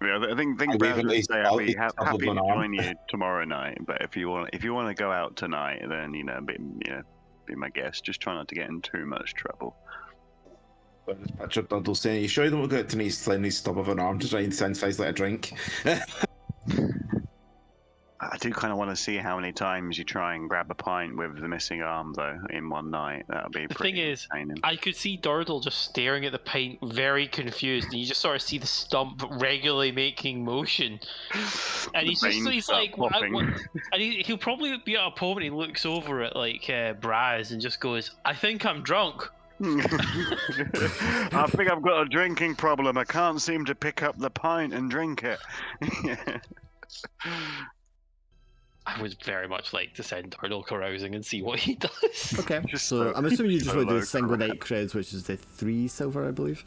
[SPEAKER 5] Yeah, I think
[SPEAKER 4] I
[SPEAKER 5] Brad
[SPEAKER 4] wave
[SPEAKER 5] would
[SPEAKER 4] at
[SPEAKER 5] say I'd be
[SPEAKER 4] least
[SPEAKER 5] happy to
[SPEAKER 4] one arm.
[SPEAKER 5] join you tomorrow night. But if you want to go out tonight, then be my guest. Just try not to get in too much trouble.
[SPEAKER 4] Richard Dundle saying, "You sure you don't want to go out tonight's tiny stub of an arm to try and sensitize like a drink?"
[SPEAKER 5] I do kind of want to see how many times you try and grab a pint with the missing arm, though, in one night. That'll be
[SPEAKER 3] The
[SPEAKER 5] pretty
[SPEAKER 3] thing is,
[SPEAKER 5] entertaining.
[SPEAKER 3] I could see Dardle just staring at the pint, very confused, and you just sort of see the stump regularly making motion, and
[SPEAKER 5] The veins
[SPEAKER 3] he's
[SPEAKER 5] start
[SPEAKER 3] like, what?
[SPEAKER 5] popping.
[SPEAKER 3] And he'll probably be at a point when he looks over at like Braz and just goes, "I think I'm drunk."
[SPEAKER 5] I think I've got a drinking problem. I can't seem to pick up the pint and drink it.
[SPEAKER 3] I would very much like to send Dardle carousing and see what he does.
[SPEAKER 2] Okay,
[SPEAKER 5] Just
[SPEAKER 2] so I'm assuming you just want to do
[SPEAKER 5] solo
[SPEAKER 2] a single
[SPEAKER 5] carouse.
[SPEAKER 2] night crowds, which is the 3 silver, I believe.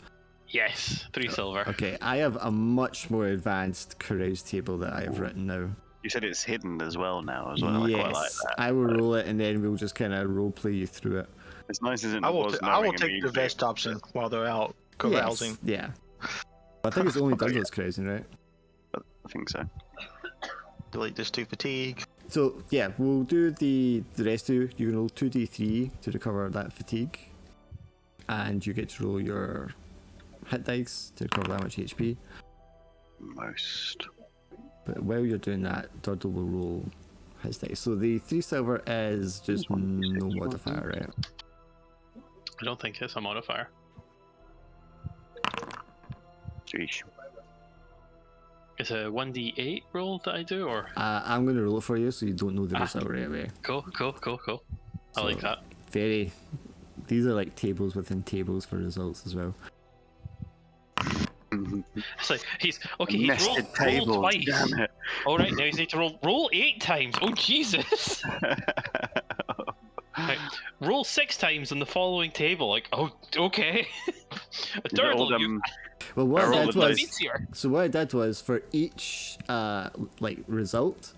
[SPEAKER 3] Yes, 3 silver.
[SPEAKER 2] Okay, I have a much more advanced carouse table that I have written now.
[SPEAKER 5] You said it's hidden as well now, as well. I quite like
[SPEAKER 2] Yes,
[SPEAKER 5] that.
[SPEAKER 2] I will roll it and then we'll just kind of roleplay you through it.
[SPEAKER 5] It's nice, isn't it?
[SPEAKER 1] I will.
[SPEAKER 5] was
[SPEAKER 1] I will
[SPEAKER 5] knowing
[SPEAKER 1] take the
[SPEAKER 5] immediately.
[SPEAKER 1] best option while they're out carousing.
[SPEAKER 2] Yes, yeah. I think it's only Douglas carousing, right?
[SPEAKER 5] I think so.
[SPEAKER 1] Delete this to fatigue.
[SPEAKER 2] So yeah, we'll do the rest of you. You can roll 2d3 to recover that fatigue, and you get to roll your hit dice to recover that much HP.
[SPEAKER 5] Most.
[SPEAKER 2] But while you're doing that, Durdle will roll his dice. So the 3 silver is just no modifier, right?
[SPEAKER 3] I don't think it's a modifier.
[SPEAKER 5] Sheesh.
[SPEAKER 3] It's a 1d8 roll that I do, or
[SPEAKER 2] I'm going to roll it for you so you don't know the result right away.
[SPEAKER 3] cool. I like that.
[SPEAKER 2] Very. These are like tables within tables for results as well.
[SPEAKER 3] It's like he's rolled
[SPEAKER 5] Nested table.
[SPEAKER 3] twice.
[SPEAKER 5] Damn it.
[SPEAKER 3] All right, now he's need to roll 8 times. Oh Jesus! Right, roll 6 times on the following table. Like, oh, okay. Durdle, you
[SPEAKER 2] Well, what I
[SPEAKER 5] roll
[SPEAKER 2] did
[SPEAKER 5] the
[SPEAKER 2] was
[SPEAKER 5] dice.
[SPEAKER 2] so what I did was for each like result,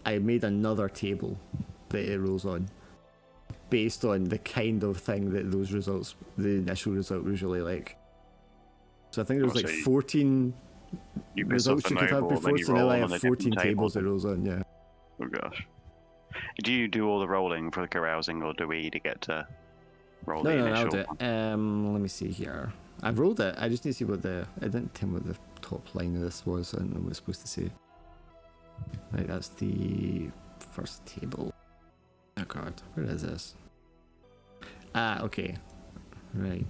[SPEAKER 2] I made another table that it rolls on, based on the kind of thing that those results, the initial result, was really like. So I think there was
[SPEAKER 5] Oh,
[SPEAKER 2] like
[SPEAKER 5] so you-
[SPEAKER 2] 14
[SPEAKER 5] You piss
[SPEAKER 2] results
[SPEAKER 5] off a
[SPEAKER 2] you could have
[SPEAKER 5] noble, then
[SPEAKER 2] before,
[SPEAKER 5] you
[SPEAKER 2] so now
[SPEAKER 5] roll
[SPEAKER 2] I
[SPEAKER 5] on
[SPEAKER 2] have
[SPEAKER 5] a different
[SPEAKER 2] 14
[SPEAKER 5] table.
[SPEAKER 2] tables it rolls on. Yeah.
[SPEAKER 5] Oh gosh. Do you do all the rolling for the carousing, or do we get to roll the
[SPEAKER 2] No,
[SPEAKER 5] initial?
[SPEAKER 2] I'll do it. Let me see here. I've rolled it. I just need to see what the. I didn't tell me what the top line of this was. I don't know what it's supposed to say. Right, that's the first table. Oh god, where is this? Okay. Right.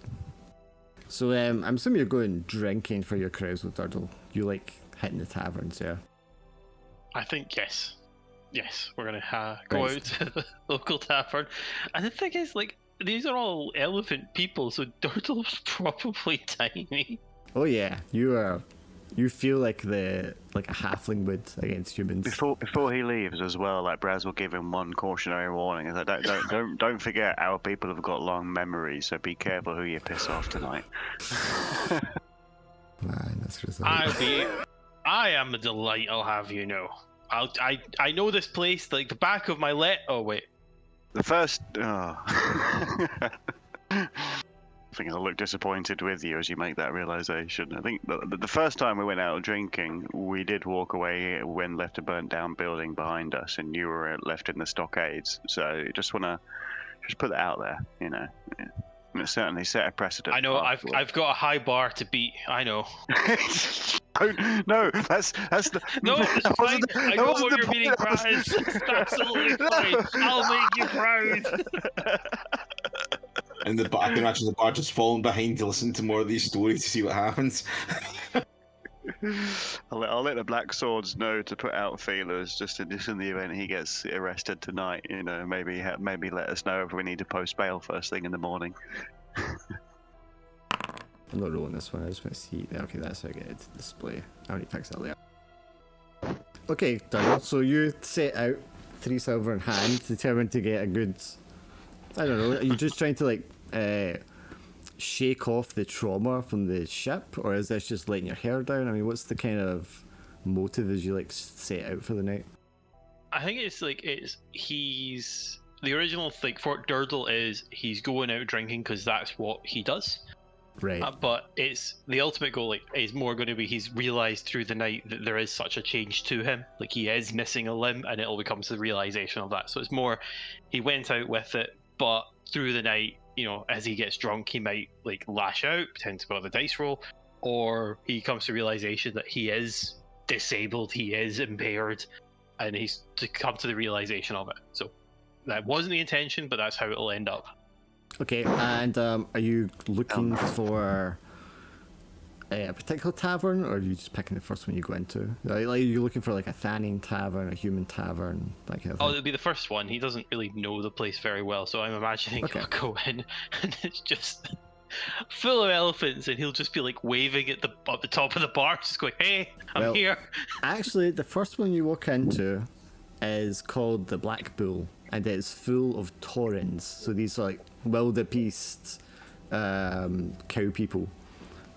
[SPEAKER 2] So I'm assuming you're going drinking for your carousal, Durdle. You like hitting the taverns, yeah?
[SPEAKER 3] I think yes, we're gonna go
[SPEAKER 2] Right.
[SPEAKER 3] out to the local tavern, and the thing is, like, these are all elephant people, so Durdle's probably tiny.
[SPEAKER 2] Oh yeah, you feel like a halfling would against humans.
[SPEAKER 5] Before he leaves as well, like Braz will give him one cautionary warning. It's like, don't forget, our people have got long memories, so be careful who you piss off tonight.
[SPEAKER 2] Man, that's result.
[SPEAKER 3] I am a delight. I'll have you know. I know this place like the back of my Oh wait.
[SPEAKER 5] The first. I think I'll look disappointed with you as you make that realization. I think the first time we went out drinking, we did walk away when left a burnt down building behind us, and you were left in the stockades. So just want to put that out there, you know. Yeah. And it certainly set a precedent.
[SPEAKER 3] I know.
[SPEAKER 5] afterwards.
[SPEAKER 3] I've got a high bar to beat. I know.
[SPEAKER 5] No, that's the.
[SPEAKER 3] No, it's
[SPEAKER 5] that
[SPEAKER 3] fine.
[SPEAKER 5] wasn't the-
[SPEAKER 3] I
[SPEAKER 5] that
[SPEAKER 3] know
[SPEAKER 5] wasn't
[SPEAKER 3] what
[SPEAKER 5] the
[SPEAKER 3] you're
[SPEAKER 5] point.
[SPEAKER 3] meaning,
[SPEAKER 5] That was-
[SPEAKER 3] Braz. It's absolutely fine. I'll make you proud.
[SPEAKER 4] In the back, and actually the bar just falling behind to listen to more of these stories to see what happens.
[SPEAKER 5] I'll let the Black Swords know to put out feelers just in the event he gets arrested tonight. You know, maybe let us know if we need to post bail first thing in the morning.
[SPEAKER 2] I'm not rolling this one. I just want to see. Okay, that's how I get it to display. I already fixed that later. Okay, Durdle. So you set out 3 silver in hand, determined to get a good. I don't know. Are you just trying to like shake off the trauma from the ship, or is this just letting your hair down? I mean, what's the kind of motive as you like set out for the night?
[SPEAKER 3] I think it's like he's the original like Fort Durdle is he's going out drinking because that's what he does.
[SPEAKER 2] Right.
[SPEAKER 3] But it's the ultimate goal. Like, is more going to be he's realized through the night that there is such a change to him. Like he is missing a limb, and it'll become to the realization of that. So it's more he went out with it, but through the night, you know, as he gets drunk, he might like lash out, pretend to go on the dice roll, or he comes to realization that he is disabled, he is impaired, and he's to come to the realization of it. So that wasn't the intention, but that's how it'll end up.
[SPEAKER 2] Okay, and are you looking for a particular tavern, or are you just picking the first one you go into? Like, are you looking for like a Thanning tavern, a human tavern, that kind of thing?
[SPEAKER 3] Oh, it'll be the first one. He doesn't really know the place very well, so I'm imagining he'll go in and it's just full of elephants, and he'll just be like waving at the top of the bar, just going, "Hey, I'm here." Actually,
[SPEAKER 2] the first one you walk into is called the Black Bull, and it's full of taurens. So these are like wildebeest cow people.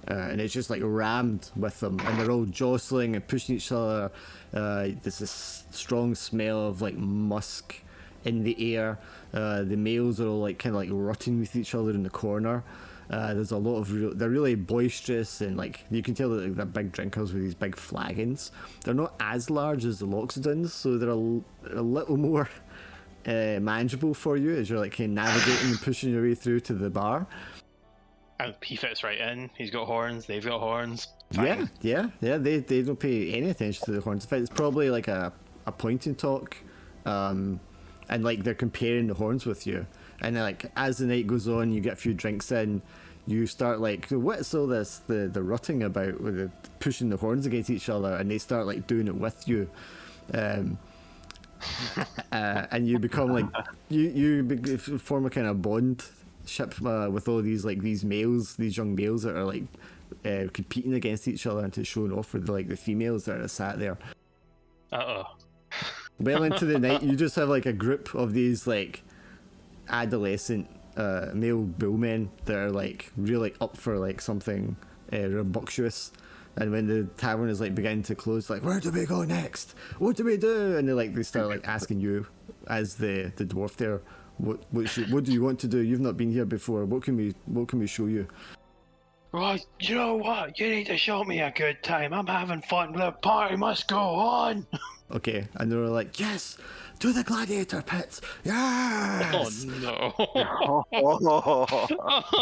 [SPEAKER 2] And it's just like rammed with them, and they're all jostling and pushing each other. There's this strong smell of like musk in the air. The males are all like kind of like rotting with each other in the corner. There's a lot of they're really boisterous, and like you can tell that like, they're big drinkers with these big flagons. They're not as large as the Loxodons, so they're a little more manageable for you as you're like kind of navigating and pushing your way through to the bar.
[SPEAKER 3] And he fits right in. He's got horns. They've got horns.
[SPEAKER 2] Fine. Yeah. They don't pay any attention to the horns. In fact, it's probably like a point and talk, and like they're comparing the horns with you. And then, like as the night goes on, you get a few drinks in. You start like, what's all this the rutting about with the pushing the horns against each other, and they start like doing it with you. And you become like you form a kind of bond ship with all these like these young males that are like competing against each other and to showing off with like the females that are sat there. Well into the night, you just have like a group of these like adolescent male bullmen that are like really up for like something rambunctious. And when the tavern is like beginning to close, like, where do we go next? What do we do? And they start like asking you, as the dwarf there, what do you want to do? You've not been here before. What can we show you?
[SPEAKER 3] Right, you know what? You need to show me a good time. I'm having fun. The party must go on.
[SPEAKER 2] Okay, and they were like, yes, to the gladiator pits. Yes.
[SPEAKER 3] Oh no.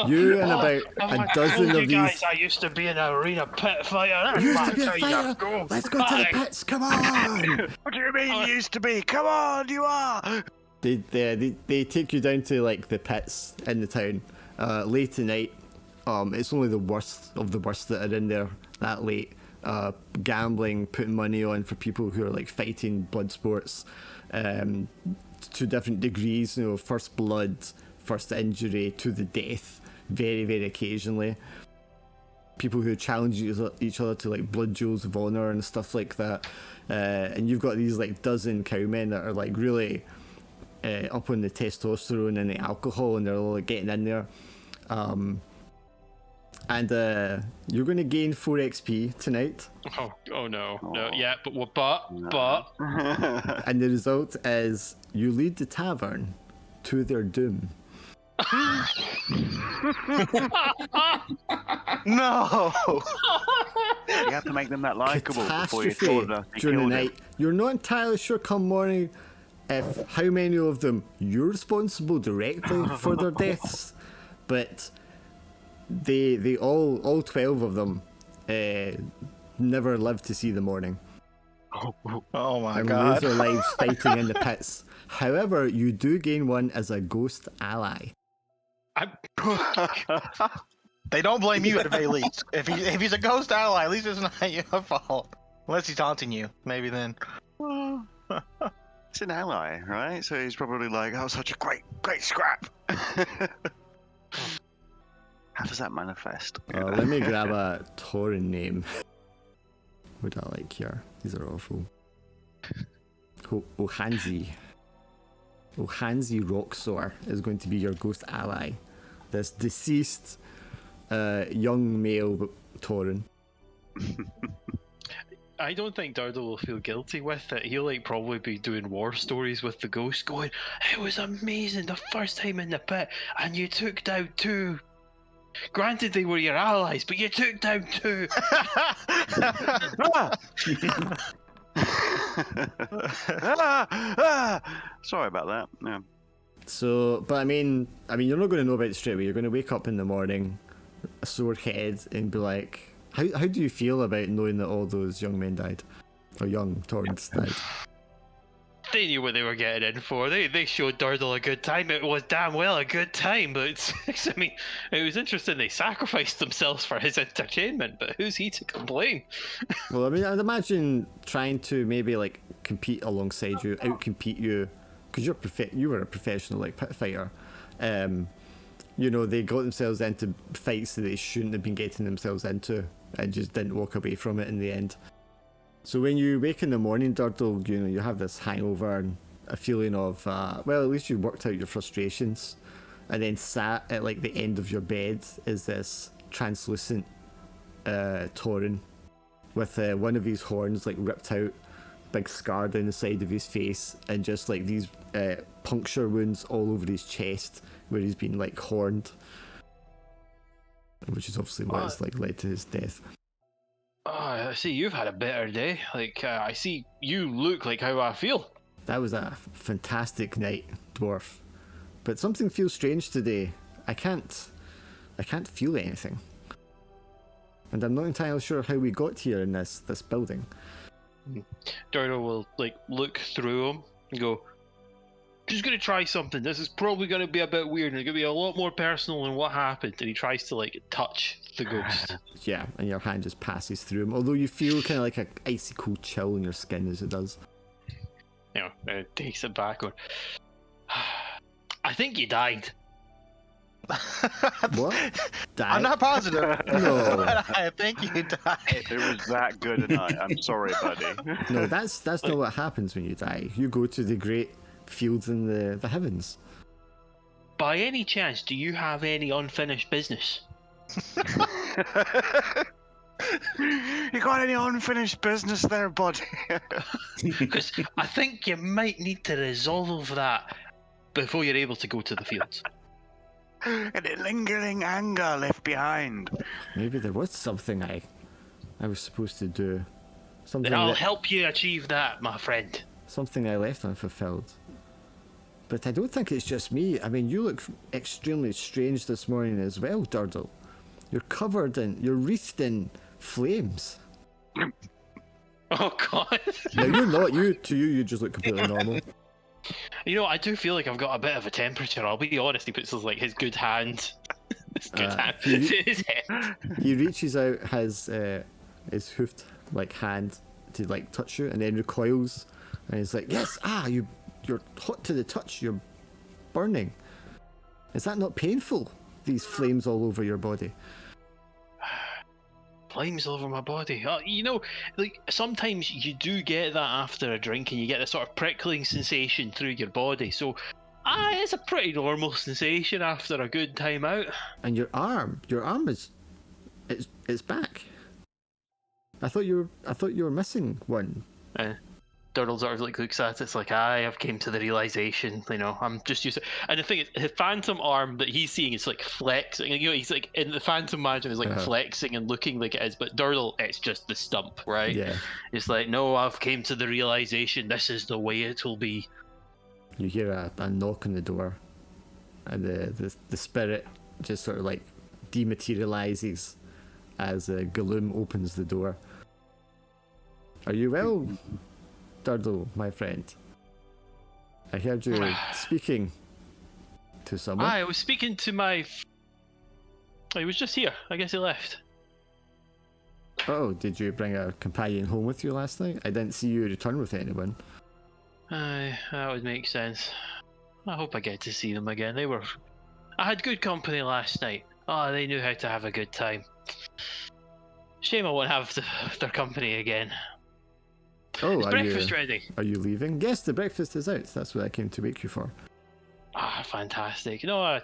[SPEAKER 2] You and about a dozen of
[SPEAKER 3] you guys,
[SPEAKER 2] these.
[SPEAKER 3] I used to be an arena pit fighter.
[SPEAKER 2] You used to be a fighter. Let's go to the pits. Come on.
[SPEAKER 5] What do you mean you used to be? Come on, you are.
[SPEAKER 2] They take you down to like the pits in the town late at night. It's only the worst of the worst that are in there that late. Gambling, putting money on for people who are like fighting blood sports to different degrees. You know, first blood, first injury to the death. Very, very occasionally. People who challenge each other to like blood duels of honor and stuff like that. And you've got these like dozen cowmen that are like really up on the testosterone and the alcohol, and they're all like, getting in there. And you're going to gain 4 XP tonight.
[SPEAKER 3] Oh no. No,
[SPEAKER 5] Oh.
[SPEAKER 3] yeah, but.
[SPEAKER 2] And the result is you lead the tavern to their doom.
[SPEAKER 1] No.
[SPEAKER 5] You have to make them that likable before you
[SPEAKER 2] Catastrophe
[SPEAKER 5] told us you
[SPEAKER 2] during the
[SPEAKER 5] killed
[SPEAKER 2] night.
[SPEAKER 5] him.
[SPEAKER 2] You're not entirely sure come morning if how many of them you're responsible directly for their deaths, but they all 12 of them never lived to see the morning.
[SPEAKER 1] Oh my
[SPEAKER 2] And
[SPEAKER 1] god.
[SPEAKER 2] lose their lives fighting in the pits. However, you do gain one as a ghost ally.
[SPEAKER 1] They don't blame you at the very least. If he's a ghost ally, at least it's not your fault. Unless he's taunting you, maybe then.
[SPEAKER 5] It's an ally, right? So he's probably like, "Oh, such a great scrap." How does that manifest?
[SPEAKER 2] Let me grab a Tauren name. What do I like here? These are awful. Ohanzi. Ohanzi Roxor is going to be your ghost ally. This deceased young male Tauren.
[SPEAKER 3] I don't think Durdle will feel guilty with it. He'll like probably be doing war stories with the ghost, going, "It was amazing the first time in the pit, and you took down 2. Granted, they were your allies, but you took down 2."
[SPEAKER 5] Sorry about that. Yeah.
[SPEAKER 2] So, but I mean, you're not going to know about it straight away. You're going to wake up in the morning, a sore head, and be like, how do you feel about knowing that all those young men died, or young Torrents died?
[SPEAKER 3] They knew what they were getting in for. They showed Durdle a good time. It was damn well a good time, but I mean, it was interesting. They sacrificed themselves for his entertainment, but who's he to complain?
[SPEAKER 2] Well, I mean, I'd imagine trying to maybe like compete alongside you, outcompete you, because you were a professional like pit fighter. You know, they got themselves into fights that they shouldn't have been getting themselves into, and just didn't walk away from it in the end. So when you wake in the morning, Durdle, you know, you have this hangover and a feeling of, well, at least you worked out your frustrations. And then sat at like the end of your bed is this translucent Tauren with one of his horns like ripped out, big scar down the side of his face, and just like these puncture wounds all over his chest where he's been like horned, which is obviously what has like led to his death.
[SPEAKER 3] Oh, I see you've had a better day. Like, I see you look like how I feel.
[SPEAKER 2] That was a fantastic night, dwarf. But something feels strange today. I can't feel anything. And I'm not entirely sure how we got here in this building.
[SPEAKER 3] Durdle will like look through him and go, "Just gonna try something. This is probably gonna be a bit weird and it's gonna be a lot more personal than what happened." And he tries to like touch the ghost.
[SPEAKER 2] Yeah, and your hand just passes through him, although you feel kind of like an icy cold chill in your skin as it does.
[SPEAKER 3] You know, takes it back. Or, I think you died.
[SPEAKER 2] What? Died?
[SPEAKER 1] I'm not positive.
[SPEAKER 2] No.
[SPEAKER 1] But I think you died.
[SPEAKER 5] It was that good a night. I'm sorry, buddy.
[SPEAKER 2] No, that's not what happens when you die. You go to the great fields in the heavens.
[SPEAKER 3] By any chance, do you have any unfinished business?
[SPEAKER 5] You got any unfinished business there, buddy?
[SPEAKER 3] Because I think you might need to resolve that before you're able to go to the fields.
[SPEAKER 5] Any lingering anger left behind?
[SPEAKER 2] Maybe there was something I was supposed to do. Something
[SPEAKER 3] Then I'll
[SPEAKER 2] that-
[SPEAKER 3] help you achieve that, my friend.
[SPEAKER 2] Something I left unfulfilled. But I don't think it's just me. I mean, you look extremely strange this morning as well, Durdle. You're wreathed in flames.
[SPEAKER 3] Oh god.
[SPEAKER 2] Now you're not. You just look completely normal.
[SPEAKER 3] You know, I do feel like I've got a bit of a temperature. I'll be honest. He puts his good hand, hand to his head.
[SPEAKER 2] He reaches out his hoofed like hand to like touch you, and then recoils, and he's like, "Yes, you're hot to the touch. You're burning. Is that not painful? These flames all over your body."
[SPEAKER 3] Flames all over my body. You know, like sometimes you do get that after a drink, and you get a sort of prickling sensation through your body. So, it's a pretty normal sensation after a good time out.
[SPEAKER 2] And your arm is, it's back. I thought you were missing one.
[SPEAKER 3] Durdle sort of like looks at it. It's like, I have came to the realization, you know, I'm just used to. And the thing is, his phantom arm that he's seeing is like flexing. You know, he's like in the phantom mansion is like flexing and looking like it is, but Durdle, it's just the stump, right?
[SPEAKER 2] Yeah.
[SPEAKER 3] It's like, no, I've came to the realization. This is the way it will be.
[SPEAKER 2] You hear a knock on the door, and the spirit just sort of like dematerializes as Gloom opens the door. Are you well, Durdle, my friend? I heard you speaking to someone.
[SPEAKER 3] I was speaking to my. He was just here. I guess he left.
[SPEAKER 2] Oh, did you bring a companion home with you last night? I didn't see you return with anyone.
[SPEAKER 3] That would make sense. I hope I get to see them again. I had good company last night. Oh, they knew how to have a good time. Shame I won't have their company again.
[SPEAKER 2] Oh,
[SPEAKER 3] Is breakfast ready?
[SPEAKER 2] Are you leaving? Yes, the breakfast is out. That's what I came to wake you for.
[SPEAKER 3] Fantastic. No, I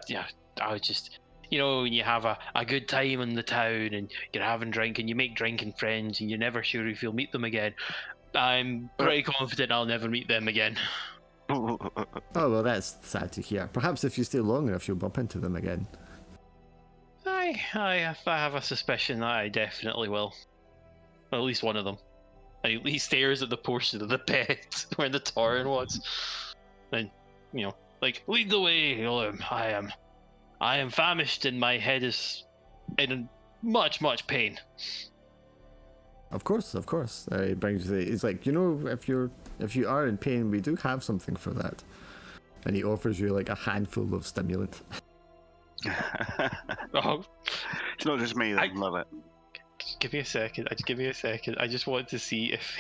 [SPEAKER 3] was just, you know, when you have a good time in the town and you're having drink and you make drinking friends and you're never sure if you'll meet them again. I'm pretty confident I'll never meet them again.
[SPEAKER 2] Oh, well, that's sad to hear. Perhaps if you stay long enough, you'll bump into them again.
[SPEAKER 3] I have a suspicion that I definitely will. Well, at least one of them. And he stares at the portion of the bed where the Tauren was. And, you know, like, lead the way, I am famished and my head is in much, much pain.
[SPEAKER 2] Of course. He brings the. He's like, you know, if you are in pain, we do have something for that. And he offers you like a handful of stimulant.
[SPEAKER 3] Oh,
[SPEAKER 5] It's not just me that love it.
[SPEAKER 3] give me a second. I just want to see if.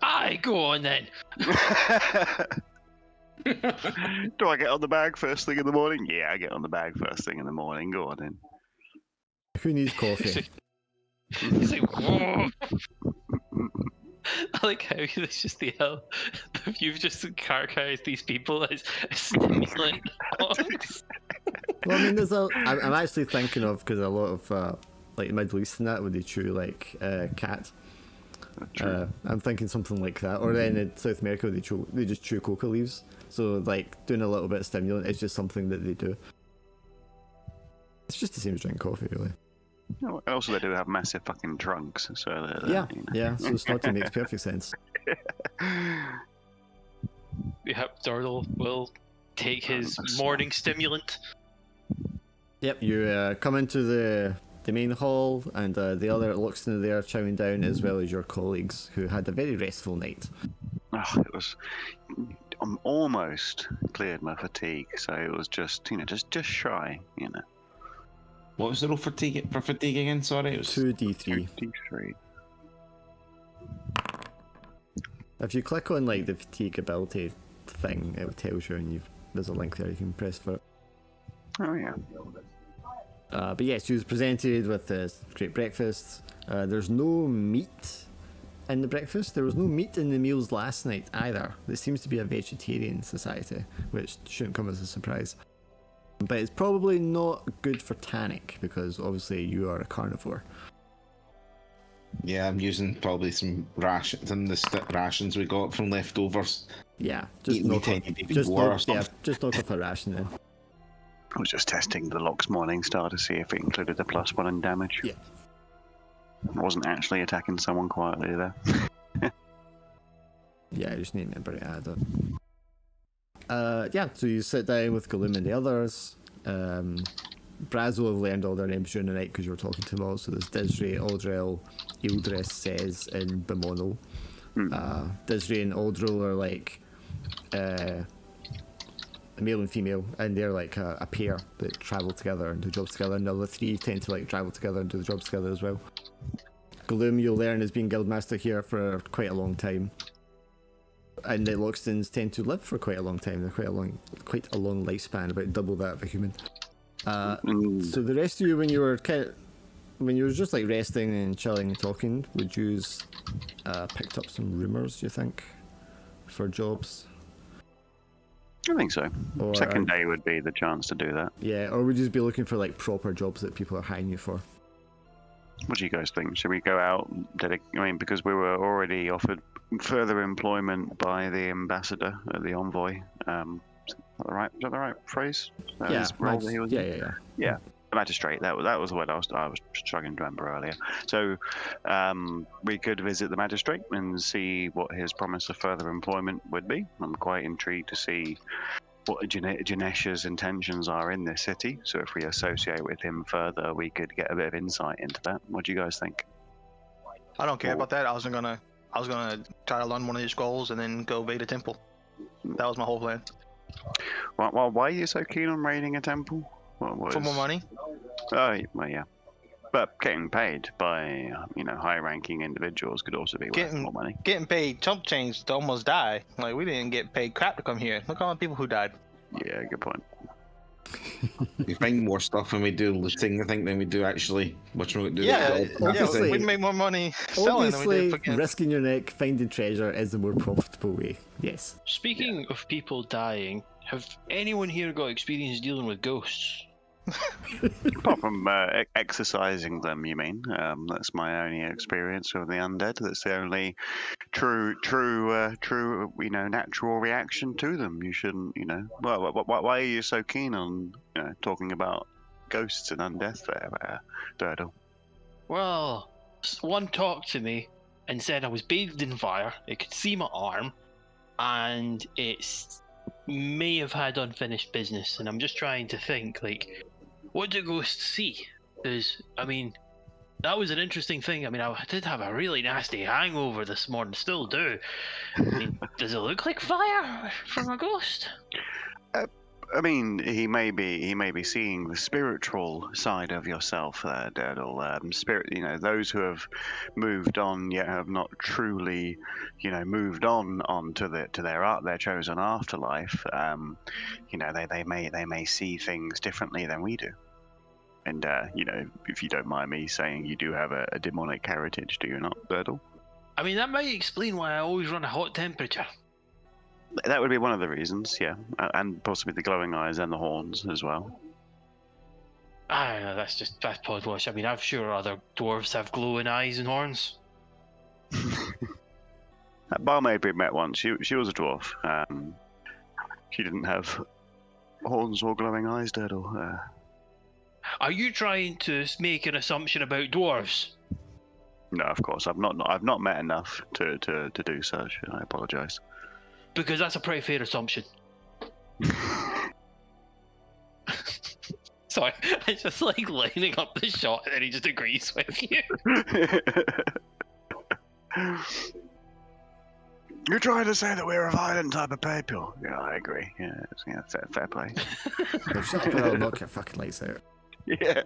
[SPEAKER 3] Aye, go on then.
[SPEAKER 5] Do I get on the bag first thing in the morning? Yeah, I get on the bag first thing in the morning. Go on then.
[SPEAKER 2] Who needs coffee?
[SPEAKER 3] He's like, whoa. I like how it's just you've just characterized these people as stimulant.
[SPEAKER 2] Well, I mean, I'm actually thinking of, because a lot of like Middle East and that, where they chew like cat. I'm thinking something like that. Or then in South America, they just chew coca leaves. So like doing a little bit of stimulant is just something that they do. It's just the same as drinking coffee, really.
[SPEAKER 5] And also, they do have massive fucking trunks, so
[SPEAKER 2] Yeah,
[SPEAKER 5] you know.
[SPEAKER 2] yeah. So snorting makes perfect sense.
[SPEAKER 3] Yep, Dardle will take his morning stimulant.
[SPEAKER 2] Yep, you come into the main hall, and the other Luxton are there chowing down, as well as your colleagues, who had a very restful night.
[SPEAKER 5] Oh, it was. I'm almost cleared my fatigue, so it was just, you know, just shy, you know.
[SPEAKER 4] What was the roll for fatigue again? Sorry, it was
[SPEAKER 2] 2d3.
[SPEAKER 5] D3.
[SPEAKER 2] If you click on like the fatigue ability thing, it tells you, and there's a link there you can press for it.
[SPEAKER 5] Oh yeah.
[SPEAKER 2] But yes, she was presented with this great breakfast. There's no meat in the breakfast. There was no meat in the meals last night either. This seems to be a vegetarian society, which shouldn't come as a surprise. But it's probably not good for Tannic, because obviously you are a carnivore.
[SPEAKER 4] Yeah, I'm using probably some rations we got from leftovers.
[SPEAKER 2] Yeah, just
[SPEAKER 4] Eating
[SPEAKER 2] knock
[SPEAKER 4] me
[SPEAKER 2] off,
[SPEAKER 4] tiny baby
[SPEAKER 2] just
[SPEAKER 4] boar or
[SPEAKER 2] knock, yeah,
[SPEAKER 4] something.
[SPEAKER 2] just knock off a ration then.
[SPEAKER 5] I was just testing the Lock's Morning Star to see if it included a +1 in damage.
[SPEAKER 2] Yeah.
[SPEAKER 5] I wasn't actually attacking someone quietly there.
[SPEAKER 2] Yeah, I just need to remember to add it. Yeah, so you sit down with Gloom and the others. Braz will have learned all their names during the night because you were talking to them all. So there's Disrae, Aldrel, Ildris, Sez, and Bemonal. Disrae and Aldrel are like a male and female, and they're like a pair that travel together and do jobs together. And the other three tend to like travel together and do the jobs together as well. Gloom, you'll learn, has been Guildmaster here for quite a long time. And the Loxtons tend to live for quite a long time. They're quite a long lifespan, about double that of a human. So the rest of you, when you were just like resting and chilling and talking, would you picked up some rumours, do you think, for jobs?
[SPEAKER 5] I think so.
[SPEAKER 2] Or
[SPEAKER 5] Second day would be the chance to do that.
[SPEAKER 2] Yeah, or would you just be looking for like proper jobs that people are hiring you for?
[SPEAKER 5] What do you guys think? Should we go out? Because we were already offered further employment by the ambassador, the envoy. Is that the right phrase?
[SPEAKER 2] Yeah,
[SPEAKER 5] his role that he was in?
[SPEAKER 2] yeah.
[SPEAKER 5] The magistrate. That was what I was struggling to remember earlier. So we could visit the magistrate and see what his promise of further employment would be. I'm quite intrigued to see what Janesh's intentions are in this city. So if we associate with him further, we could get a bit of insight into that. What do you guys think?
[SPEAKER 1] I don't care about that. I was gonna try to learn one of these scrolls and then go raid a temple. That was my whole plan.
[SPEAKER 5] Well, why are you so keen on raiding a temple?
[SPEAKER 1] For more money.
[SPEAKER 5] Oh, well, yeah. But getting paid by high-ranking individuals could also be worth more money.
[SPEAKER 1] Getting paid chump change to almost die. Like, we didn't get paid crap to come here. Look at all the people who died.
[SPEAKER 5] Yeah, good point.
[SPEAKER 4] We find more stuff and we do looting, I think, than we do actually. Which we do.
[SPEAKER 1] Yeah,
[SPEAKER 2] obviously-
[SPEAKER 1] we make more money selling than we do
[SPEAKER 2] Obviously,
[SPEAKER 1] fucking.
[SPEAKER 2] risking your neck, finding treasure is the more profitable way. Yes.
[SPEAKER 7] Speaking of people dying, have anyone here got experience dealing with ghosts?
[SPEAKER 5] Apart from exercising them, you mean? That's my only experience with the undead. That's the only true, natural reaction to them. You shouldn't, why are you so keen on talking about ghosts and undeath there, Durdle?
[SPEAKER 7] Well, one talked to me and said I was bathed in fire, it could see my arm, and it may have had unfinished business, and I'm just trying to think, like, what do ghosts see? Because, I mean, that was an interesting thing. I mean, I did have a really nasty hangover this morning, still do. I mean, does it look like fire from a ghost?
[SPEAKER 5] I mean, he may be seeing the spiritual side of yourself there, Durdle. Spirit, those who have moved on yet have not truly, moved on to their chosen afterlife. They may see things differently than we do. And if you don't mind me saying, you do have a demonic heritage, do you not, Durdle?
[SPEAKER 7] I mean, that might explain why I always run a hot temperature.
[SPEAKER 5] That would be one of the reasons, yeah, and possibly the glowing eyes and the horns as well.
[SPEAKER 7] I don't know, that's podwash. I mean, I'm sure other dwarves have glowing eyes and horns.
[SPEAKER 5] That barmaid we met once, she was a dwarf. She didn't have horns or glowing eyes, Durdle.
[SPEAKER 7] Are you trying to make an assumption about dwarves?
[SPEAKER 5] No, of course, I've not met enough to do such. I apologise.
[SPEAKER 7] Because that's a pretty fair assumption. Sorry, I just like lining up the shot and then he just agrees with you.
[SPEAKER 5] You're trying to say that we're a violent type of people? Yeah, I agree. Yeah, fair play.
[SPEAKER 2] So shut up or I'll knock your fucking lights out.
[SPEAKER 5] Yeah.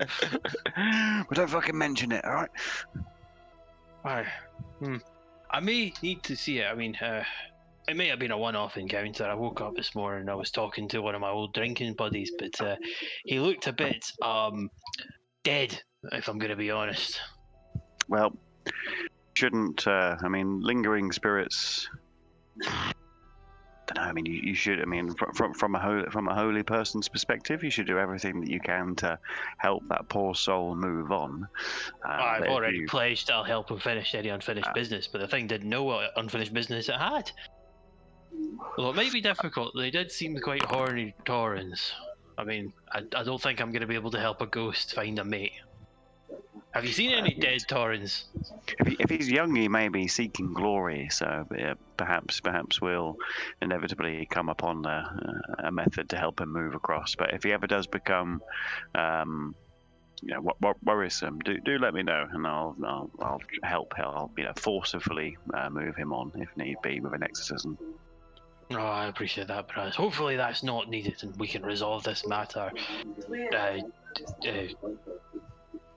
[SPEAKER 5] But don't fucking mention it, alright?
[SPEAKER 7] Alright. I may need to see it. I mean, it may have been a one-off encounter. I woke up this morning and I was talking to one of my old drinking buddies, but he looked a bit dead, if I'm going to be honest.
[SPEAKER 5] Well, shouldn't, lingering spirits... I don't know, I mean, you should, I mean, from a holy person's perspective, you should do everything that you can to help that poor soul move on.
[SPEAKER 7] I've already pledged I'll help him finish any unfinished business, but the thing didn't know what unfinished business it had. Well, it might be difficult. They did seem quite horny Taurens. I mean, I don't think I'm going to be able to help a ghost find a mate. Have you seen any dead Taurens?
[SPEAKER 5] If he's young, he may be seeking glory, so perhaps we'll inevitably come upon a method to help him move across. But if he ever does become, worrisome, do let me know, and I'll help. I'll forcibly move him on if need be with an exorcism.
[SPEAKER 7] Oh, I appreciate that, Braz. Hopefully that's not needed and we can resolve this matter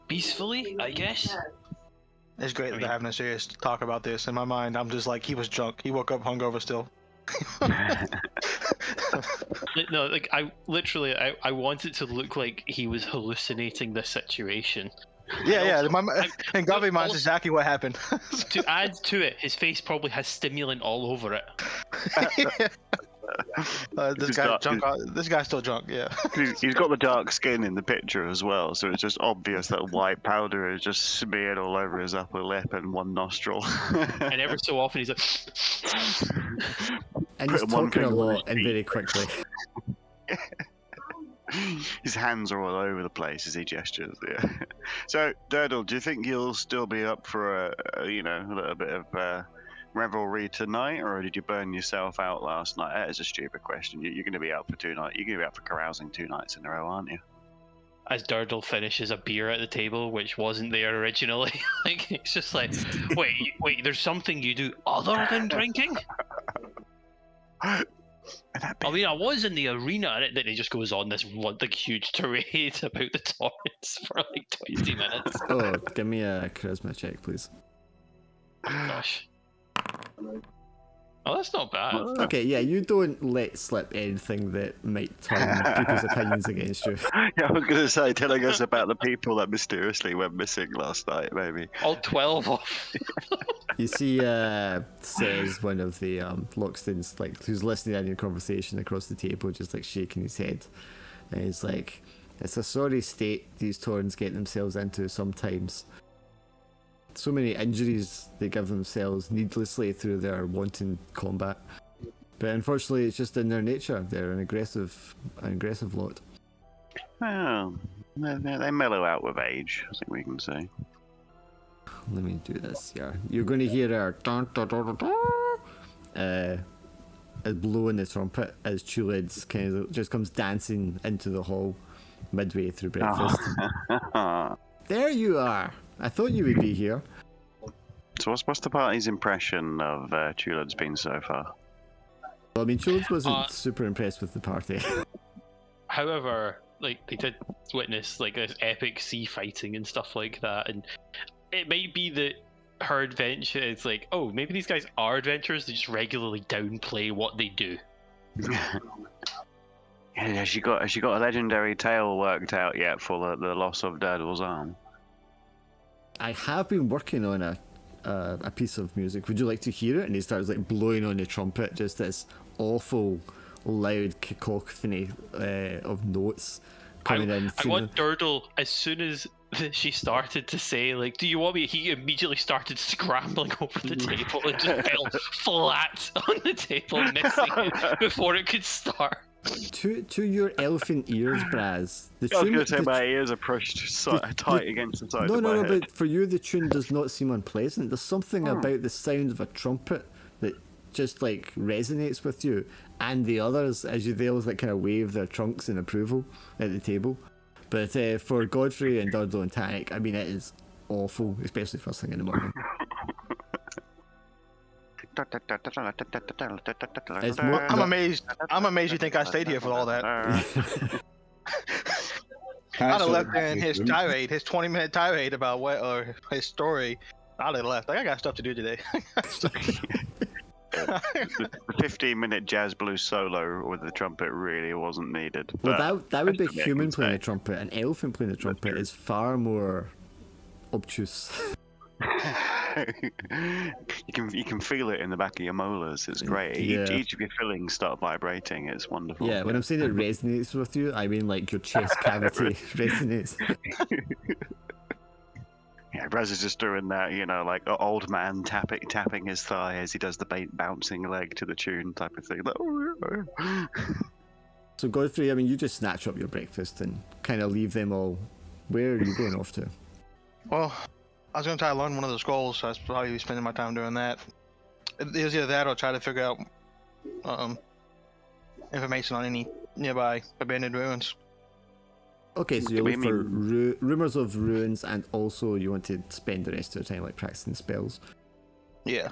[SPEAKER 7] peacefully, I guess.
[SPEAKER 1] It's great that they're having a serious talk about this. In my mind, I'm just like, he was drunk. He woke up hungover still.
[SPEAKER 7] No, like I want it to look like he was hallucinating the situation.
[SPEAKER 1] Yeah,
[SPEAKER 7] Also,
[SPEAKER 1] and Gavi minds exactly what happened.
[SPEAKER 7] To add to it, his face probably has stimulant all over it.
[SPEAKER 1] This guy's still drunk. Yeah.
[SPEAKER 5] He's got the dark skin in the picture as well, so it's just obvious that white powder is just smeared all over his upper lip and one nostril.
[SPEAKER 7] And every so often he's like,
[SPEAKER 2] And he's talking a lot and very quickly.
[SPEAKER 5] His hands are all over the place as he gestures. Yeah. So, Durdle, do you think you'll still be up for a little bit of revelry tonight, or did you burn yourself out last night? That is a stupid question. You're going to be out for 2 nights. You're going to be out for carousing 2 nights in a row, aren't you?
[SPEAKER 7] as Durdle finishes a beer at the table, which wasn't there originally. Like, it's just like, wait, there's something you do other than drinking? I mean, I was in the arena, and then it just goes on this like huge tirade about the torrents for like 20 minutes.
[SPEAKER 2] Oh, give me a charisma check, please.
[SPEAKER 7] Gosh. Oh, that's not bad.
[SPEAKER 2] Okay, yeah, you don't let slip anything that might turn people's opinions against you.
[SPEAKER 5] Yeah, I was going to say, telling us about the people that mysteriously went missing last night, maybe.
[SPEAKER 7] All 12 off.
[SPEAKER 2] You see, says one of the Loxtons, like, who's listening in your conversation across the table, just like shaking his head. And he's like, it's a sorry state these Taurens get themselves into sometimes. So many injuries they give themselves needlessly through their wanton combat. But unfortunately, it's just in their nature. They're an aggressive lot.
[SPEAKER 5] Well, they mellow out with age, I think we can say.
[SPEAKER 2] Let me do this here. You're going to hear our blowing the trumpet as Chulid's kind of just comes dancing into the hall midway through breakfast. There you are. I thought you would be here.
[SPEAKER 5] So what's the party's impression of Chulid's been so far?
[SPEAKER 2] Well, I mean, Chulid's wasn't super impressed with the party.
[SPEAKER 7] However, like, they did witness like this epic sea fighting and stuff like that, and it might be that her adventure is like, oh, maybe these guys are adventurers, they just regularly downplay what they do.
[SPEAKER 5] Has she got a legendary tale worked out yet for the loss of Durdle's arm?
[SPEAKER 2] I have been working on a piece of music. Would you like to hear it? And he starts like blowing on the trumpet, just this awful loud cacophony of notes coming in.
[SPEAKER 7] I want Durdle, as soon as she started to say, like, do you want me? He immediately started scrambling over the table and just fell flat on the table, missing it before it could start.
[SPEAKER 2] To your elfin ears, Braz.
[SPEAKER 5] I was going to say my ears are pushed tight against the side of my head.
[SPEAKER 2] But for you, the tune does not seem unpleasant. There's something about the sound of a trumpet that just like resonates with you, and the others as they always like kind of wave their trunks in approval at the table. But for Godfrey and Durdle and Tannic, I mean, it is awful, especially first thing in the morning.
[SPEAKER 1] I'm amazed. I'm amazed you think I stayed here for all that. I'd have left in his tirade, his 20-minute tirade about his story. I'd have left. Like, I got stuff to do today.
[SPEAKER 5] The 15-minute jazz blues solo with the trumpet really wasn't needed.
[SPEAKER 2] Well, that would be human playing a trumpet. An elfin playing a trumpet is far more obtuse.
[SPEAKER 5] You can feel it in the back of your molars. It's great.
[SPEAKER 2] Yeah.
[SPEAKER 5] Each of your fillings start vibrating. It's wonderful.
[SPEAKER 2] Yeah, when I'm saying it resonates with you, I mean like your chest cavity resonates.
[SPEAKER 5] Yeah, Braz is just doing that, like an old man tapping his thigh as he does the bouncing leg to the tune type of thing.
[SPEAKER 2] So Godfrey, I mean, you just snatch up your breakfast and kind of leave them all. Where are you going off to?
[SPEAKER 1] Well, I was going to try to learn one of the scrolls, so I was probably spending my time doing that. It was either that or try to figure out information on any nearby abandoned ruins.
[SPEAKER 2] Okay, so you look for rumors of ruins, and also you want to spend the rest of your time like practicing spells.
[SPEAKER 1] Yeah,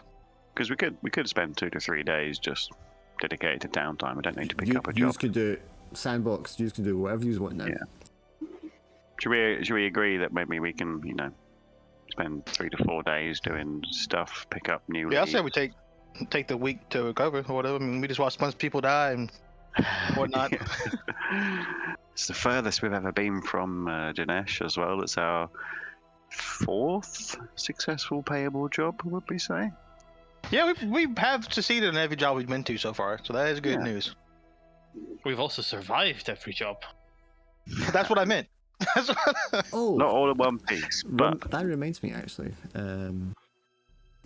[SPEAKER 5] because we could spend 2 to 3 days just dedicated to downtime. We don't need to pick up a job.
[SPEAKER 2] You can do sandbox. You can do whatever you want now.
[SPEAKER 5] Yeah. Should we agree that maybe we can spend 3 to 4 days doing stuff, pick up new leads?
[SPEAKER 1] I say we take the week to recover or whatever. I mean, we just watch a bunch of people die and whatnot.
[SPEAKER 5] It's the furthest we've ever been from Dinesh as well. It's our 4th successful payable job, would we say?
[SPEAKER 1] Yeah, we have succeeded in every job we've been to so far, so that is good news.
[SPEAKER 7] We've also survived every job.
[SPEAKER 1] That's what I meant.
[SPEAKER 2] Oh,
[SPEAKER 5] not all in one piece, but
[SPEAKER 2] that reminds me actually. When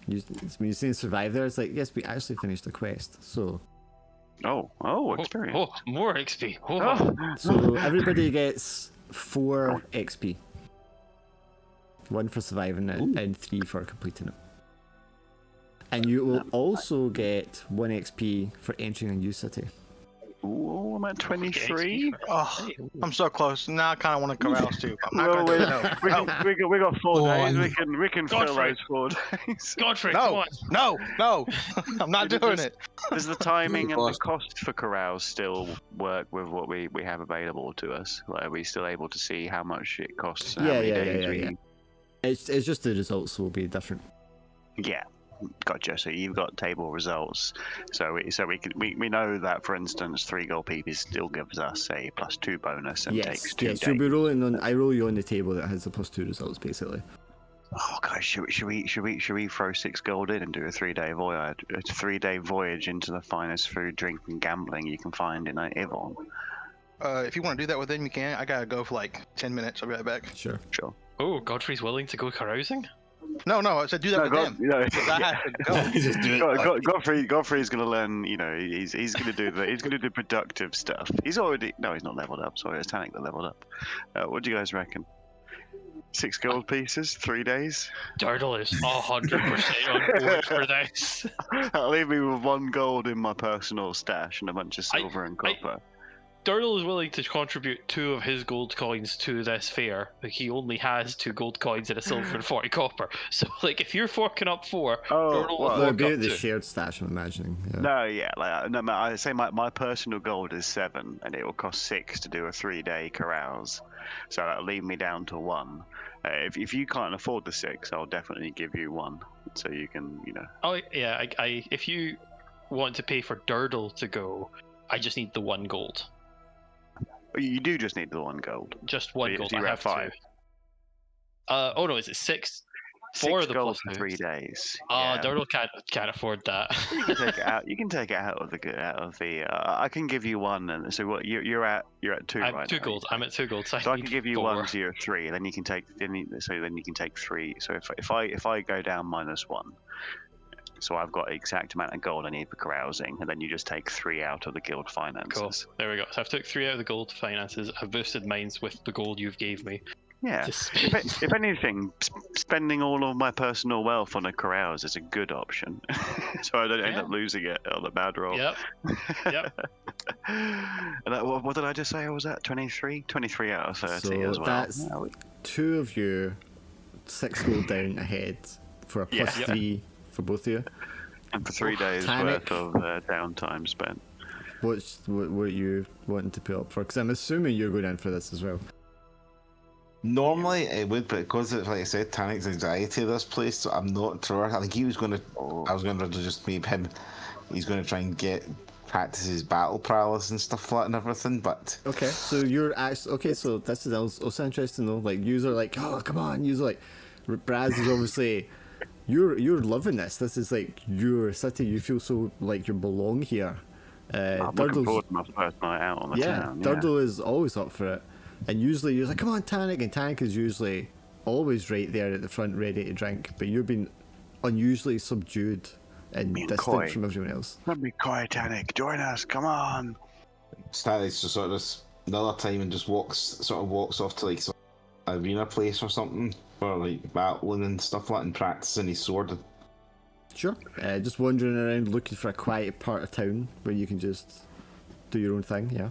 [SPEAKER 2] you're saying survive there, it's like, yes, we actually finished the quest, so.
[SPEAKER 5] Experience.
[SPEAKER 7] Oh, more XP. Oh.
[SPEAKER 2] So everybody gets 4 XP. 1 for surviving it, and 3 for completing it. And you will also get 1 XP for entering a new city.
[SPEAKER 5] Ooh, I'm at 23.
[SPEAKER 1] Oh, I'm so close. Now I kind of want to carouse too. I'm not going to do it.
[SPEAKER 5] We got 4 days. We can fill those 4 days.
[SPEAKER 7] Godfrey,
[SPEAKER 1] no, I'm not doing it.
[SPEAKER 5] Does the timing and the cost for carouse still work with what we have available to us? Like, are we still able to see how much it costs?
[SPEAKER 2] Yeah. It's just the results will be different.
[SPEAKER 5] Yeah. Gotcha. So you've got table results. So we know that, for instance, 3 gold pieces still gives us a +2 bonus and takes 2
[SPEAKER 2] yes,
[SPEAKER 5] days.
[SPEAKER 2] you'll be rolling on. I roll you on the table that has the +2 results, basically.
[SPEAKER 5] Oh guys, should we throw 6 gold in and do a 3-day voyage? A 3-day voyage into the finest food, drink, and gambling you can find in e11.
[SPEAKER 1] If you want to do that with them, you can. I gotta go for like 10 minutes. I'll be right back.
[SPEAKER 2] Sure.
[SPEAKER 5] Sure.
[SPEAKER 7] Oh, Godfrey's willing to go carousing?
[SPEAKER 1] No, I said do that with them. Because I have to go.
[SPEAKER 4] Just do it.
[SPEAKER 5] Godfrey's gonna learn. You know, he's gonna do the productive stuff. He's not leveled up. Sorry, it's Tannic that leveled up. What do you guys reckon? 6 gold pieces, 3 days.
[SPEAKER 7] Durdle is 100% on board for this.
[SPEAKER 5] That'll leave me with 1 gold in my personal stash and a bunch of silver and copper.
[SPEAKER 7] Durdle is willing to contribute 2 of his gold coins to this fair. Like, he only has 2 gold coins and a silver and 40 copper. So, like, if you're forking up 4, Durdle will
[SPEAKER 2] Well,
[SPEAKER 7] fork
[SPEAKER 2] be
[SPEAKER 7] up
[SPEAKER 2] the
[SPEAKER 7] 2.
[SPEAKER 2] shared stash, I'm imagining. Yeah.
[SPEAKER 5] No, I say my personal gold is 7, and it will cost 6 to do a 3-day carouse. So that'll leave me down to 1. If you can't afford the 6, I'll definitely give you 1, so you can, you know.
[SPEAKER 7] Oh yeah, if you want to pay for Durdle to go, I just need the 1 gold.
[SPEAKER 5] You do just need the 1 gold.
[SPEAKER 7] Just 1 gold.
[SPEAKER 5] So you're
[SPEAKER 7] I
[SPEAKER 5] at
[SPEAKER 7] have
[SPEAKER 5] 5.
[SPEAKER 7] 2. Oh no, is it 6?
[SPEAKER 5] 6
[SPEAKER 7] the
[SPEAKER 5] gold
[SPEAKER 7] plus
[SPEAKER 5] for 3 days.
[SPEAKER 7] Ah, Durdle can't afford that.
[SPEAKER 5] You can take it out. You can take it out of the. I can give you 1, and so what? You're at 2
[SPEAKER 7] I'm
[SPEAKER 5] right
[SPEAKER 7] 2
[SPEAKER 5] now.
[SPEAKER 7] gold. I'm at 2 gold. So
[SPEAKER 5] So I
[SPEAKER 7] need
[SPEAKER 5] can give you
[SPEAKER 7] 4.
[SPEAKER 5] 1, so you're at 3. Then you can take. Then you can take 3. So if I go down -1, so I've got the exact amount of gold I need for carousing, and then you just take 3 out of the guild finances.
[SPEAKER 7] Cool. There we go. So I've took 3 out of the gold finances. I've boosted mines with the gold you've gave me.
[SPEAKER 5] Yeah.
[SPEAKER 7] To spend.
[SPEAKER 5] If anything, spending all of my personal wealth on a carouse is a good option, so I don't end up losing it on a bad roll.
[SPEAKER 7] Yep.
[SPEAKER 5] And what did I just say? I was at 23 out of 30
[SPEAKER 2] So
[SPEAKER 5] as well.
[SPEAKER 2] that's 2 of you, 6 gold down ahead for a +3 for both of you.
[SPEAKER 5] And for 3 days
[SPEAKER 2] Tannic.
[SPEAKER 5] worth of downtime spent.
[SPEAKER 2] What are you wanting to put up for? Because I'm assuming you're going in for this as well.
[SPEAKER 4] Normally it would, but because like I said, Tannic's anxiety of this place, so I'm not sure. I think he was gonna. I was gonna just maybe him. He's gonna try and practice his battle prowess and stuff like that and everything. But
[SPEAKER 2] Okay, so you're actually so this is also interesting though. Like, you're like, oh come on, you're like, Braz is obviously. You're loving this. This is like your city. You feel so like you belong here.
[SPEAKER 5] I'm looking forward to my first night out on the town.
[SPEAKER 2] Durdle is always up for it. And usually you're like, come on, Tannic, and Tannic is usually always right there at the front, ready to drink. But you've been unusually subdued and distant
[SPEAKER 5] coy.
[SPEAKER 2] from everyone else.
[SPEAKER 5] Don't be quiet, Tannic. Join us. Come on.
[SPEAKER 4] Tannic's just sort of another time and just walks off to like some arena place or something for like battling and stuff like that and practicing his sword.
[SPEAKER 2] Sure. Just wandering around looking for a quiet part of town where you can just do your own thing. Yeah.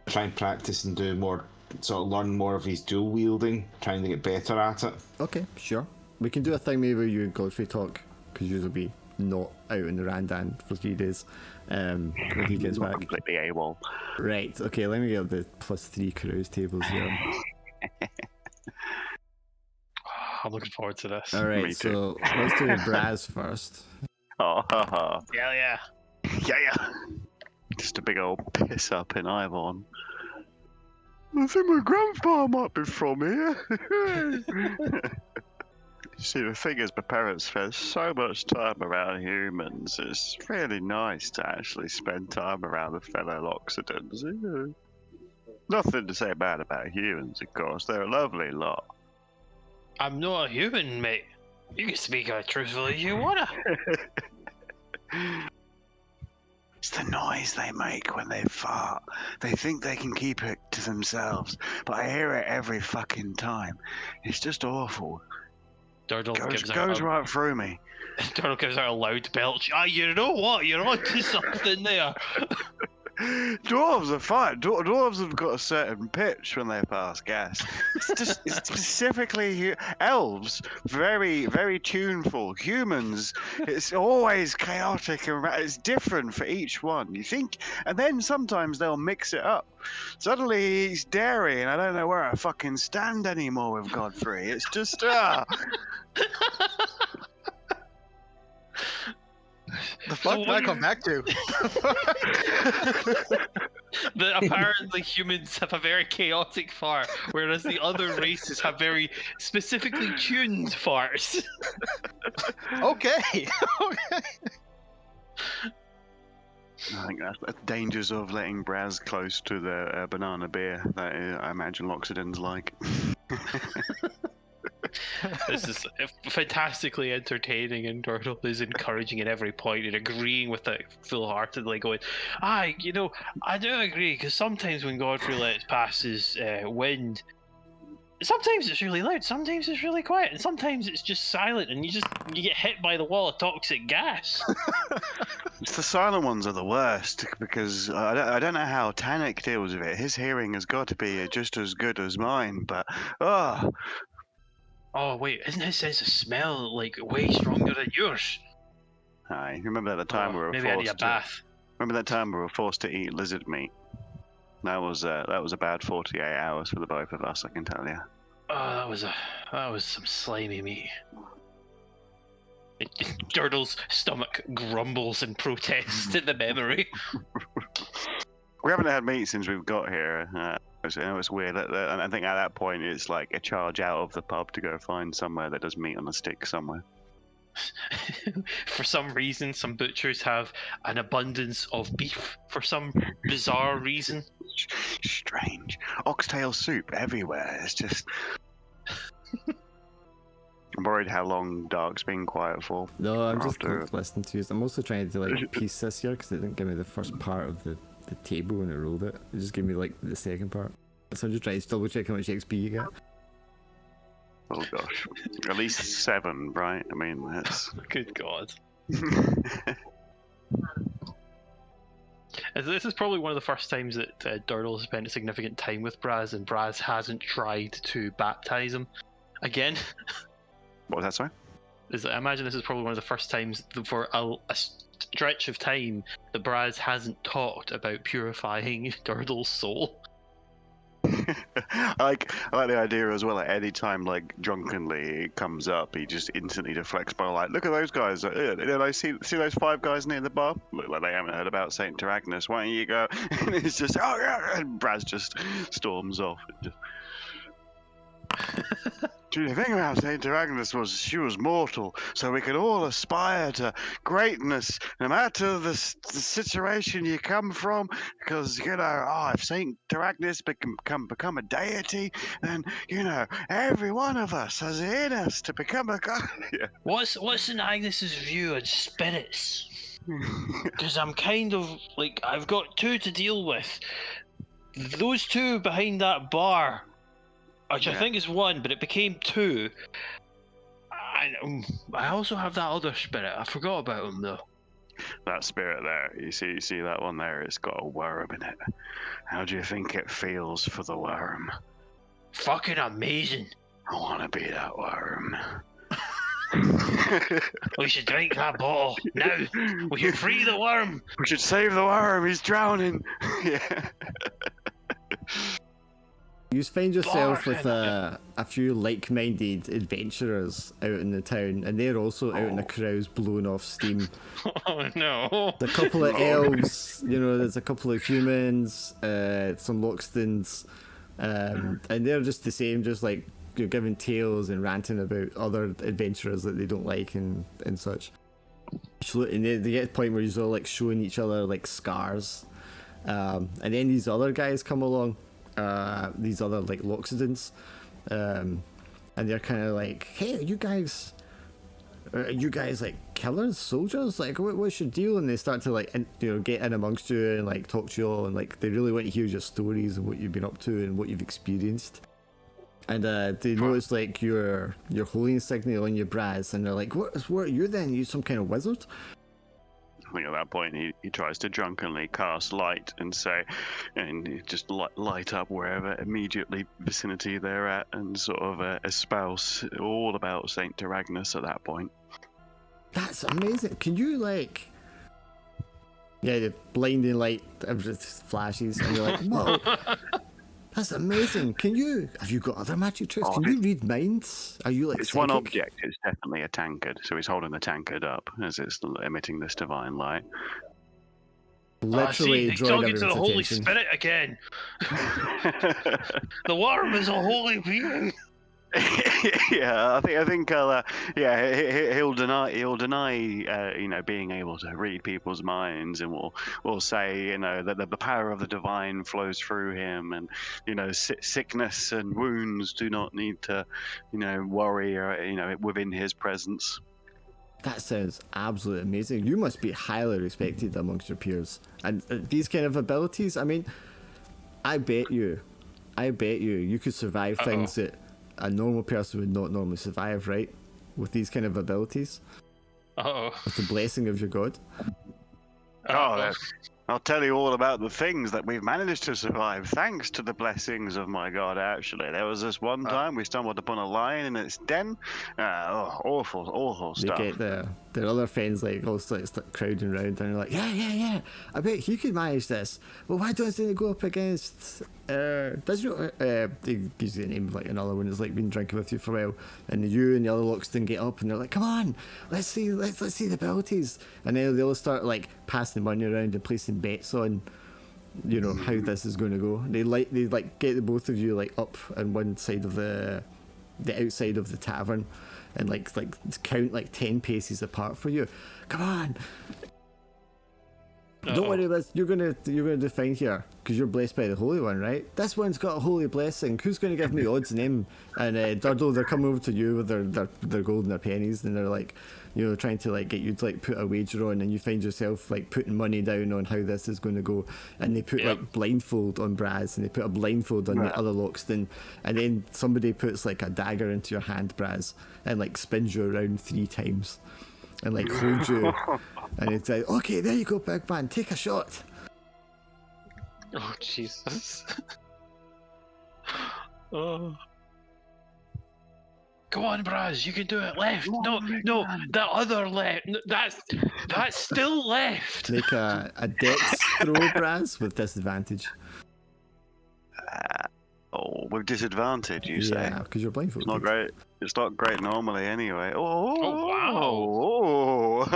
[SPEAKER 4] Try and practice and do more, sort of learn more of his dual wielding, trying to get better at it.
[SPEAKER 2] Okay, sure. We can do a thing maybe where you and Godfrey talk, because you'll be not out in the Randan for 3 days when he gets back.
[SPEAKER 5] Completely AWOL.
[SPEAKER 2] Right, okay, let me get the +3 carouse tables here.
[SPEAKER 7] I'm looking forward to this.
[SPEAKER 2] Alright,
[SPEAKER 5] Me too.
[SPEAKER 2] so let's do Braz first.
[SPEAKER 5] Oh,
[SPEAKER 7] Yeah.
[SPEAKER 5] yeah. Just a big old piss up in Ivon. I think my grandpa might be from here. See, the thing is, my parents spend so much time around humans. It's really nice to actually spend time around the fellow Loxodons. Nothing to say bad about humans, of course. They're a lovely lot.
[SPEAKER 7] I'm not a human, mate. You can speak as truthfully as you wanna.
[SPEAKER 5] It's the noise they make when they fart. They think they can keep it to themselves, but I hear it every fucking time. It's just awful.
[SPEAKER 7] Durdle
[SPEAKER 5] Goes right through me.
[SPEAKER 7] Durdle gives out a loud belch. Ah, you know what? You're onto something there.
[SPEAKER 5] Dwarves are fine. Dwarves have got a certain pitch when they pass gas. It's specifically elves, very, very tuneful. Humans, it's always chaotic and it's different for each one. You think, and then sometimes they'll mix it up. Suddenly he's dairy, and I don't know where I fucking stand anymore with Godfrey. It's just
[SPEAKER 1] The fuck did I come back to?
[SPEAKER 7] That apparently humans have a very chaotic fart, whereas the other races have very specifically tuned farts.
[SPEAKER 1] Okay.
[SPEAKER 5] I think that's the dangers of letting Braz close to the banana beer that I imagine Loxodon's like.
[SPEAKER 7] This is fantastically entertaining, and Turtle is encouraging at every point and agreeing with it full-heartedly, going, I do agree, because sometimes when Godfrey lets passes wind, sometimes it's really loud, sometimes it's really quiet, and sometimes it's just silent, and you get hit by the wall of toxic gas.
[SPEAKER 5] It's the silent ones are the worst, because I don't know how Tannic deals with it. His hearing has got to be just as good as mine, but
[SPEAKER 7] Oh wait, isn't his sense of smell like way stronger than yours?
[SPEAKER 5] Aye, remember that time we were
[SPEAKER 7] Maybe I need a
[SPEAKER 5] forced to
[SPEAKER 7] bath.
[SPEAKER 5] remember that time we were forced to eat lizard meat? That was a bad 48 hours for the both of us, I can tell you.
[SPEAKER 7] Oh, that was some slimy meat. Dirtle's stomach grumbles in protest at the memory.
[SPEAKER 5] We haven't had meat since we've got here. It's weird. And I think at that point it's like a charge out of the pub to go find somewhere that does meat on a stick somewhere.
[SPEAKER 7] For some reason, some butchers have an abundance of beef for some bizarre reason.
[SPEAKER 5] Strange. Oxtail soup everywhere. It's just... I'm worried how long Dark's been quiet for.
[SPEAKER 2] No, I'm just
[SPEAKER 5] After-
[SPEAKER 2] listening to you. I'm also trying to like piece this here because it didn't give me the first part of the table when it rolled it. It just gave me like the second part. So I'm just trying to double check how much XP you get.
[SPEAKER 5] Oh gosh. At least 7, right? I mean, that's...
[SPEAKER 7] Good God. This is probably one of the first times that Dirtle has spent a significant time with Braz, and Braz hasn't tried to baptize him again.
[SPEAKER 5] What was that, sorry?
[SPEAKER 7] I imagine this is probably one of the first times for a stretch of time that Braz hasn't talked about purifying Dirtle's soul.
[SPEAKER 5] I like the idea as well. At any time, like drunkenly it comes up, he just instantly deflects by like, "Look at those guys! I see those 5 guys near the bar. Look like they haven't heard about Saint Tyragnis. Why don't you go?" And it's just, "Oh yeah!" And Braz just storms off. And just... The thing about Saint Tyragnis was she was mortal, so we can all aspire to greatness, no matter the situation you come from. Because if Saint Tyragnis become a deity, then every one of us has it in us to become a god. Yeah.
[SPEAKER 7] What's St. Agnes's view on spirits? Because I'm kind of like, I've got 2 to deal with. Those 2 behind that bar, which I think is 1, but it became 2. I also have that other spirit. I forgot about him though.
[SPEAKER 5] That spirit there, you see that one there? It's got a worm in it. How do you think it feels for the worm?
[SPEAKER 7] Fucking amazing.
[SPEAKER 5] I want to be that worm.
[SPEAKER 7] We should drink that bottle now. We should free the worm.
[SPEAKER 5] We should save the worm. He's drowning. Yeah.
[SPEAKER 2] You find yourself with
[SPEAKER 7] Bargain.
[SPEAKER 2] a few like-minded adventurers out in the town, and they're also out in the crowds blowing off steam.
[SPEAKER 7] Oh no.
[SPEAKER 2] There's a couple of elves, there's a couple of humans, some Loxtons, and they're just the same, just like you're giving tales and ranting about other adventurers that they don't like and such. And they get to the point where you're all like showing each other like scars, and then these other guys come along. These other like Loxodons, and they're kind of like, "Hey, are you guys like killers, soldiers? Like, what's your deal?" And they start to like, get in amongst you and like talk to you all, and like they really want to hear your stories and what you've been up to and what you've experienced. And they notice like your holy insignia on your Braz, and they're like, "What are you then? You some kind of wizard?"
[SPEAKER 5] I think at that point he tries to drunkenly cast light and just light up wherever immediately vicinity they're at, and sort of espouse all about Saint Tyragnis at that point.
[SPEAKER 2] That's amazing. Can you like... Yeah, the blinding light just flashes, and you're like, "Whoa, That's amazing. Have you got other magic tricks? Can you read minds? Are you like
[SPEAKER 5] It's
[SPEAKER 2] psychic?
[SPEAKER 5] one object. It's definitely a tankard. So he's holding the tankard up as it's emitting this divine light.
[SPEAKER 2] Literally
[SPEAKER 7] he's
[SPEAKER 2] drawing
[SPEAKER 7] talking to the
[SPEAKER 2] everyone's
[SPEAKER 7] Holy
[SPEAKER 2] attention.
[SPEAKER 7] Spirit again. The worm is a holy being.
[SPEAKER 5] Yeah, I think he'll deny being able to read people's minds, and will say that the power of the divine flows through him, and sickness and wounds do not need to worry within his presence.
[SPEAKER 2] That sounds absolutely amazing. You must be highly respected amongst your peers. And these kind of abilities, I mean, I bet you could survive things that a normal person would not normally survive, right? With these kind of abilities. With the blessing of your god.
[SPEAKER 5] I'll tell you all about the things that we've managed to survive thanks to the blessings of my god, actually. There was this one time we stumbled upon a lion in its den. Awful stuff.
[SPEAKER 2] They get their other friends like all start crowding around and they're like, yeah, I bet he could manage this. Well, why doesn't he go up against he gives you the name of like another one that's like been drinking with you for a while, and you and the other Loxton get up and they're like, come on, let's see the abilities, and then they'll start like passing money around and placing bets on how this is going to go. They get the both of you like up on one side of the outside of the tavern and like count like 10 paces apart for you. Come on. Don't worry, Liz. You're gonna do fine here because you're blessed by the Holy One, right? This one's got a holy blessing. Who's gonna give me odds on him? And Durdle, they're coming over to you with their gold and their pennies, and they're like, trying to like get you to like put a wager on, and you find yourself like putting money down on how this is going to go, and they put like blindfold on Braz, and they put a blindfold on the other Loxton, and then somebody puts like a dagger into your hand, Braz, and like spins you around 3 times. And like hold you, and it's like, okay, there you go, big man, take a shot.
[SPEAKER 7] Oh Jesus! Oh, go on, Braz, you can do it. Left, no, the other left. That's still left.
[SPEAKER 2] Make a dex throw, Braz, with disadvantage.
[SPEAKER 5] With disadvantage, you say?
[SPEAKER 2] Yeah, because you're blindfolded.
[SPEAKER 5] It's not great. It's not great normally, anyway.
[SPEAKER 7] Oh wow!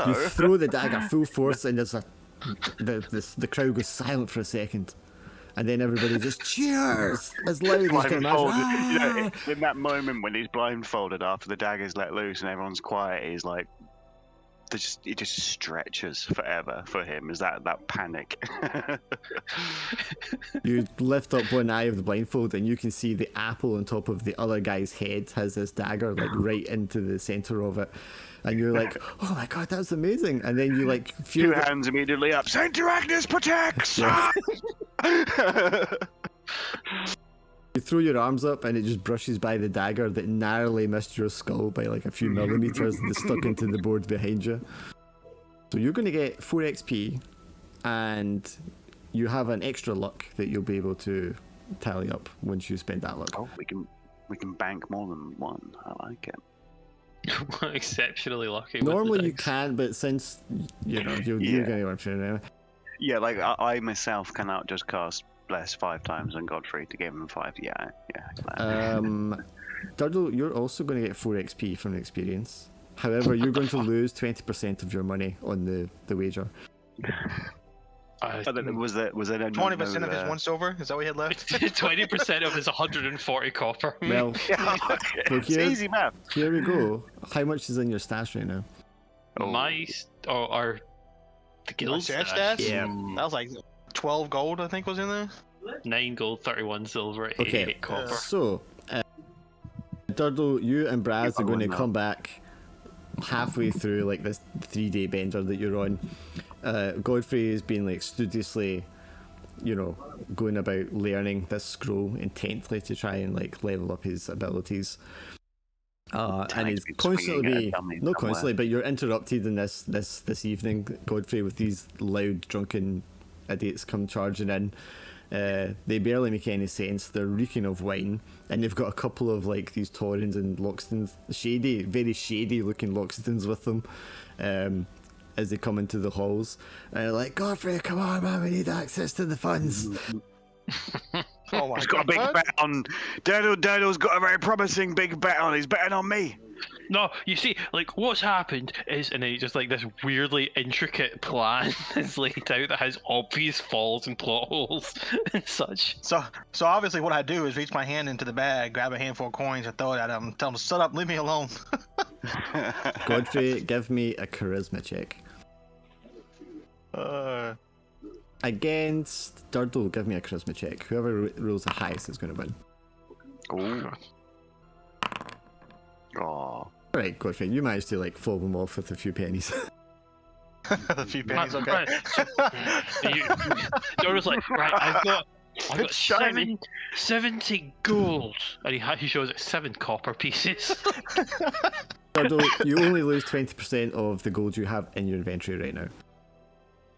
[SPEAKER 2] You throw the dagger full force, and there's the crowd goes silent for a second, and then everybody just cheers as loud as you can imagine.
[SPEAKER 5] In that moment when he's blindfolded after the dagger's let loose and everyone's quiet, he's like, it just stretches forever for him. Is that panic?
[SPEAKER 2] You lift up one eye of the blindfold and you can see the apple on top of the other guy's head has this dagger like right into the center of it, and you're like, oh my god, that's amazing. And then you like feel
[SPEAKER 5] Two hands immediately up. Saint Arachnis protects.
[SPEAKER 2] Yeah. You throw your arms up and it just brushes by the dagger that narrowly missed your skull by like a few millimeters and it's stuck into the board behind you. So you're going to get 4 XP and you have an extra luck that you'll be able to tally up once you spend that luck.
[SPEAKER 5] Oh, we can bank more than one. I like it.
[SPEAKER 7] Exceptionally lucky.
[SPEAKER 2] Normally you can, but since you're going to want to anyway.
[SPEAKER 5] Yeah, like I myself cannot just cast Bless 5 times on Godfrey to give him 5. Yeah.
[SPEAKER 2] Durdle, you're also going to get 4 XP from the experience. However, you're going to lose 20% of your money on the wager.
[SPEAKER 5] Was there
[SPEAKER 1] 20% of his 1 silver? Is that what he had left?
[SPEAKER 7] 20% of his 140 copper.
[SPEAKER 2] Well,
[SPEAKER 5] it's easy math.
[SPEAKER 2] Here we go. How much is in your stash right now?
[SPEAKER 7] Or the guild
[SPEAKER 1] stats?
[SPEAKER 2] Yeah.
[SPEAKER 1] That was like 12 gold, I think, was in there.
[SPEAKER 7] 9 gold, 31 silver, 88
[SPEAKER 2] Okay,
[SPEAKER 7] copper.
[SPEAKER 2] So, Durdle, you and Braz are going to come back halfway through like this 3-day bender that you're on. Godfrey has been like studiously, going about learning this scroll intently to try and like level up his abilities. And he's constantly but you're interrupted in this evening, Godfrey, with these loud drunken idiots come charging in. They barely make any sense. They're reeking of wine, and they've got a couple of like these Taurens and Loxtons, very shady looking Loxtons with them, as they come into the halls. And they're like, Godfrey, come on man, we need access to the funds.
[SPEAKER 1] Oh my
[SPEAKER 5] He's got a big
[SPEAKER 1] God.
[SPEAKER 5] bet on. Durdle's got a very promising big bet on. He's betting on me.
[SPEAKER 7] No, you see, like, what's happened is, and then just like this weirdly intricate plan is laid out that has obvious falls and plot holes and such.
[SPEAKER 1] So obviously what I do is reach my hand into the bag, grab a handful of coins, and throw it at him. Tell him, shut up, leave me alone.
[SPEAKER 2] Godfrey, give me a charisma check. Against Durdle, give me a charisma check. Whoever rolls the highest is going to win.
[SPEAKER 5] Ooh. Oh.
[SPEAKER 2] Right, Godfrey, you managed to like fob him off with a few pennies.
[SPEAKER 1] A few pennies, okay.
[SPEAKER 7] Right, Dora's like, right, I've got
[SPEAKER 5] Shiny.
[SPEAKER 7] 70 gold, and he shows it 7 copper pieces.
[SPEAKER 2] Durdle, you only lose 20% of the gold you have in your inventory right now.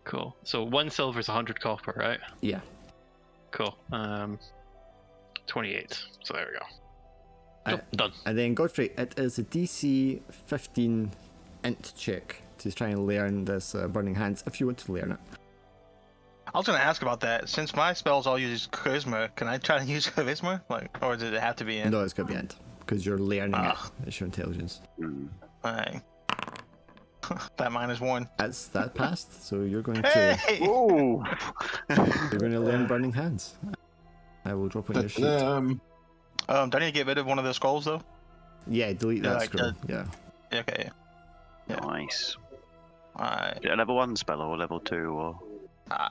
[SPEAKER 7] Cool. So 1 silver is 100 copper, right?
[SPEAKER 2] Yeah.
[SPEAKER 7] Cool. 28. So there we go. Done.
[SPEAKER 2] And then Godfrey, it is a DC 15 int check to try and learn this Burning Hands if you want to learn it.
[SPEAKER 1] I was going to ask about that. Since my spells all use charisma, can I try to use charisma? Like, or does it have to be in?
[SPEAKER 2] No, it's got to be int because you're learning it. It's your intelligence.
[SPEAKER 1] Alright. That -1.
[SPEAKER 2] That passed, so you're going to
[SPEAKER 1] Hey!
[SPEAKER 5] Ooh.
[SPEAKER 2] you're going to learn Burning Hands. I will drop on your sheet.
[SPEAKER 1] Do I need to get rid of one of the skulls though?
[SPEAKER 2] Yeah, delete that
[SPEAKER 1] like,
[SPEAKER 2] scroll. Yeah.
[SPEAKER 1] Okay. Yeah.
[SPEAKER 5] Nice.
[SPEAKER 1] Alright.
[SPEAKER 5] Is it a level 1 spell or level 2 or?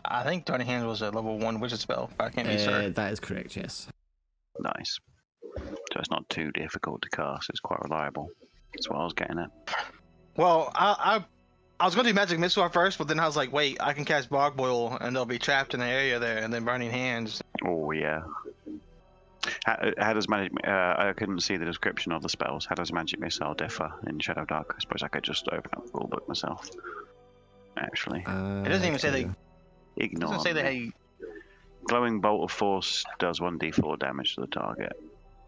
[SPEAKER 1] I think Turning Hands was a level 1 wizard spell, but I can't be certain.
[SPEAKER 2] That is correct, yes.
[SPEAKER 5] Nice. So it's not too difficult to cast. It's quite reliable. That's what I was getting at.
[SPEAKER 1] Well, I was going to do Magic Missile at first, but then I was like, wait, I can cast Bog Boil and they'll be trapped in the area there, and then Burning Hands.
[SPEAKER 5] Oh yeah. How does magic? I couldn't see the description of the spells. How does magic missile differ in Shadowdark? I suppose I could just open up the rulebook myself. Actually,
[SPEAKER 1] It doesn't even say they. It
[SPEAKER 5] ignore.
[SPEAKER 1] doesn't say
[SPEAKER 5] me.
[SPEAKER 1] they.
[SPEAKER 5] Glowing bolt of force does 1d4 damage to the target.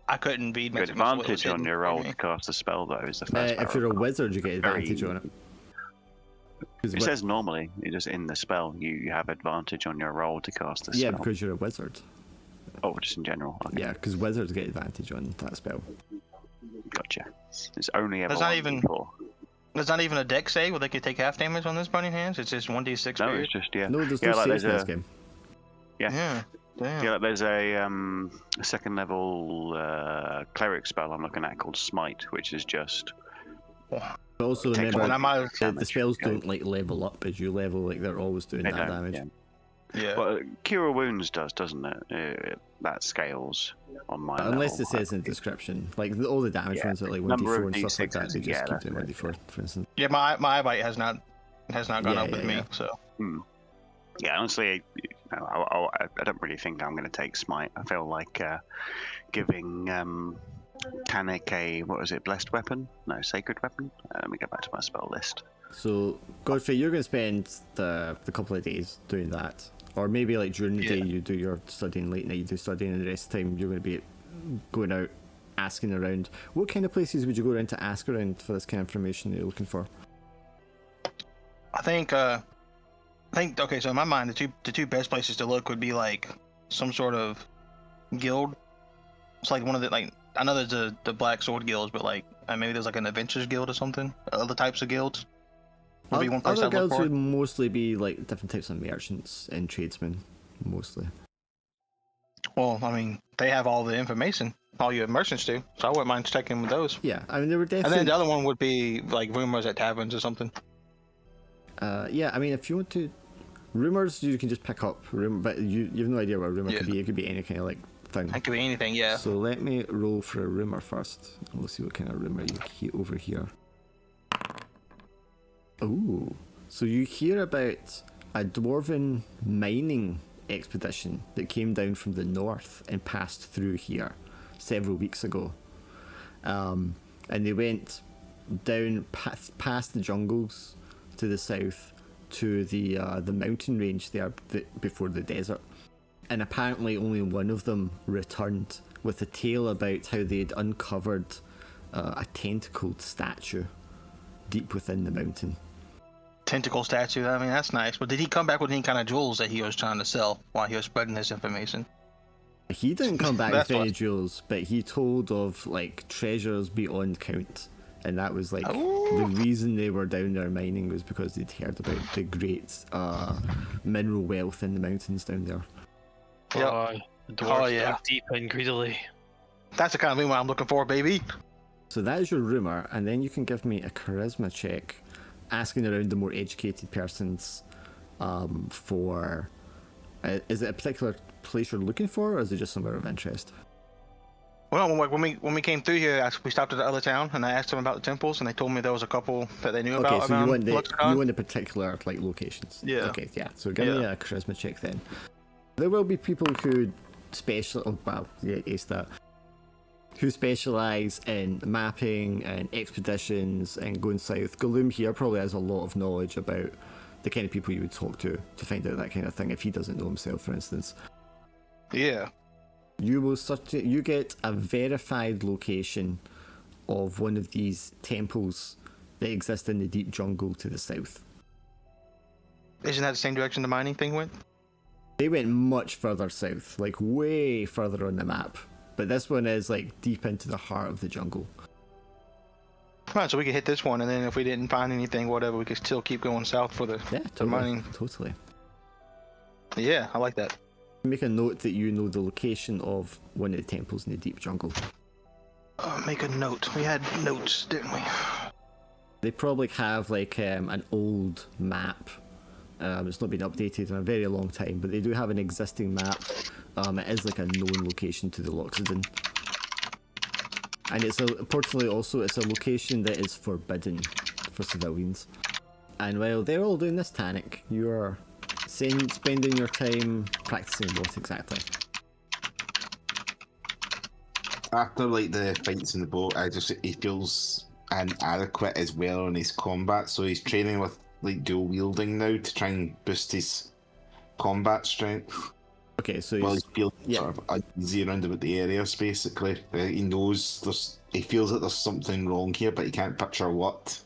[SPEAKER 1] I couldn't read
[SPEAKER 5] You get
[SPEAKER 1] Magic Missile.
[SPEAKER 5] advantage on your roll to cast the spell though. Is the first
[SPEAKER 2] If you're a
[SPEAKER 5] paragraph.
[SPEAKER 2] wizard, you get advantage
[SPEAKER 5] Very-
[SPEAKER 2] on it. 'Cause
[SPEAKER 5] It says normally, you just in the spell, you have advantage on your roll to cast the
[SPEAKER 2] yeah,
[SPEAKER 5] spell.
[SPEAKER 2] because you're a wizard.
[SPEAKER 5] Oh, just in general. Okay.
[SPEAKER 2] Yeah, because wizards get advantage on that spell.
[SPEAKER 5] Gotcha. It's only ever
[SPEAKER 1] There's not
[SPEAKER 5] 1d4.
[SPEAKER 1] There's not even a deck save where they could take half damage on this Burning Hands. It's just 1d6.
[SPEAKER 5] No,
[SPEAKER 1] period.
[SPEAKER 5] it's just yeah.
[SPEAKER 2] No, there's
[SPEAKER 5] Yeah,
[SPEAKER 2] no
[SPEAKER 5] like
[SPEAKER 2] saves in
[SPEAKER 5] there's
[SPEAKER 2] this game.
[SPEAKER 1] Yeah. Damn.
[SPEAKER 5] Yeah, like there's a second level cleric spell I'm looking at called Smite, which is just
[SPEAKER 2] But also
[SPEAKER 5] Take
[SPEAKER 2] remember,
[SPEAKER 1] And I might have.
[SPEAKER 2] the
[SPEAKER 5] damage.
[SPEAKER 2] spells don't like level up as you level. Like they're always doing
[SPEAKER 5] they
[SPEAKER 2] that
[SPEAKER 5] don't,
[SPEAKER 2] damage.
[SPEAKER 5] yeah.
[SPEAKER 1] Yeah.
[SPEAKER 5] But Cure Wounds doesn't it? That scales on my
[SPEAKER 2] Unless
[SPEAKER 5] level.
[SPEAKER 2] it says in the description, like all the damage
[SPEAKER 5] Yeah.
[SPEAKER 2] ones are like
[SPEAKER 5] Number
[SPEAKER 2] 1d4
[SPEAKER 5] of
[SPEAKER 2] and stuff like that. They
[SPEAKER 5] D6s,
[SPEAKER 2] just
[SPEAKER 5] yeah,
[SPEAKER 2] keep
[SPEAKER 5] that's
[SPEAKER 2] doing
[SPEAKER 5] it,
[SPEAKER 2] 1d4, for instance.
[SPEAKER 1] Yeah, my eyebite has not gone
[SPEAKER 2] Yeah,
[SPEAKER 1] up with
[SPEAKER 2] yeah,
[SPEAKER 1] me.
[SPEAKER 2] yeah.
[SPEAKER 1] So
[SPEAKER 5] Yeah, honestly, I don't really think I'm going to take Smite. I feel like giving Tanic a, what was it, Blessed Weapon? No, Sacred Weapon? Let me go back to my spell list.
[SPEAKER 2] So Godfrey, you're going to spend the couple of days doing that, or maybe like during the day you do your studying, late night you do studying, and the rest of the time you're going to be going out asking around. What kind of places would you go around to ask around for this kind of information that you're looking for?
[SPEAKER 1] I think okay. So in my mind, the two best places to look would be like some sort of guild. It's like one of the like I know there's the Black Sword guilds, but like maybe there's like an Adventures guild or something. Other types of guilds. Would be one place
[SPEAKER 2] Other
[SPEAKER 1] I'd look
[SPEAKER 2] guilds
[SPEAKER 1] for.
[SPEAKER 2] would mostly be like different types of merchants and tradesmen, mostly.
[SPEAKER 1] Well, I mean, they have all the information. All your merchants do, so I wouldn't mind checking with those.
[SPEAKER 2] Yeah, I mean there were
[SPEAKER 1] And
[SPEAKER 2] definitely.
[SPEAKER 1] then the other one would be like rumors at taverns or something.
[SPEAKER 2] Yeah, I mean if you want to, rumors you can just pick up. But you have no idea what a rumor could be. It could be any kind of like thing.
[SPEAKER 1] It could be anything, yeah.
[SPEAKER 2] So let me roll for a rumor first. And we'll see what kind of rumor you hear over here. Oh, so you hear about a dwarven mining expedition that came down from the north and passed through here several weeks ago. And they went down past the jungles to the south to the mountain range there before the desert. And apparently only one of them returned with a tale about how they'd uncovered a tentacled statue deep within the mountain.
[SPEAKER 1] Tentacle statue. I mean, that's nice. But did he come back with any kind of jewels that he was trying to sell while he was spreading this information?
[SPEAKER 2] He didn't come back with
[SPEAKER 1] That's
[SPEAKER 2] any
[SPEAKER 1] what-
[SPEAKER 2] jewels, but he told of like treasures beyond count, and that was like
[SPEAKER 1] Ooh.
[SPEAKER 2] the reason they were down there mining was because they'd heard about the great mineral wealth in the mountains down there.
[SPEAKER 1] Yep.
[SPEAKER 7] The dwarves
[SPEAKER 1] yeah.
[SPEAKER 7] dug deep in greedily.
[SPEAKER 1] That's the kind of movement I'm looking for, baby.
[SPEAKER 2] So that is your rumor, and then you can give me a charisma check, asking around the more educated persons for. Is it a particular place you're looking for, or is it just somewhere of interest?
[SPEAKER 1] Well, when we came through here, we stopped at the other town, and I asked them about the temples, and they told me there was a couple that they knew
[SPEAKER 2] Okay,
[SPEAKER 1] about.
[SPEAKER 2] so you
[SPEAKER 1] around
[SPEAKER 2] want
[SPEAKER 1] Luxicon.
[SPEAKER 2] the particular like locations.
[SPEAKER 1] Yeah.
[SPEAKER 2] Okay, yeah. So give me a charisma check then. There will be people who ace that. Who specialise in mapping and expeditions and going south. Gloom here probably has a lot of knowledge about the kind of people you would talk to find out that kind of thing if he doesn't know himself, for instance.
[SPEAKER 1] Yeah.
[SPEAKER 2] You get a verified location of one of these temples that exist in the deep jungle to the south.
[SPEAKER 1] Isn't that the same direction the mining thing went?
[SPEAKER 2] They went much further south, like way further on the map. But this one is like deep into the heart of the jungle.
[SPEAKER 1] Right, so we could hit this one, and then if we didn't find anything, whatever, we could still keep going south for the mining.
[SPEAKER 2] Totally.
[SPEAKER 1] Yeah, I like that.
[SPEAKER 2] Make a note that you know the location of one of the temples in the deep jungle.
[SPEAKER 1] Make a note. We had notes, didn't we?
[SPEAKER 2] They probably have like an old map. It's not been updated in a very long time, but they do have an existing map. It is like a known location to the Loxodon. And importantly also, it's a location that is forbidden for civilians. And while they're all doing this, Tanic, you are spending your time practicing what exactly?
[SPEAKER 4] After like the fights in the boat, he feels inadequate as well in his combat, so he's training with like dual wielding now to try and boost his combat strength.
[SPEAKER 2] Okay, so
[SPEAKER 4] Well, he's feeling sort of uneasy around about the areas, basically. He knows he feels that there's something wrong here, but he can't picture what.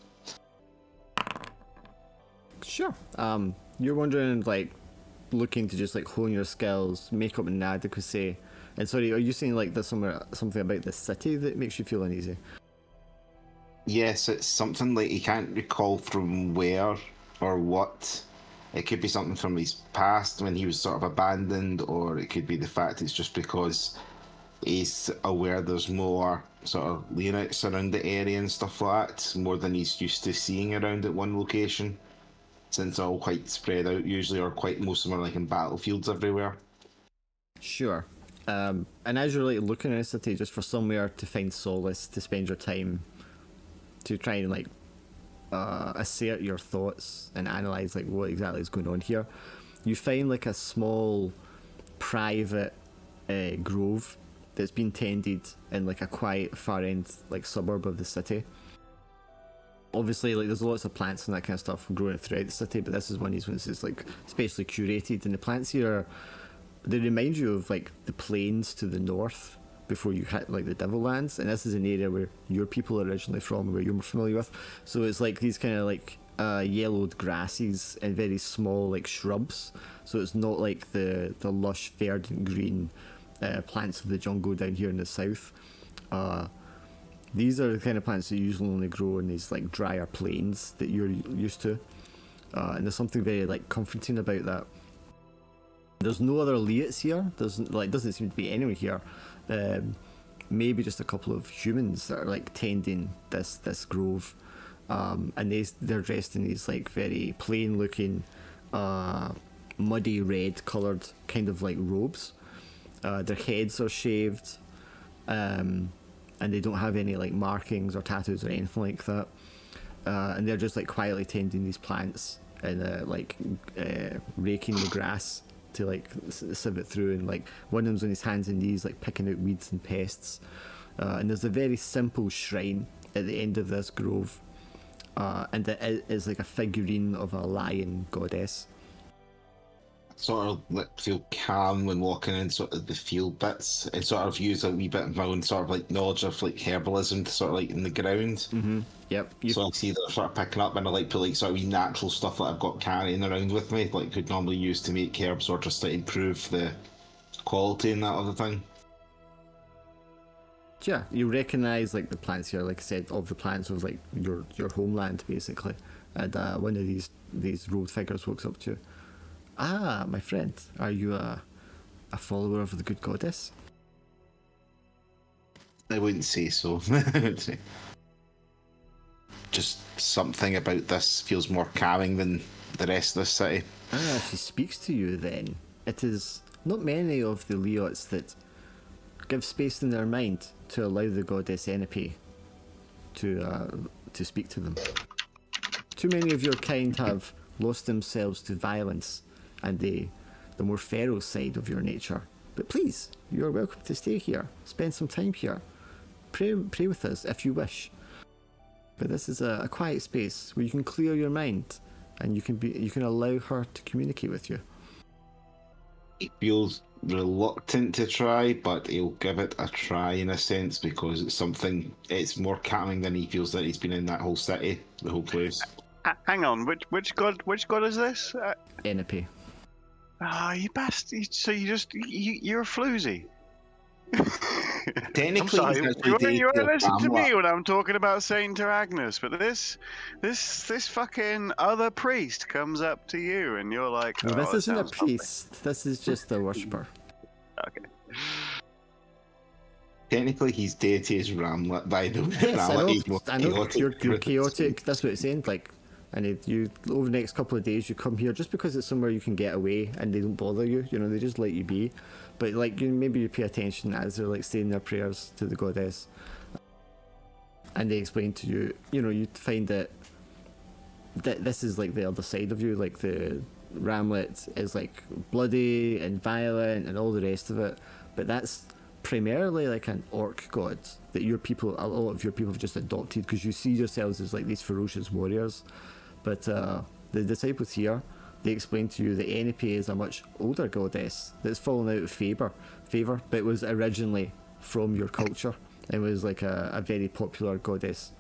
[SPEAKER 2] Sure. You're wondering, like, looking to just like hone your skills, make up an inadequacy. And sorry, are you saying like there's something about the city that makes you feel uneasy?
[SPEAKER 4] Yes, it's something like he can't recall from where or what. It could be something from his past when he was sort of abandoned, or it could be the fact it's just because he's aware there's more sort of Linux around the area and stuff like that, more than he's used to seeing around at one location, since they're all quite spread out usually, or most of them are like in battlefields everywhere.
[SPEAKER 2] Sure. And as you're like looking at a city just for somewhere to find solace, to spend your time, to try and like assert your thoughts and analyze like what exactly is going on here, you find like a small private grove that's been tended in like a quiet far end like suburb of the city. Obviously, like there's lots of plants and that kind of stuff growing throughout the city, but this is one of these ones that's like specially curated, and the plants here they remind you of like the plains to the north before you hit like the Devillands, and this is an area where your people are originally from, where you're more familiar with. So it's like these kind of like yellowed grasses and very small like shrubs. So it's not like the lush verdant green plants of the jungle down here in the south. These are the kind of plants that usually only grow in these like drier plains that you're used to, and there's something very like comforting about that. There's no other Leots here. Doesn't seem to be anyone here. Maybe just a couple of humans that are like tending this grove, and they're dressed in these like very plain looking, muddy red coloured kind of like robes. Their heads are shaved, and they don't have any like markings or tattoos or anything like that. And they're just like quietly tending these plants and raking the grass to like sieve it through, and like one of them's on his hands and knees like picking out weeds and pests, and there's a very simple shrine at the end of this grove, and it is like a figurine of a lion goddess.
[SPEAKER 4] Sort of like feel calm when walking in sort of the field bits, and sort of use a wee bit of my own sort of like knowledge of like herbalism to sort of like in the ground.
[SPEAKER 2] Mm-hmm. Yep.
[SPEAKER 4] So I see that sort of picking up, and I like put like sort of wee natural stuff that I've got carrying around with me, like could normally use to make herbs or just to improve the quality and that other thing.
[SPEAKER 2] Yeah, you recognise like the plants here, like I said, of the plants of like your homeland basically. And one of these robed figures walks up to you. Ah, my friend, are you a follower of the good goddess?
[SPEAKER 4] I wouldn't say so. Just something about this feels more calming than the rest of the city.
[SPEAKER 2] Ah, she speaks to you then. It is not many of the Leots that give space in their mind to allow the goddess Enipe to speak to them. Too many of your kind have lost themselves to violence and the more feral side of your nature. But please, you are welcome to stay here, spend some time here, pray with us if you wish. But this is a quiet space where you can clear your mind and you can allow her to communicate with you.
[SPEAKER 4] He feels reluctant to try, but he'll give it a try in a sense because it's more calming than he feels that he's been in that whole city, the whole place.
[SPEAKER 5] Hang on, which god is this?
[SPEAKER 2] Enipe.
[SPEAKER 5] You bastard! So you're a floozy.
[SPEAKER 4] Technically,
[SPEAKER 5] I'm sorry,
[SPEAKER 4] he's
[SPEAKER 5] you
[SPEAKER 4] actually
[SPEAKER 5] want to
[SPEAKER 4] deity of
[SPEAKER 5] listen to me
[SPEAKER 4] Bramla.
[SPEAKER 5] when I'm talking about Saint Agnes, but this fucking other priest comes up to you and you're like,
[SPEAKER 2] No,
[SPEAKER 5] oh,
[SPEAKER 2] this
[SPEAKER 5] that
[SPEAKER 2] isn't a
[SPEAKER 5] sounds lovely."
[SPEAKER 2] priest. This is just a worshipper.
[SPEAKER 5] Okay.
[SPEAKER 4] Technically, his deity is Ramlet, by the way.
[SPEAKER 2] Yes,
[SPEAKER 4] Ramlet,
[SPEAKER 2] I know. You're chaotic. That's what it's saying. Like, and you over the next couple of days, you come here just because it's somewhere you can get away and they don't bother you. You know, they just let you be. But like, maybe you pay attention as they're like saying their prayers to the goddess, and they explain to you. You know, you find that this is like the other side of you. Like the Ramlet is like bloody and violent and all the rest of it. But that's primarily like an orc god that a lot of your people have just adopted because you see yourselves as like these ferocious warriors. But the disciples here, they explain to you that Enipe is a much older goddess that's fallen out of favour, but was originally from your culture and was like a very popular goddess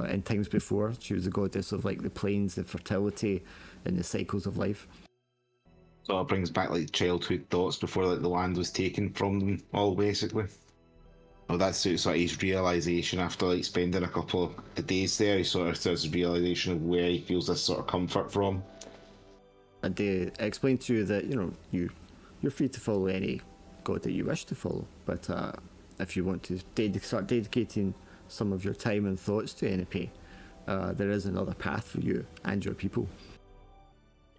[SPEAKER 2] in times before. She was the goddess of like the plains, the fertility, and the cycles of life.
[SPEAKER 4] So it brings back like childhood thoughts before like the land was taken from them all, basically. Well, that's sort of his realization after like spending a couple of days there. He sort of starts his realization of where he feels this sort of comfort from.
[SPEAKER 2] And they explain to you that you're free to follow any god that you wish to follow, but if you want to start dedicating some of your time and thoughts to Enipe, there is another path for you and your people.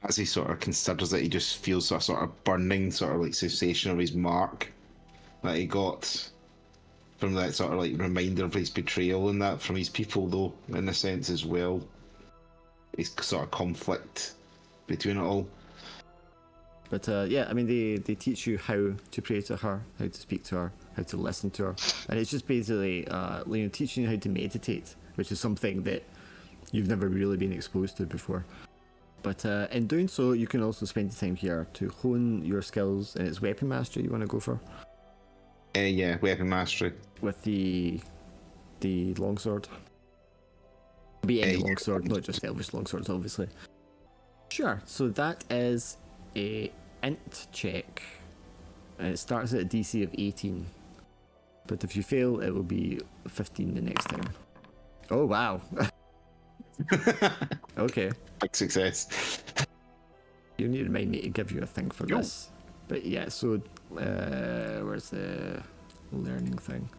[SPEAKER 4] As he sort of considers it, he just feels a sort of burning sort of like cessation of his mark that he got from that sort of like reminder of his betrayal and that from his people, though, in a sense as well. His sort of conflict between it all.
[SPEAKER 2] But yeah, I mean, they teach you how to pray to her, how to speak to her, how to listen to her, and it's just basically teaching you how to meditate, which is something that you've never really been exposed to before. But in doing so, you can also spend the time here to hone your skills, and it's weapon mastery you want to go for.
[SPEAKER 4] Yeah, weapon mastery.
[SPEAKER 2] With the longsword. Be any longsword, not just Elvish longswords, obviously. Sure, so that is a int check, and it starts at a DC of 18. But if you fail, it will be 15 the next time. Oh wow. Okay.
[SPEAKER 4] Big success.
[SPEAKER 2] You need to remind me to give you a thing for this. But yeah, so where's the learning thing?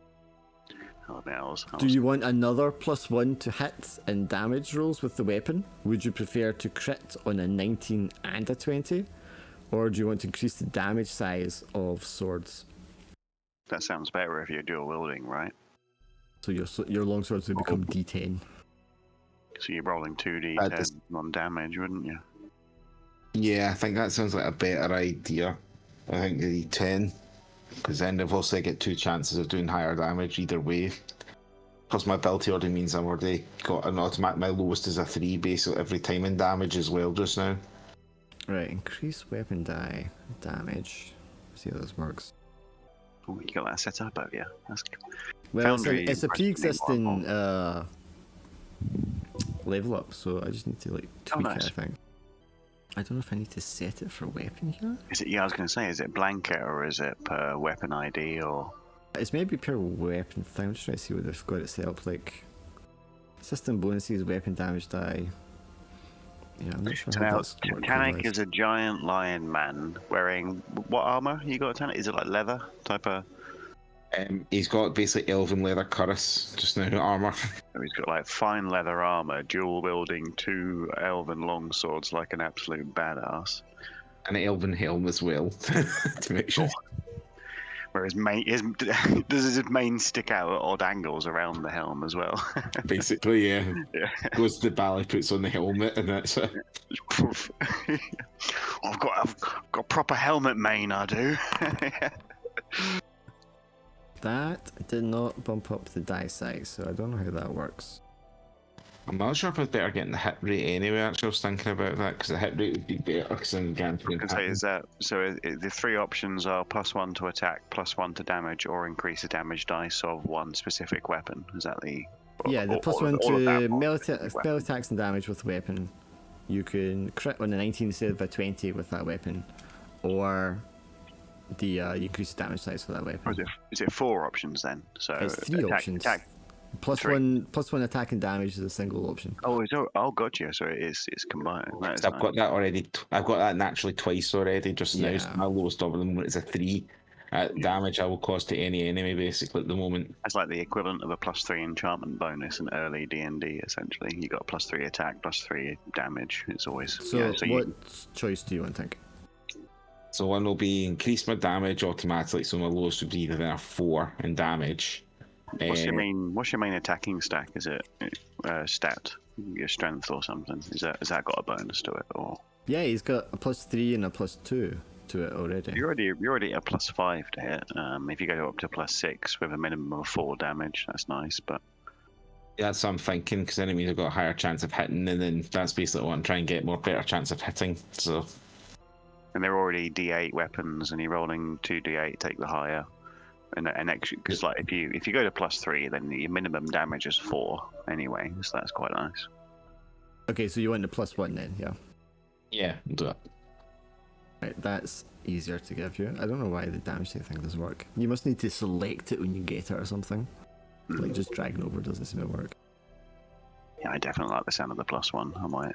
[SPEAKER 5] Oh, bells.
[SPEAKER 2] Do you want another +1 to hit and damage rolls with the weapon? Would you prefer to crit on a 19 and a 20? Or do you want to increase the damage size of swords?
[SPEAKER 5] That sounds better if you're dual wielding, right?
[SPEAKER 2] So your longswords would become D10.
[SPEAKER 5] So you're rolling 2d10 on damage, wouldn't you?
[SPEAKER 4] Yeah, I think that sounds like a better idea. I think the D10, because then I've also get 2 chances of doing higher damage either way. Plus my ability already means I've already got an automatic. My lowest is a 3 basically every time in damage as well just now.
[SPEAKER 2] Right, increase weapon die damage. See how this works.
[SPEAKER 5] Oh, you got that set up, have you? That's good.
[SPEAKER 2] Well,
[SPEAKER 5] Foundry
[SPEAKER 2] it's a pre-existing
[SPEAKER 5] impression
[SPEAKER 2] level up, so I just need to like tweak it,
[SPEAKER 5] nice.
[SPEAKER 2] I think. I don't know if I need to set it for weapon here.
[SPEAKER 5] Is it? Yeah, I was going to say, is it blanket or is it per weapon ID or?
[SPEAKER 2] It's maybe per weapon thing. I'm just trying to see what they've got it set up like. System bonuses, weapon damage die. Yeah, I'm not sure
[SPEAKER 5] So
[SPEAKER 2] how
[SPEAKER 5] now,
[SPEAKER 2] that's
[SPEAKER 5] Titanic is a giant lion man wearing what armor? You got Titanic? Is it like leather type of?
[SPEAKER 4] He's got basically elven leather cuirass just now armor.
[SPEAKER 5] So he's got like fine leather armor, dual wielding 2 elven longswords like an absolute badass.
[SPEAKER 4] And an elven helm as well to make sure.
[SPEAKER 5] Where his does his mane stick out at odd angles around the helm as well?
[SPEAKER 4] Basically, yeah.
[SPEAKER 5] Yeah.
[SPEAKER 4] Goes to the ballet, puts on the helmet, and that's it.
[SPEAKER 5] I've got proper helmet mane, I do.
[SPEAKER 2] That did not bump up the die size, so I don't know how that works.
[SPEAKER 4] I'm not sure if it's better getting the hit rate anyway. Actually, I was thinking about that because the hit rate would be better because I'm guaranteeing.
[SPEAKER 5] I can say is that so? The 3 options are +1 to attack, +1 to damage, or increase the damage dice of one specific weapon. Is that the?
[SPEAKER 2] Yeah, the
[SPEAKER 5] all
[SPEAKER 2] +1
[SPEAKER 5] of that
[SPEAKER 2] to
[SPEAKER 5] one
[SPEAKER 2] melee
[SPEAKER 5] specific weapon.
[SPEAKER 2] spell attacks and damage with the weapon. You can crit on a 19 instead of a 20 with that weapon, or the you increase the damage dice for that
[SPEAKER 5] Or
[SPEAKER 2] weapon.
[SPEAKER 5] is it 4 options then? So
[SPEAKER 2] It's 3 options.
[SPEAKER 5] Attack.
[SPEAKER 2] Plus
[SPEAKER 5] 3.
[SPEAKER 2] one attack and damage is a single option.
[SPEAKER 5] Gotcha. So it's combined. That is
[SPEAKER 4] I've
[SPEAKER 5] nice.
[SPEAKER 4] got that already. I've got that naturally twice already. Just now,
[SPEAKER 2] Yeah.
[SPEAKER 4] so my lowest of them is a 3. Damage I will cause to any enemy basically at the moment.
[SPEAKER 5] That's like the equivalent of a +3 enchantment bonus in early D&D. Essentially, you got +3 attack, +3 damage. It's always
[SPEAKER 2] So, what choice do you want to take?
[SPEAKER 4] So one will be increase my damage automatically. So my lowest would be either a 4 in damage.
[SPEAKER 5] What's your main attacking stack? Is it stat, your strength or something? Has that got a bonus to it or?
[SPEAKER 2] Yeah, he's got a +3 and a +2 to it already.
[SPEAKER 5] You're already at +5 to hit. If you go up to +6 with a minimum of 4 damage, that's nice. But
[SPEAKER 4] Yeah, that's what I'm thinking because enemies have got a higher chance of hitting, and then that's basically what I'm trying to get more better chance of hitting. So.
[SPEAKER 5] And they're already D8 weapons, and you're rolling 2D8, take the higher. And extra, because like if you go to +3, then your minimum damage is 4 anyway, so that's quite nice.
[SPEAKER 2] Okay, so you want the +1 then, yeah.
[SPEAKER 4] Yeah, we'll do it.
[SPEAKER 2] Right, that's easier to give you. I don't know why the damage thing doesn't work. You must need to select it when you get it or something. Like just dragging over doesn't seem to work.
[SPEAKER 5] Yeah, I definitely like the sound of the +1. I might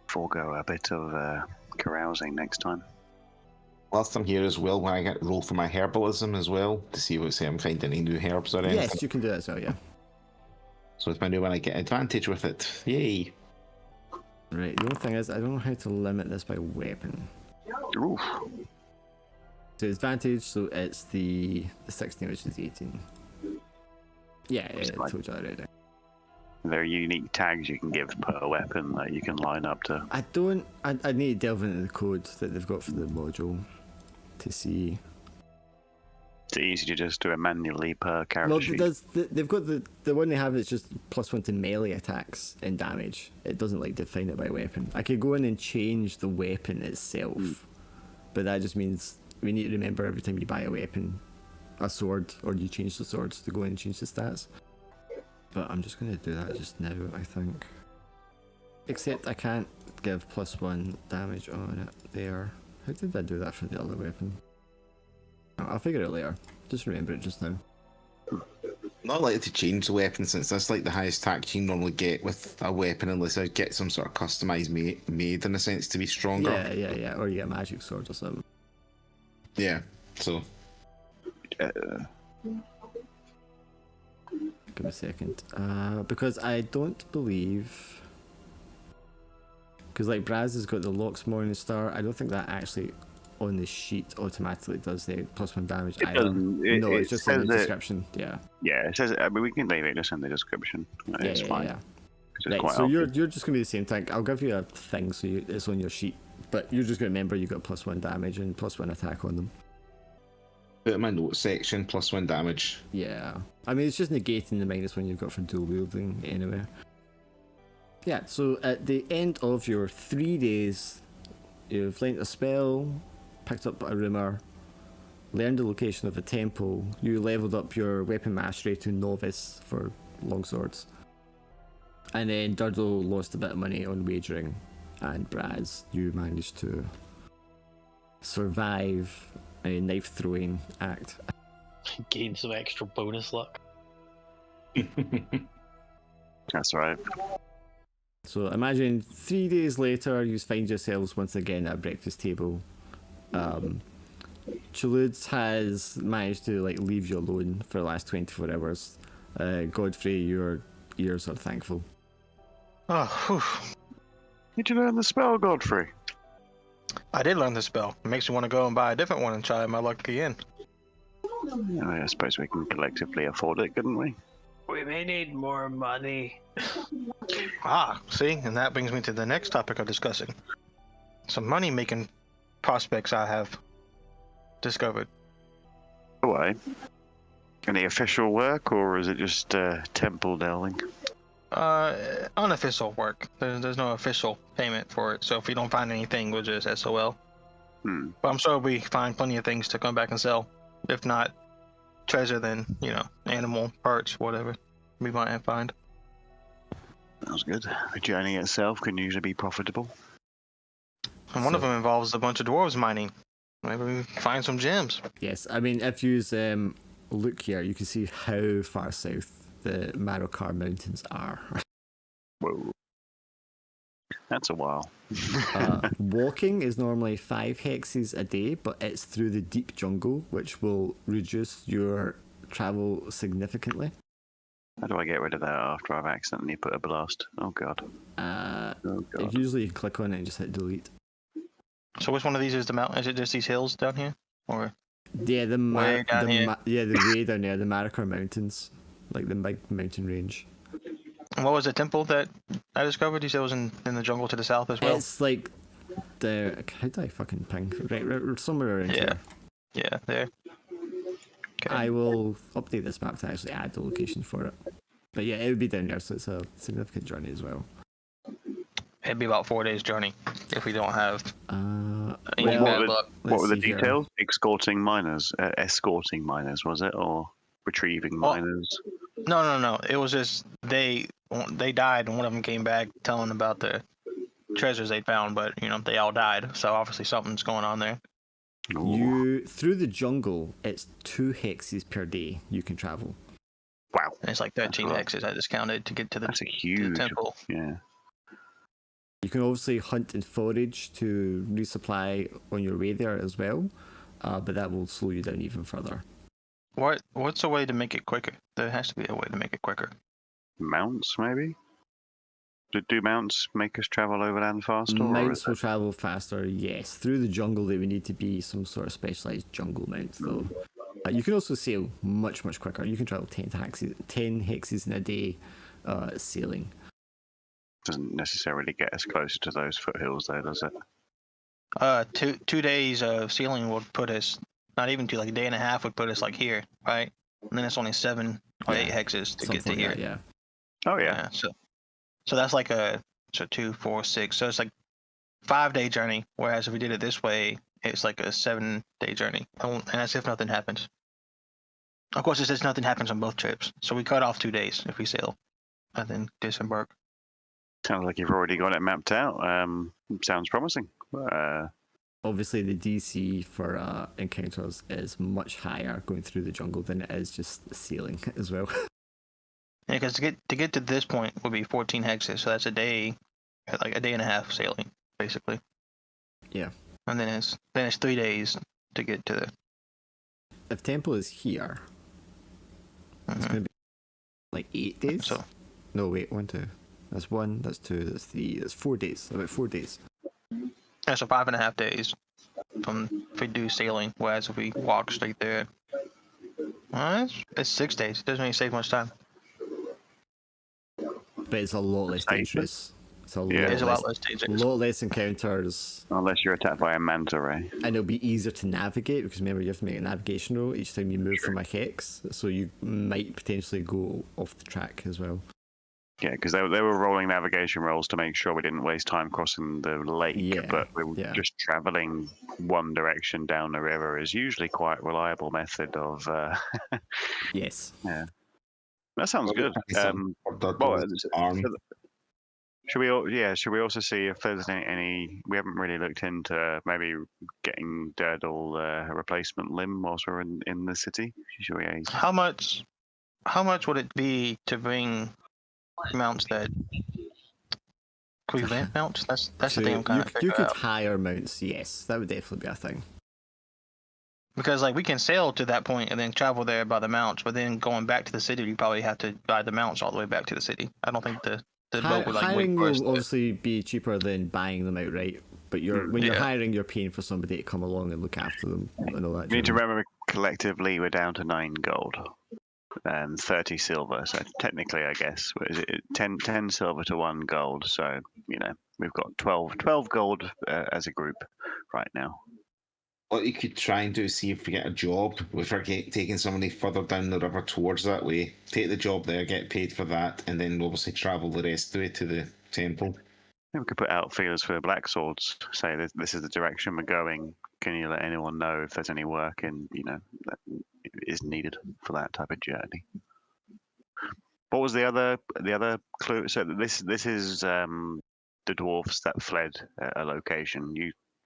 [SPEAKER 5] forego a bit of carousing next time.
[SPEAKER 4] Whilst I'm here as well, when I get roll for my herbalism as well to see what I'm finding any new herbs or anything.
[SPEAKER 2] Yes, you can do that as well, yeah.
[SPEAKER 4] So it's my new one, I get advantage with it. Yay!
[SPEAKER 2] Right, the only thing is, I don't know how to limit this by weapon.
[SPEAKER 5] Oof.
[SPEAKER 2] So advantage, so it's the 16, which is 18. Yeah, I told you already.
[SPEAKER 5] There are unique tags you can give per weapon that you can line up to.
[SPEAKER 2] I need to delve into the code that they've got for the module to see.
[SPEAKER 5] It's easy to just do it manually per character
[SPEAKER 2] Well,
[SPEAKER 5] sheet.
[SPEAKER 2] they've got the one they have is just +1 to melee attacks and damage. It doesn't like define it by weapon. I could go in and change the weapon itself, but that just means we need to remember every time you buy a weapon, a sword, or you change the swords to go in and change the stats. But I'm just going to do that just now, I think. Except I can't give +1 damage on it there. How did I do that for the other weapon? Oh, I'll figure it out later. Just remember it just now.
[SPEAKER 4] Not likely to change the weapon since that's like the highest tax you normally get with a weapon unless I get some sort of customized made in a sense to be stronger.
[SPEAKER 2] Yeah. Or you get a magic sword or something.
[SPEAKER 4] Yeah, so.
[SPEAKER 2] Give me a second. Because I don't believe... Because like Braz has got the Locks Morning Star, I don't think that actually on the sheet automatically does the +1 damage
[SPEAKER 5] It
[SPEAKER 2] either.
[SPEAKER 5] doesn't.
[SPEAKER 2] No, it's just in the
[SPEAKER 5] says
[SPEAKER 2] description. Yeah.
[SPEAKER 5] Yeah, it says. I mean, we can leave it just in the description. It's fine.
[SPEAKER 2] Yeah.
[SPEAKER 5] 'Cause it's
[SPEAKER 2] Right,
[SPEAKER 5] quite
[SPEAKER 2] so you're
[SPEAKER 5] obvious.
[SPEAKER 2] just gonna be the same tank. I'll give you a thing so it's on your sheet, but you're just gonna remember you got +1 damage and +1 attack on them.
[SPEAKER 4] Put in my notes section, +1 damage.
[SPEAKER 2] Yeah, I mean it's just negating the -1 you've got for dual wielding anyway. Yeah, so at the end of your 3 days, you've learnt a spell, picked up a rumour, learned the location of a temple, you leveled up your weapon mastery to novice for longswords, and then Durdle lost a bit of money on wagering, and Braz, you managed to survive a knife throwing act.
[SPEAKER 7] Gain some extra bonus luck.
[SPEAKER 5] That's right.
[SPEAKER 2] So imagine 3 days later, you find yourselves once again at a breakfast table. Chuluds has managed to like leave you alone for the last 24 hours. Godfrey, your ears are thankful.
[SPEAKER 1] Oh, whew.
[SPEAKER 5] Did you learn the spell, Godfrey?
[SPEAKER 1] I did learn the spell. It makes me want to go and buy a different one and try my luck again.
[SPEAKER 5] Yeah, I suppose we can collectively afford it, couldn't we?
[SPEAKER 7] We may need more money.
[SPEAKER 1] Ah, see, and that brings me to the next topic of discussing. Some money-making prospects I have discovered.
[SPEAKER 5] Why? Any official work, or is it just temple delving?
[SPEAKER 1] Unofficial work. There's no official payment for it, so if we don't find anything, we'll just SOL. But I'm sure we find plenty of things to come back and sell. If not treasure, then, animal parts, whatever we might find.
[SPEAKER 5] Sounds good. The journey itself can usually be profitable.
[SPEAKER 1] And one of them involves a bunch of dwarves mining. Maybe we find some gems.
[SPEAKER 2] Yes, I mean, if you look here, you can see how far south the Marokar Mountains are.
[SPEAKER 5] Whoa. That's a while.
[SPEAKER 2] Walking is normally 5 hexes a day, but it's through the deep jungle, which will reduce your travel significantly.
[SPEAKER 5] How do I get rid of that after I've accidentally put a blast? Oh god.
[SPEAKER 2] Usually you can click on it and just hit delete.
[SPEAKER 1] So which one of these is the mountain? Is it just these hills down here? Or
[SPEAKER 2] Yeah, the
[SPEAKER 1] way down here?
[SPEAKER 2] the way down there, the Marokar Mountains, like the big mountain range.
[SPEAKER 1] And what was the temple that I discovered? You said it was in the jungle to the south as well?
[SPEAKER 2] It's like how do I fucking ping? Right, somewhere around here.
[SPEAKER 1] Yeah, there. Okay.
[SPEAKER 2] I will update this map to actually add the location for it. But yeah, it would be down there, so it's a significant journey as well.
[SPEAKER 1] It'd be about 4 days journey if we don't have any
[SPEAKER 2] well,
[SPEAKER 1] bad luck.
[SPEAKER 5] What were the
[SPEAKER 2] see here.
[SPEAKER 5] details? Escorting miners, was it, or retrieving miners?
[SPEAKER 1] No. It was just they died, and one of them came back telling about the treasures they found, but they all died. So obviously something's going on there.
[SPEAKER 2] You through the jungle, it's 2 hexes per day you can travel.
[SPEAKER 5] Wow,
[SPEAKER 1] And it's like 13 hexes I just counted to get to the,
[SPEAKER 5] that's a
[SPEAKER 1] to
[SPEAKER 5] huge
[SPEAKER 1] the temple.
[SPEAKER 5] Yeah.
[SPEAKER 2] You can obviously hunt and forage to resupply on your way there as well, but that will slow you down even further.
[SPEAKER 1] What's a way to make it quicker? There has to be a way to make it quicker.
[SPEAKER 5] Mounts, maybe? Do mounts make us travel overland faster?
[SPEAKER 2] Mounts will travel faster, yes. Through the jungle, they would need to be some sort of specialised jungle mount, though. You can also sail much, much quicker. You can travel 10 hexes in a day sailing.
[SPEAKER 5] Doesn't necessarily get us closer to those foothills, though, does it?
[SPEAKER 1] 2 days of sailing would put us, not even 2, like a day and a half would put us like here, right? And then it's only 7 or 8 hexes to get to here.
[SPEAKER 2] Yeah.
[SPEAKER 5] Oh yeah.
[SPEAKER 1] So that's like 2, 4, 6. So it's like 5-day journey. Whereas if we did it this way, it's like a 7-day journey. And that's if nothing happens. Of course, it says nothing happens on both trips. So we cut off 2 days if we sail, and then disembark.
[SPEAKER 5] Sounds like you've already got it mapped out. Sounds promising.
[SPEAKER 2] Obviously, the DC for encounters is much higher going through the jungle than it is just sailing as well.
[SPEAKER 1] Yeah, because to get to this point would be 14 hexes, so that's a day, like a day and a half sailing, basically.
[SPEAKER 2] Yeah.
[SPEAKER 1] And then it's 3 days to get to the.
[SPEAKER 2] If temple is here, it's going to be like 8 days.
[SPEAKER 1] So.
[SPEAKER 2] No, wait, 1, 2. That's 1. That's 2. That's 3. That's 4 days. About 4 days.
[SPEAKER 1] Yeah, so 5.5 days if we do sailing, whereas if we walk straight there, it's 6 days. It doesn't really save much time.
[SPEAKER 2] But it's a lot less dangerous. It's a
[SPEAKER 1] It's a
[SPEAKER 2] lot
[SPEAKER 1] lot less dangerous.
[SPEAKER 2] lot less encounters.
[SPEAKER 5] Unless you're attacked by a manta ray.
[SPEAKER 2] And it'll be easier to navigate because remember you have to make a navigation roll each time you move from a hex, so you might potentially go off the track as well.
[SPEAKER 5] Yeah, because they were rolling navigation rolls to make sure we didn't waste time crossing the lake, but we were just traveling one direction down the river is usually quite a reliable method of.
[SPEAKER 2] Yes.
[SPEAKER 5] Yeah. That sounds good.
[SPEAKER 4] Arm.
[SPEAKER 5] Should we also see if there's any? We haven't really looked into maybe getting Durdle a replacement limb whilst we're in the city. Should we?
[SPEAKER 1] How much would it be to bring mounts that? Could we rent mounts? That's the thing I'm kind of
[SPEAKER 2] you
[SPEAKER 1] figuring
[SPEAKER 2] could
[SPEAKER 1] out.
[SPEAKER 2] hire mounts, yes, that would definitely be a thing.
[SPEAKER 1] Because like we can sail to that point and then travel there by the mounts, but then going back to the city, you probably have to buy the mounts all the way back to the city. I don't think the boat would like wait
[SPEAKER 2] Hiring
[SPEAKER 1] for us.
[SPEAKER 2] will obviously be cheaper than buying them outright, but when you're hiring, you're paying for somebody to come along and look after them and all that.
[SPEAKER 5] We need to remember collectively we're down to 9 gold and 30 silver. So technically, I guess, what is it 10 silver to 1 gold. So we've got 12 gold as a group right now.
[SPEAKER 4] What you could try and do is see if we get a job. If we're taking somebody further down the river towards that way, take the job there, get paid for that, and then obviously travel the rest of the way to the temple.
[SPEAKER 5] We could put out feelers for black swords. Say this is the direction we're going. Can you let anyone know if there's any work that is needed for that type of journey? What was the other clue? So this is the dwarfs that fled a location.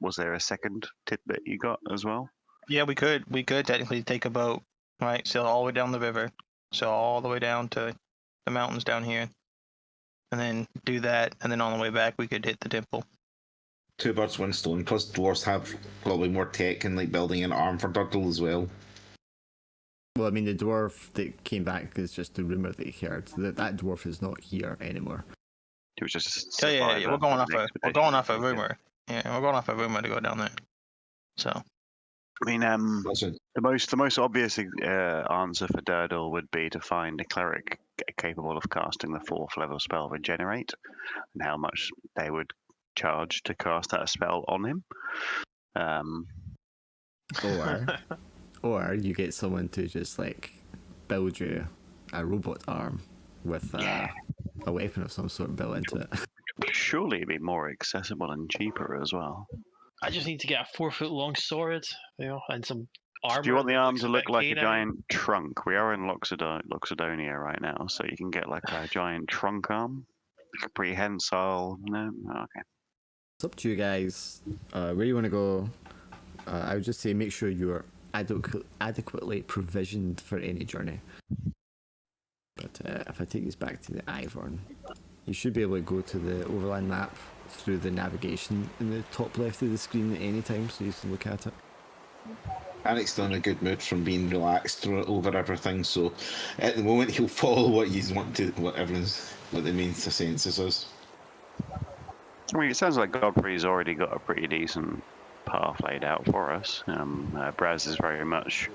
[SPEAKER 5] Was there a second tidbit you got as well?
[SPEAKER 1] Yeah, we could technically take a boat, right? Sail all the way down the river, sail all the way down to the mountains down here, and then do that. And then on the way back, we could hit the temple.
[SPEAKER 4] 2 birds, 1 stone. Plus, dwarves have probably more tech and like building an arm for Durdle as well.
[SPEAKER 2] Well, I mean, the dwarf that came back is just the rumor that he heard. That dwarf is not here anymore.
[SPEAKER 5] It was just
[SPEAKER 1] Yeah. We're going off a rumor. Yeah, we're going off a rumor to go down there. So.
[SPEAKER 5] I mean, the most obvious answer for Durdle would be to find a cleric capable of casting the 4th level spell Regenerate, and how much they would charge to cast that spell on him.
[SPEAKER 2] Or you get someone to just build you a robot arm with a weapon of some sort built into it.
[SPEAKER 5] Surely it'd be more accessible and cheaper as well.
[SPEAKER 7] I just need to get a 4-foot long sword, and some armor.
[SPEAKER 5] Do you want the arm to look like a
[SPEAKER 7] canine?
[SPEAKER 5] giant trunk? We are in Loxodonia right now, so you can get like a giant trunk arm, like a prehensile. No, okay.
[SPEAKER 2] It's up to you guys. Where you want to go? I would just say make sure you're adequately provisioned for any journey. But if I take this back to the Ivern, you should be able to go to the overland map through the navigation in the top left of the screen at any time, so you can look at it.
[SPEAKER 4] Anic's still in a good mood from being relaxed over everything, so at the moment he'll follow what the main consensus is.
[SPEAKER 5] I mean, it sounds like Godfrey's already got a pretty decent path laid out for us. Braz is very much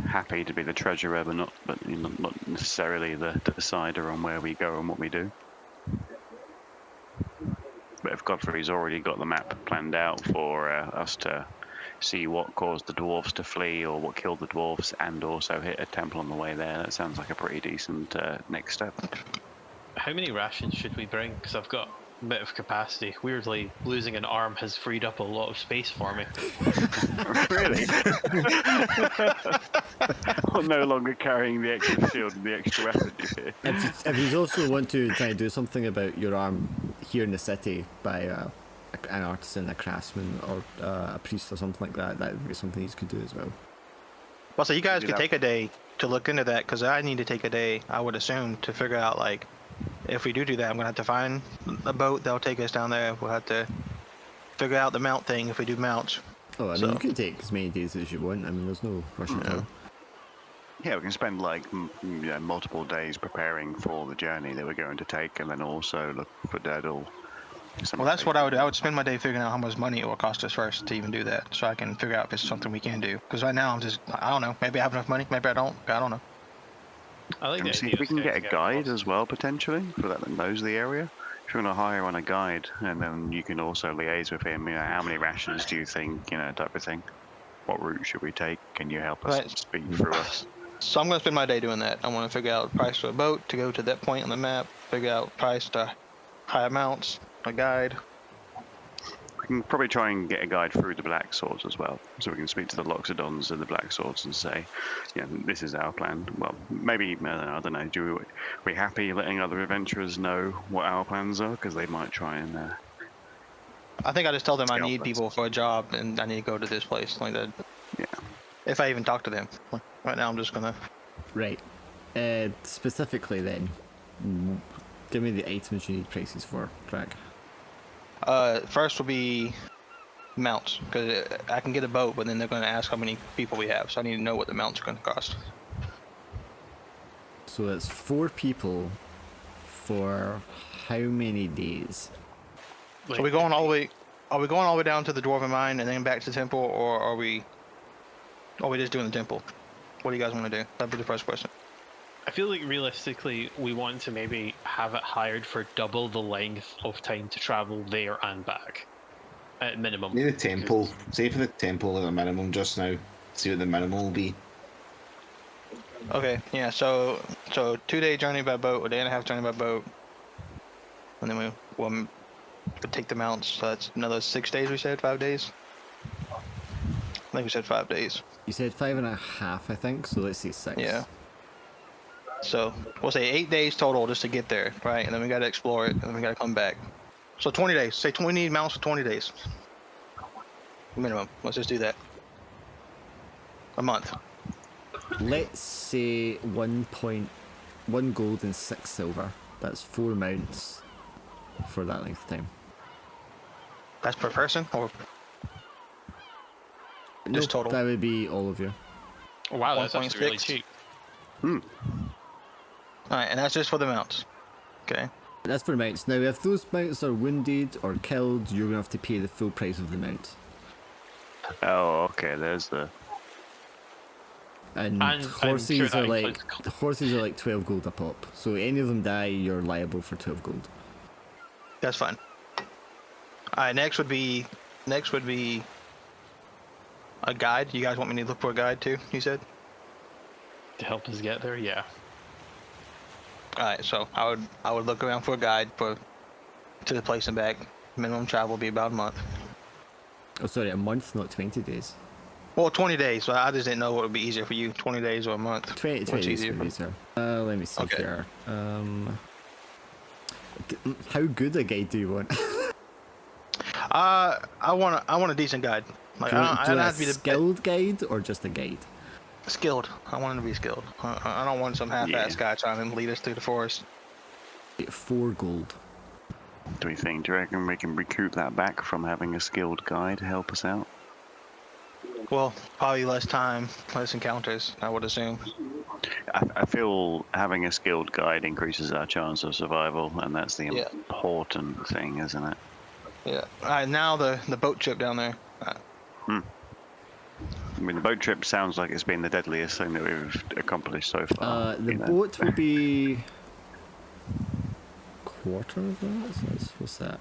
[SPEAKER 5] happy to be the treasurer, but not necessarily the decider on where we go and what we do. But if Godfrey's already got the map planned out for us to see what caused the dwarves to flee or what killed the dwarves, and also hit a temple on the way there, that sounds like a pretty decent next step.
[SPEAKER 7] How many rations should we bring? Because I've got a bit of capacity. Weirdly, losing an arm has freed up a lot of space for me.
[SPEAKER 5] Really? I'm no longer carrying the extra shield and the extra weapon here.
[SPEAKER 2] If you also want to try and do something about your arm here in the city by an artisan, a craftsman, or a priest or something like that, that would be something you could do as well.
[SPEAKER 1] Well, so you guys could take a day to look into that, because I need to take a day, I would assume, to figure out, if we do that, I'm going to have to find a boat that'll take us down there. We'll have to figure out the mount thing if we do mounts.
[SPEAKER 2] Oh, I mean, you can take as many days as you want. I mean, there's no rush at all.
[SPEAKER 5] Yeah, we can spend multiple days preparing for the journey that we're going to take, and then also look for Durdle.
[SPEAKER 1] Well, that's what I would spend my day figuring out how much money it will cost us first to even do that, so I can figure out if it's something we can do. Because right now I don't know. Maybe I have enough money. Maybe I don't. I don't know.
[SPEAKER 7] I like the
[SPEAKER 5] See
[SPEAKER 7] idea
[SPEAKER 5] if we
[SPEAKER 7] of
[SPEAKER 5] can get a
[SPEAKER 7] scouting
[SPEAKER 5] guide
[SPEAKER 7] out
[SPEAKER 5] as well, potentially, for that knows the area. If you want to hire on a guide, and then you can also liaise with him, how many rations do you think, type of thing. What route should we take? Can you help us speak through us?
[SPEAKER 1] So I'm going to spend my day doing that. I want to figure out price for a boat to go to that point on the map, figure out price to hire mounts, a guide.
[SPEAKER 5] We can probably try and get a guide through the Black Swords as well, so we can speak to the Loxodons and the Black Swords and say, yeah, this is our plan. Well, maybe, I don't know, we happy letting other adventurers know what our plans are? Because they might try and...
[SPEAKER 1] I think I just tell them I
[SPEAKER 5] scalp
[SPEAKER 1] need
[SPEAKER 5] us.
[SPEAKER 1] people for a job and I need to go to this place like that.
[SPEAKER 5] Yeah.
[SPEAKER 1] If I even talk to them. Right now I'm just gonna.
[SPEAKER 2] Right. Specifically then, give me the items you need prices for, Craig.
[SPEAKER 1] First will be mounts, because I can get a boat, but then they're going to ask how many people we have, so I need to know what the mounts are going to cost.
[SPEAKER 2] So that's 4 people for how many days?
[SPEAKER 1] So are we going all the way? Are we going all the way down to the Dwarven Mine and then back to the temple, or are we just doing the temple? What do you guys want to do? That'd be the first question.
[SPEAKER 7] I feel like realistically, we want to maybe have it hired for double the length of time to travel there and back, at minimum.
[SPEAKER 4] Maybe the temple. Say for the temple at a minimum just now. See what the minimum will be.
[SPEAKER 1] Okay, yeah. So 2-day journey by boat, a day and a half journey by boat, and then we'll take the mounts. So that's another 6 days. We said 5 days. I think we said 5 days.
[SPEAKER 2] You said 5.5, I think, so let's say 6.
[SPEAKER 1] Yeah. So we'll say 8 days total just to get there, right? And then we got to explore it, and then we got to come back. So 20 days. Say 20 mounts for 20 days. Minimum. Let's just do that. A month.
[SPEAKER 2] Let's say 1 gold and 6 silver. That's 4 mounts for that length of time.
[SPEAKER 1] That's per person, or just total?
[SPEAKER 2] That would be all of you.
[SPEAKER 7] Oh, wow, that's
[SPEAKER 1] 1.6.
[SPEAKER 7] actually really cheap.
[SPEAKER 1] Alright, and that's just for the mounts. Okay.
[SPEAKER 2] That's for mounts. Now, if those mounts are wounded or killed, you're going to have to pay the full price of the mount.
[SPEAKER 5] Oh, okay, there's the...
[SPEAKER 2] And
[SPEAKER 7] I'm
[SPEAKER 2] horses
[SPEAKER 7] sure that
[SPEAKER 2] are like
[SPEAKER 7] includes-
[SPEAKER 2] horses are like 12 gold a pop. So any of them die, you're liable for 12 gold.
[SPEAKER 1] That's fine. Alright, next would be a guide. You guys want me to look for a guide too, you said?
[SPEAKER 7] To help us get there, yeah.
[SPEAKER 1] Alright, so I would look around for a guide to the place and back. Minimum travel would be about a month.
[SPEAKER 2] Oh, sorry, a month, not 20 days.
[SPEAKER 1] Well, 20 days. So I just didn't know what would be easier for you, 20 days or a month.
[SPEAKER 2] 20
[SPEAKER 1] What's
[SPEAKER 2] days
[SPEAKER 1] easier
[SPEAKER 2] would
[SPEAKER 1] for
[SPEAKER 2] be easier. Let me see
[SPEAKER 1] Okay.
[SPEAKER 2] here. How good a guide do you want?
[SPEAKER 1] I want a decent guide. Like
[SPEAKER 2] Do you
[SPEAKER 1] I
[SPEAKER 2] want
[SPEAKER 1] don't
[SPEAKER 2] a
[SPEAKER 1] have to be the
[SPEAKER 2] skilled guide or just a guide?
[SPEAKER 1] skilled. I want him to be skilled. I don't want some half-ass guy trying to lead us through the forest.
[SPEAKER 2] 4 gold.
[SPEAKER 5] Do you reckon we can recoup that back from having a skilled guide to help us out?
[SPEAKER 1] Well, probably less time, less encounters, I would assume.
[SPEAKER 5] I feel having a skilled guide increases our chance of survival, and that's the
[SPEAKER 1] Yeah.
[SPEAKER 5] important thing, isn't it?
[SPEAKER 1] Yeah. Alright, now the boat trip down there.
[SPEAKER 5] I mean, the boat trip sounds like it's been the deadliest thing that we've accomplished so far.
[SPEAKER 2] The
[SPEAKER 5] you know?
[SPEAKER 2] boat will be quarter of that. So what's that?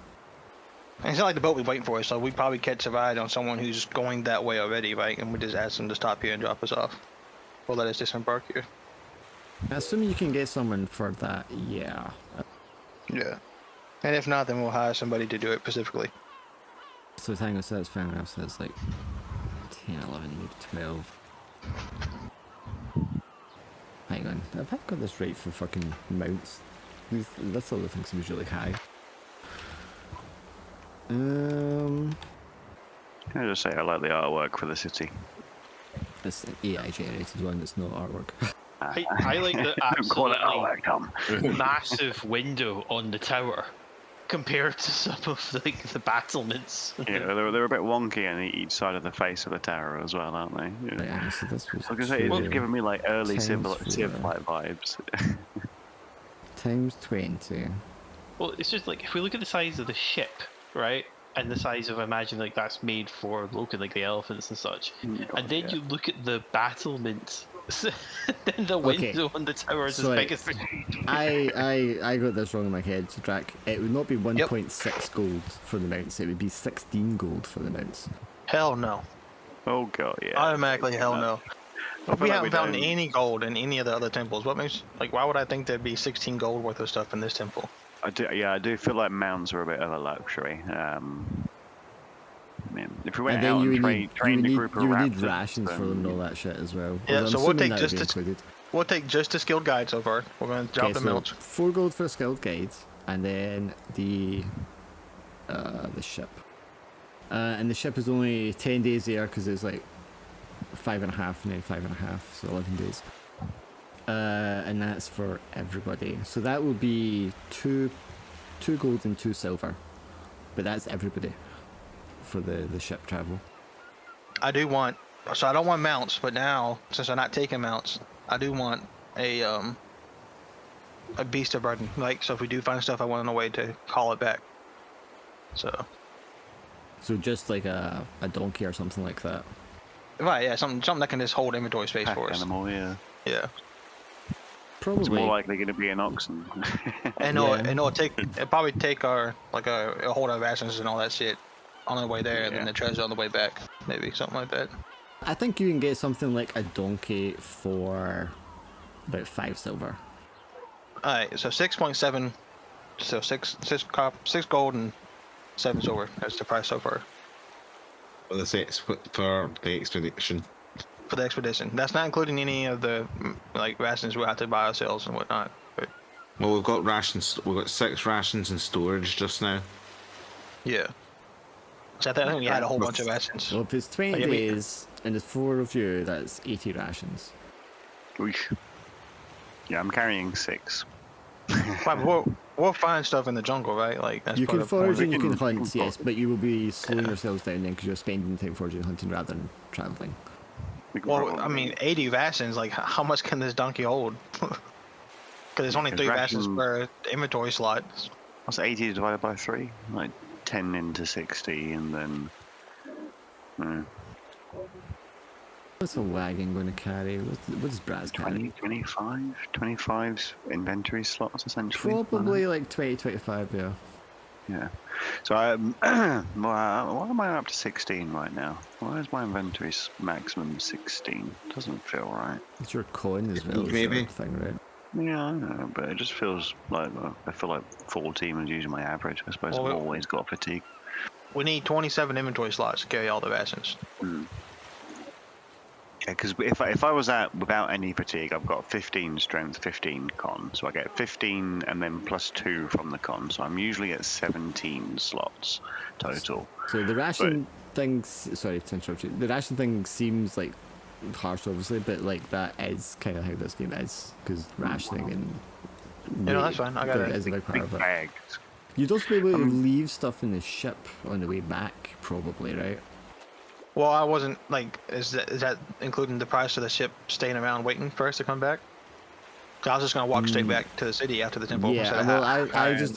[SPEAKER 1] And it's not like the boat we're waiting for, so we probably catch a ride on someone who's going that way already, right? And we just ask them to stop here and drop us off. Or let us disembark here.
[SPEAKER 2] Assuming you can get someone for that, yeah.
[SPEAKER 1] Yeah. And if not, then we'll hire somebody to do it specifically.
[SPEAKER 2] So hang on, so that's fair enough. So it's like 10, 11, maybe 12. Hang on, have I got this right for fucking mounts? This other thing seems really high.
[SPEAKER 5] Can I just say I like the artwork for the city?
[SPEAKER 2] It's an AI generated one, it's not artwork.
[SPEAKER 7] I like the
[SPEAKER 5] Don't call it
[SPEAKER 7] absolutely
[SPEAKER 5] artwork, Tom.
[SPEAKER 7] massive window on the tower compared to some of the battlements.
[SPEAKER 5] Yeah, they're a bit wonky on each side of the face of the tower as well, aren't they? Yeah.
[SPEAKER 2] Right, so this was
[SPEAKER 5] I was gonna say, it's giving me like early
[SPEAKER 2] times
[SPEAKER 5] Civ-like vibes.
[SPEAKER 2] times 20.
[SPEAKER 7] Well, it's just like if we look at the size of the ship, right, and the size of imagine like that's made for looking like the elephants and such, and then you look at the battlements, then the window on the tower is
[SPEAKER 2] Sorry.
[SPEAKER 7] as big as the.
[SPEAKER 2] I got this wrong in my head, so Drac. It would not be 1.6 gold for the mounts, it would be 16 gold for the mounts.
[SPEAKER 1] Hell no.
[SPEAKER 5] Oh god, yeah.
[SPEAKER 1] Automatically, hell no.
[SPEAKER 5] I
[SPEAKER 1] If
[SPEAKER 5] feel
[SPEAKER 1] we
[SPEAKER 5] like
[SPEAKER 1] haven't found
[SPEAKER 5] don't-
[SPEAKER 1] any gold in any of the other temples, what makes why would I think there'd be 16 gold worth of stuff in this temple?
[SPEAKER 5] I do feel like mounts are a bit of a luxury. If we went
[SPEAKER 2] And then
[SPEAKER 5] out
[SPEAKER 2] you
[SPEAKER 5] and
[SPEAKER 2] would need,
[SPEAKER 5] trained a group of
[SPEAKER 2] you would need
[SPEAKER 5] raptors,
[SPEAKER 2] rations for them and
[SPEAKER 5] then-
[SPEAKER 2] all that shit as well.
[SPEAKER 1] Yeah,
[SPEAKER 2] Although
[SPEAKER 1] so
[SPEAKER 2] I'm
[SPEAKER 1] we'll
[SPEAKER 2] assuming
[SPEAKER 1] take
[SPEAKER 2] that would
[SPEAKER 1] just
[SPEAKER 2] be
[SPEAKER 1] this-
[SPEAKER 2] included.
[SPEAKER 1] We'll take just the skilled guide so far. We're going to drop
[SPEAKER 2] Okay,
[SPEAKER 1] the
[SPEAKER 2] so
[SPEAKER 1] melts.
[SPEAKER 2] 4 gold for a skilled guide, and then the ship. And the ship is only 10 days there because it's like 5.5 and then 5.5, so 11 days. And that's for everybody. So that will be two gold and 2 silver. But that's everybody for the ship travel.
[SPEAKER 1] I do want, so I don't want mounts, but now since I'm not taking mounts, I do want a beast of burden. Like, so if we do find stuff, I want a way to call it back. So
[SPEAKER 2] So just like a donkey or something like that.
[SPEAKER 1] right, yeah, something that can just hold inventory space
[SPEAKER 5] Pack
[SPEAKER 1] for us.
[SPEAKER 5] animal, yeah.
[SPEAKER 1] Yeah,
[SPEAKER 5] It's
[SPEAKER 2] Probably.
[SPEAKER 5] more likely going to be an oxen.
[SPEAKER 1] and
[SPEAKER 2] Yeah.
[SPEAKER 1] it'll probably take our it'll hold our rations and all that shit on the way there, and then
[SPEAKER 5] Yeah.
[SPEAKER 1] the treasure on the way back, maybe something like that.
[SPEAKER 2] I think you can get something like a donkey for about 5 silver.
[SPEAKER 1] All right, so 6.7, so six gold and 7 silver. That's the price so far
[SPEAKER 4] For the expedition.
[SPEAKER 1] for the expedition. That's not including any of the like rations we'll have to buy ourselves and whatnot. But
[SPEAKER 4] Well, we've got rations. We've got 6 rations in storage just now.
[SPEAKER 1] yeah, so I think we had a whole bunch of rations.
[SPEAKER 2] Well, if it's 20
[SPEAKER 1] Yeah, we-
[SPEAKER 2] days and there's 4 of you, that's 80 rations.
[SPEAKER 5] Oof. Yeah, I'm carrying 6.
[SPEAKER 1] But we'll find stuff in the jungle, right? Like that's
[SPEAKER 2] You
[SPEAKER 1] part
[SPEAKER 2] can
[SPEAKER 1] of the point.
[SPEAKER 2] forage and you can
[SPEAKER 5] can-
[SPEAKER 2] hunt, yes, but you will be slowing yourselves down then because you're spending time foraging and hunting rather than traveling.
[SPEAKER 5] We can
[SPEAKER 1] Well,
[SPEAKER 5] probably-
[SPEAKER 1] I mean, 80 rations. Like, how much can this donkey hold? Because there's only 3 rations per inventory slot.
[SPEAKER 5] what's 80 divided by 3? Like 10 into 60, and then.
[SPEAKER 2] What's a wagon going to carry? What does Braz carry?
[SPEAKER 5] 20, 25? 25's inventory slots, essentially. I don't know.
[SPEAKER 2] Probably like 20, 25, yeah.
[SPEAKER 5] Yeah. So I'm. Why am I up to 16 right now? Why is my inventory maximum 16? Doesn't feel right.
[SPEAKER 2] It's your coin as well.
[SPEAKER 4] Maybe.
[SPEAKER 2] Thing, right?
[SPEAKER 5] Yeah, I know, but it just feels like I feel like 14 is usually my average. I suppose
[SPEAKER 1] Well,
[SPEAKER 5] I've always got fatigue.
[SPEAKER 1] We need 27 inventory slots to carry all the rations.
[SPEAKER 5] Yeah, because if I was out without any fatigue, I've got 15 strength, 15 con, so I get 15 and then plus 2 from the con, so I'm usually at 17 slots total.
[SPEAKER 2] So the ration thing, sorry to interrupt you, the ration thing seems like harsh obviously, but like that is kind of how this game is, because rationing and
[SPEAKER 1] You know, that's fine. I got it.
[SPEAKER 2] is a big part
[SPEAKER 5] Big
[SPEAKER 2] of it.
[SPEAKER 5] bags.
[SPEAKER 2] You'd also be able to leave stuff in the ship on the way back, probably, right?
[SPEAKER 1] Well, I wasn't like, is that including the price of the ship staying around waiting for us to come back? 'Cause I was just gonna walk straight back to the city after the temple.
[SPEAKER 2] Yeah,
[SPEAKER 1] instead of
[SPEAKER 2] well,
[SPEAKER 1] ha-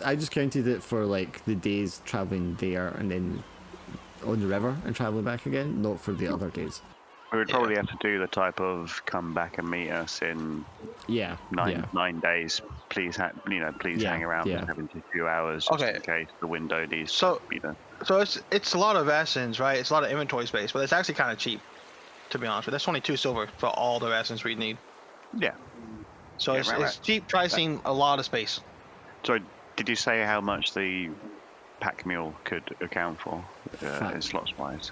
[SPEAKER 2] I just counted it for like the days traveling there and then on the river and traveling back again, not for the other days.
[SPEAKER 5] We would probably have to do the type of come back and meet us in
[SPEAKER 2] Yeah, yeah.
[SPEAKER 5] 9 days. Please, please
[SPEAKER 2] Yeah,
[SPEAKER 5] hang around
[SPEAKER 2] yeah.
[SPEAKER 5] for 72 hours just
[SPEAKER 1] Okay.
[SPEAKER 5] in case the window needs
[SPEAKER 1] So-
[SPEAKER 5] to be done.
[SPEAKER 1] So it's a lot of rations, right? It's a lot of inventory space, but it's actually kind of cheap, to be honest with you. That's only 2 silver for all the rations we need.
[SPEAKER 5] Yeah.
[SPEAKER 1] So
[SPEAKER 5] Yeah,
[SPEAKER 1] it's
[SPEAKER 5] right.
[SPEAKER 1] cheap pricing, a lot of space.
[SPEAKER 5] So, did you say how much the pack mule could account for
[SPEAKER 2] Fuck.
[SPEAKER 5] in slots wise?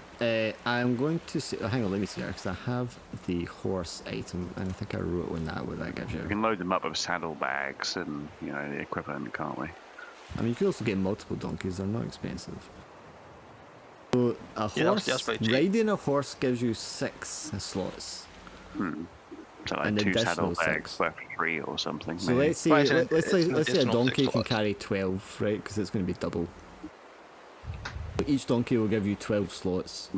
[SPEAKER 2] I'm going to say, hang on, let me see here, because I have the horse item, and I think I wrote on that what that gives
[SPEAKER 5] We
[SPEAKER 2] you.
[SPEAKER 5] can load them up with saddlebags and the equivalent, can't we?
[SPEAKER 2] I mean, you could also get multiple donkeys, they're not expensive. So, a
[SPEAKER 1] Yeah,
[SPEAKER 2] horse,
[SPEAKER 1] that's pretty cheap.
[SPEAKER 2] riding a horse gives you 6 slots.
[SPEAKER 5] So like
[SPEAKER 2] An
[SPEAKER 5] 2
[SPEAKER 2] additional
[SPEAKER 5] saddlebags
[SPEAKER 2] 6.
[SPEAKER 5] worth 3 or something.
[SPEAKER 2] So
[SPEAKER 5] maybe.
[SPEAKER 2] let's say,
[SPEAKER 1] Right, so
[SPEAKER 2] let's say,
[SPEAKER 1] it's an
[SPEAKER 2] let's say a
[SPEAKER 1] additional
[SPEAKER 2] donkey
[SPEAKER 1] 6
[SPEAKER 2] can
[SPEAKER 1] slots.
[SPEAKER 2] carry 12, right? Because it's going to be double. So each donkey will give you 12 slots.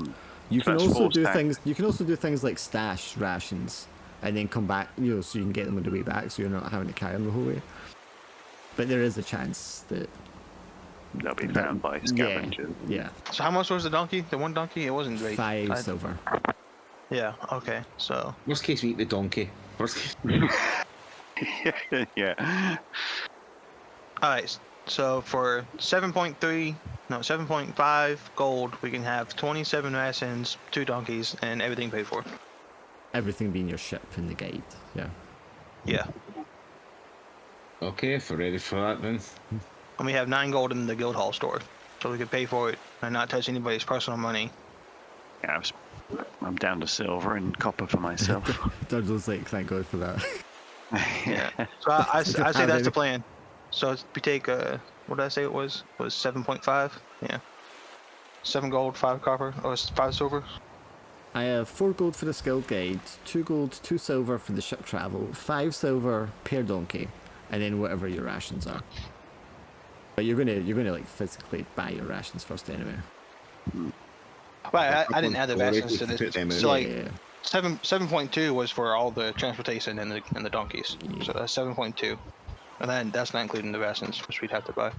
[SPEAKER 2] You
[SPEAKER 5] So
[SPEAKER 2] can
[SPEAKER 5] that's
[SPEAKER 2] also
[SPEAKER 5] 4
[SPEAKER 2] do
[SPEAKER 5] stacks.
[SPEAKER 2] things. You can also do things like stash rations, and then come back. So you can get them on the way back, so you're not having to carry them the whole way. But there is a chance that
[SPEAKER 5] They'll be found by scavengers.
[SPEAKER 2] yeah,
[SPEAKER 1] So how much was the donkey? The one donkey? It wasn't great.
[SPEAKER 2] 5
[SPEAKER 1] I-
[SPEAKER 2] silver.
[SPEAKER 1] Yeah. Okay. So
[SPEAKER 4] Worst case, we eat the donkey. Worst case.
[SPEAKER 5] Yeah.
[SPEAKER 1] all right. So for 7.5 gold, we can have 27 rations, 2 donkeys, and everything paid for.
[SPEAKER 2] Everything being your ship and the guide. Yeah.
[SPEAKER 1] Yeah.
[SPEAKER 4] Okay, if we're ready for that then.
[SPEAKER 1] And we have 9 gold in the guild hall store, so we could pay for it and not touch anybody's personal money.
[SPEAKER 5] Yeah, I'm down to silver and copper for myself.
[SPEAKER 2] Durdle's like, thank God for that.
[SPEAKER 1] Yeah. So I say
[SPEAKER 2] Have
[SPEAKER 1] that's
[SPEAKER 2] any-
[SPEAKER 1] the plan. So we take what did I say it was? It was 7.5. Yeah. 7 gold, 5 copper, or 5 silver.
[SPEAKER 2] I have 4 gold for the skilled guide, 2 gold, 2 silver for the ship travel, 5 silver per donkey, and then whatever your rations are. But you're gonna like physically buy your rations first anyway.
[SPEAKER 1] Right, I didn't add the rations to
[SPEAKER 4] Put
[SPEAKER 1] this.
[SPEAKER 4] them out.
[SPEAKER 1] So like
[SPEAKER 2] yeah.
[SPEAKER 1] 7.2 was for all the transportation and the donkeys.
[SPEAKER 2] Yeah.
[SPEAKER 1] So that's 7.2, and then that's not including the rations, which we'd have to buy.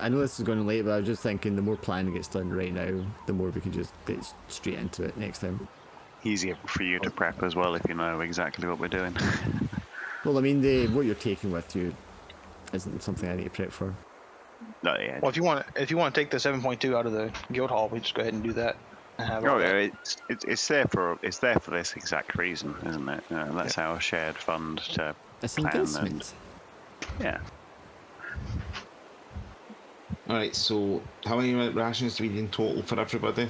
[SPEAKER 2] I know this is going late, but I was just thinking the more planning gets done right now, the more we can just get straight into it next time.
[SPEAKER 5] Easier for you to prep as well if you know exactly what we're doing.
[SPEAKER 2] Well, I mean, what you're taking with you isn't something I need to prep for.
[SPEAKER 5] No, yeah.
[SPEAKER 1] Well, if you want to take the 7.2 out of the guild hall, we just go ahead and do that. And have all
[SPEAKER 5] Oh,
[SPEAKER 1] that.
[SPEAKER 5] yeah, it's there for this exact reason, isn't it? That's our shared fund to
[SPEAKER 2] It's
[SPEAKER 5] plan
[SPEAKER 2] investment.
[SPEAKER 5] yeah.
[SPEAKER 4] Alright, so how many rations do we need in total for everybody?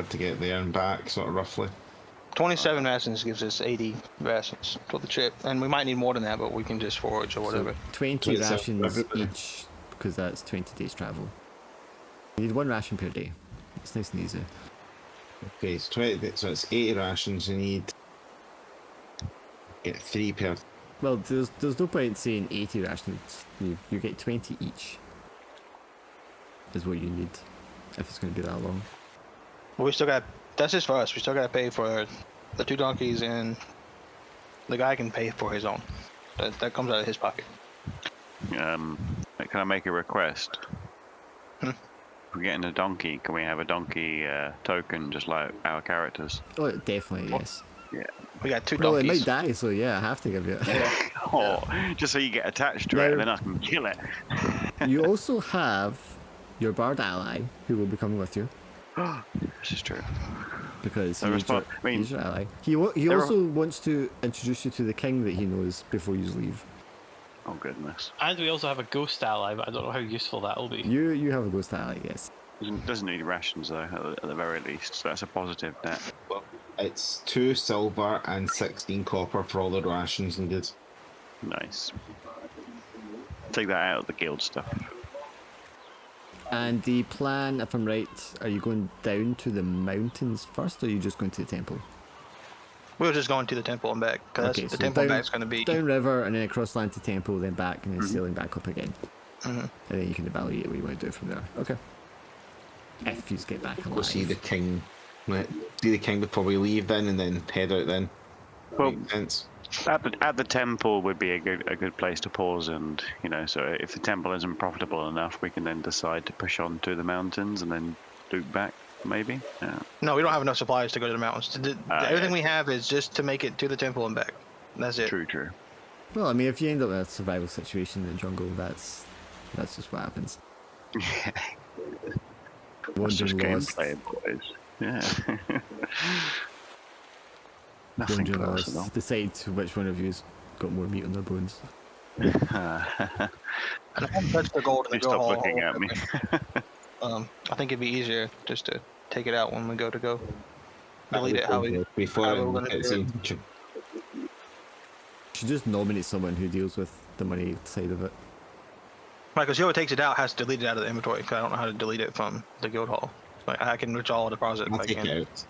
[SPEAKER 4] To get there and back, sort of roughly.
[SPEAKER 1] 27 rations gives us 80 rations for the trip, and we might need more than that, but we can just forage or whatever.
[SPEAKER 2] So 20
[SPEAKER 4] 27 for
[SPEAKER 2] rations
[SPEAKER 4] everybody.
[SPEAKER 2] each, because that's 20 days travel. You need 1 ration per day. It's nice and easy.
[SPEAKER 4] Okay, it's 20, so it's 80 rations. You need get 3 per.
[SPEAKER 2] Well, there's no point saying 80 rations. You get 20 each. Is what you need if it's going to be that long.
[SPEAKER 1] But we still got. That's just for us. We still got to pay for the 2 donkeys, and the guy can pay for his own. That comes out of his pocket.
[SPEAKER 5] Can I make a request?
[SPEAKER 1] Hmm?
[SPEAKER 5] If we're getting a donkey, can we have a donkey token just like our characters?
[SPEAKER 2] Oh, definitely, yes.
[SPEAKER 1] We got 2
[SPEAKER 2] Well, it
[SPEAKER 1] donkeys.
[SPEAKER 2] might die, so yeah, I have to give you it.
[SPEAKER 5] Oh, just so you get attached to it and then I can kill it.
[SPEAKER 2] You also have your bard ally, who will be coming with you,
[SPEAKER 5] This is true.
[SPEAKER 2] because
[SPEAKER 5] So
[SPEAKER 2] he's your,
[SPEAKER 5] I mean,
[SPEAKER 2] he's your ally. He
[SPEAKER 5] there
[SPEAKER 2] also wants to introduce you to the king that he knows before you leave.
[SPEAKER 5] Oh goodness.
[SPEAKER 7] And we also have a ghost ally, but I don't know how useful that'll be.
[SPEAKER 2] You have a ghost ally, yes.
[SPEAKER 5] Doesn't need rations though, at the very least. So that's a positive net.
[SPEAKER 4] It's 2 silver and 16 copper for all the rations needed.
[SPEAKER 5] Nice. Take that out of the guild stuff.
[SPEAKER 2] And the plan, if I'm right, are you going down to the mountains first, or are you just going to the temple?
[SPEAKER 1] We were just going to the temple and back, because
[SPEAKER 2] Okay,
[SPEAKER 1] the
[SPEAKER 2] so
[SPEAKER 1] temple
[SPEAKER 2] down-
[SPEAKER 1] back's going to be.
[SPEAKER 2] Downriver, and then across land to temple, then back, and then sailing back up again.
[SPEAKER 1] Mhm.
[SPEAKER 2] And then you can evaluate what you want to do from there. Okay. If you get back alive.
[SPEAKER 4] We'll see the king. See the king would probably leave then and then head out then.
[SPEAKER 5] Well,
[SPEAKER 4] Makes sense.
[SPEAKER 5] at the temple would be a good place to pause, and so if the temple isn't profitable enough, we can then decide to push on to the mountains and then loop back, maybe. Yeah.
[SPEAKER 1] No, we don't have enough supplies to go to the mountains. Everything
[SPEAKER 5] yeah.
[SPEAKER 1] we have is just to make it to the temple and back. That's it.
[SPEAKER 5] True.
[SPEAKER 2] Well, I mean, if you end up in a survival situation in the jungle, that's just what happens.
[SPEAKER 5] That's just
[SPEAKER 2] Wandering lost,
[SPEAKER 5] gameplay, boys. Yeah. Nothing
[SPEAKER 2] wandering
[SPEAKER 5] personal.
[SPEAKER 2] lost. Decide which one of you's got more meat on their bones.
[SPEAKER 1] And I haven't touched the gold in the
[SPEAKER 5] You
[SPEAKER 1] guild
[SPEAKER 5] stop
[SPEAKER 1] hall.
[SPEAKER 5] looking at me.
[SPEAKER 1] I think it'd be easier just to take it out when we go. Delete it how we.
[SPEAKER 4] Before
[SPEAKER 1] how we're
[SPEAKER 4] and
[SPEAKER 1] gonna
[SPEAKER 4] get
[SPEAKER 1] do
[SPEAKER 4] seen.
[SPEAKER 2] You should just nominate someone who deals with the money side of it.
[SPEAKER 1] Right, because whoever takes it out has to delete it out of the inventory. Because I don't know how to delete it from the guild hall. Like I can withdraw all deposit if
[SPEAKER 4] I'll
[SPEAKER 1] I
[SPEAKER 4] take
[SPEAKER 1] can.
[SPEAKER 4] it out.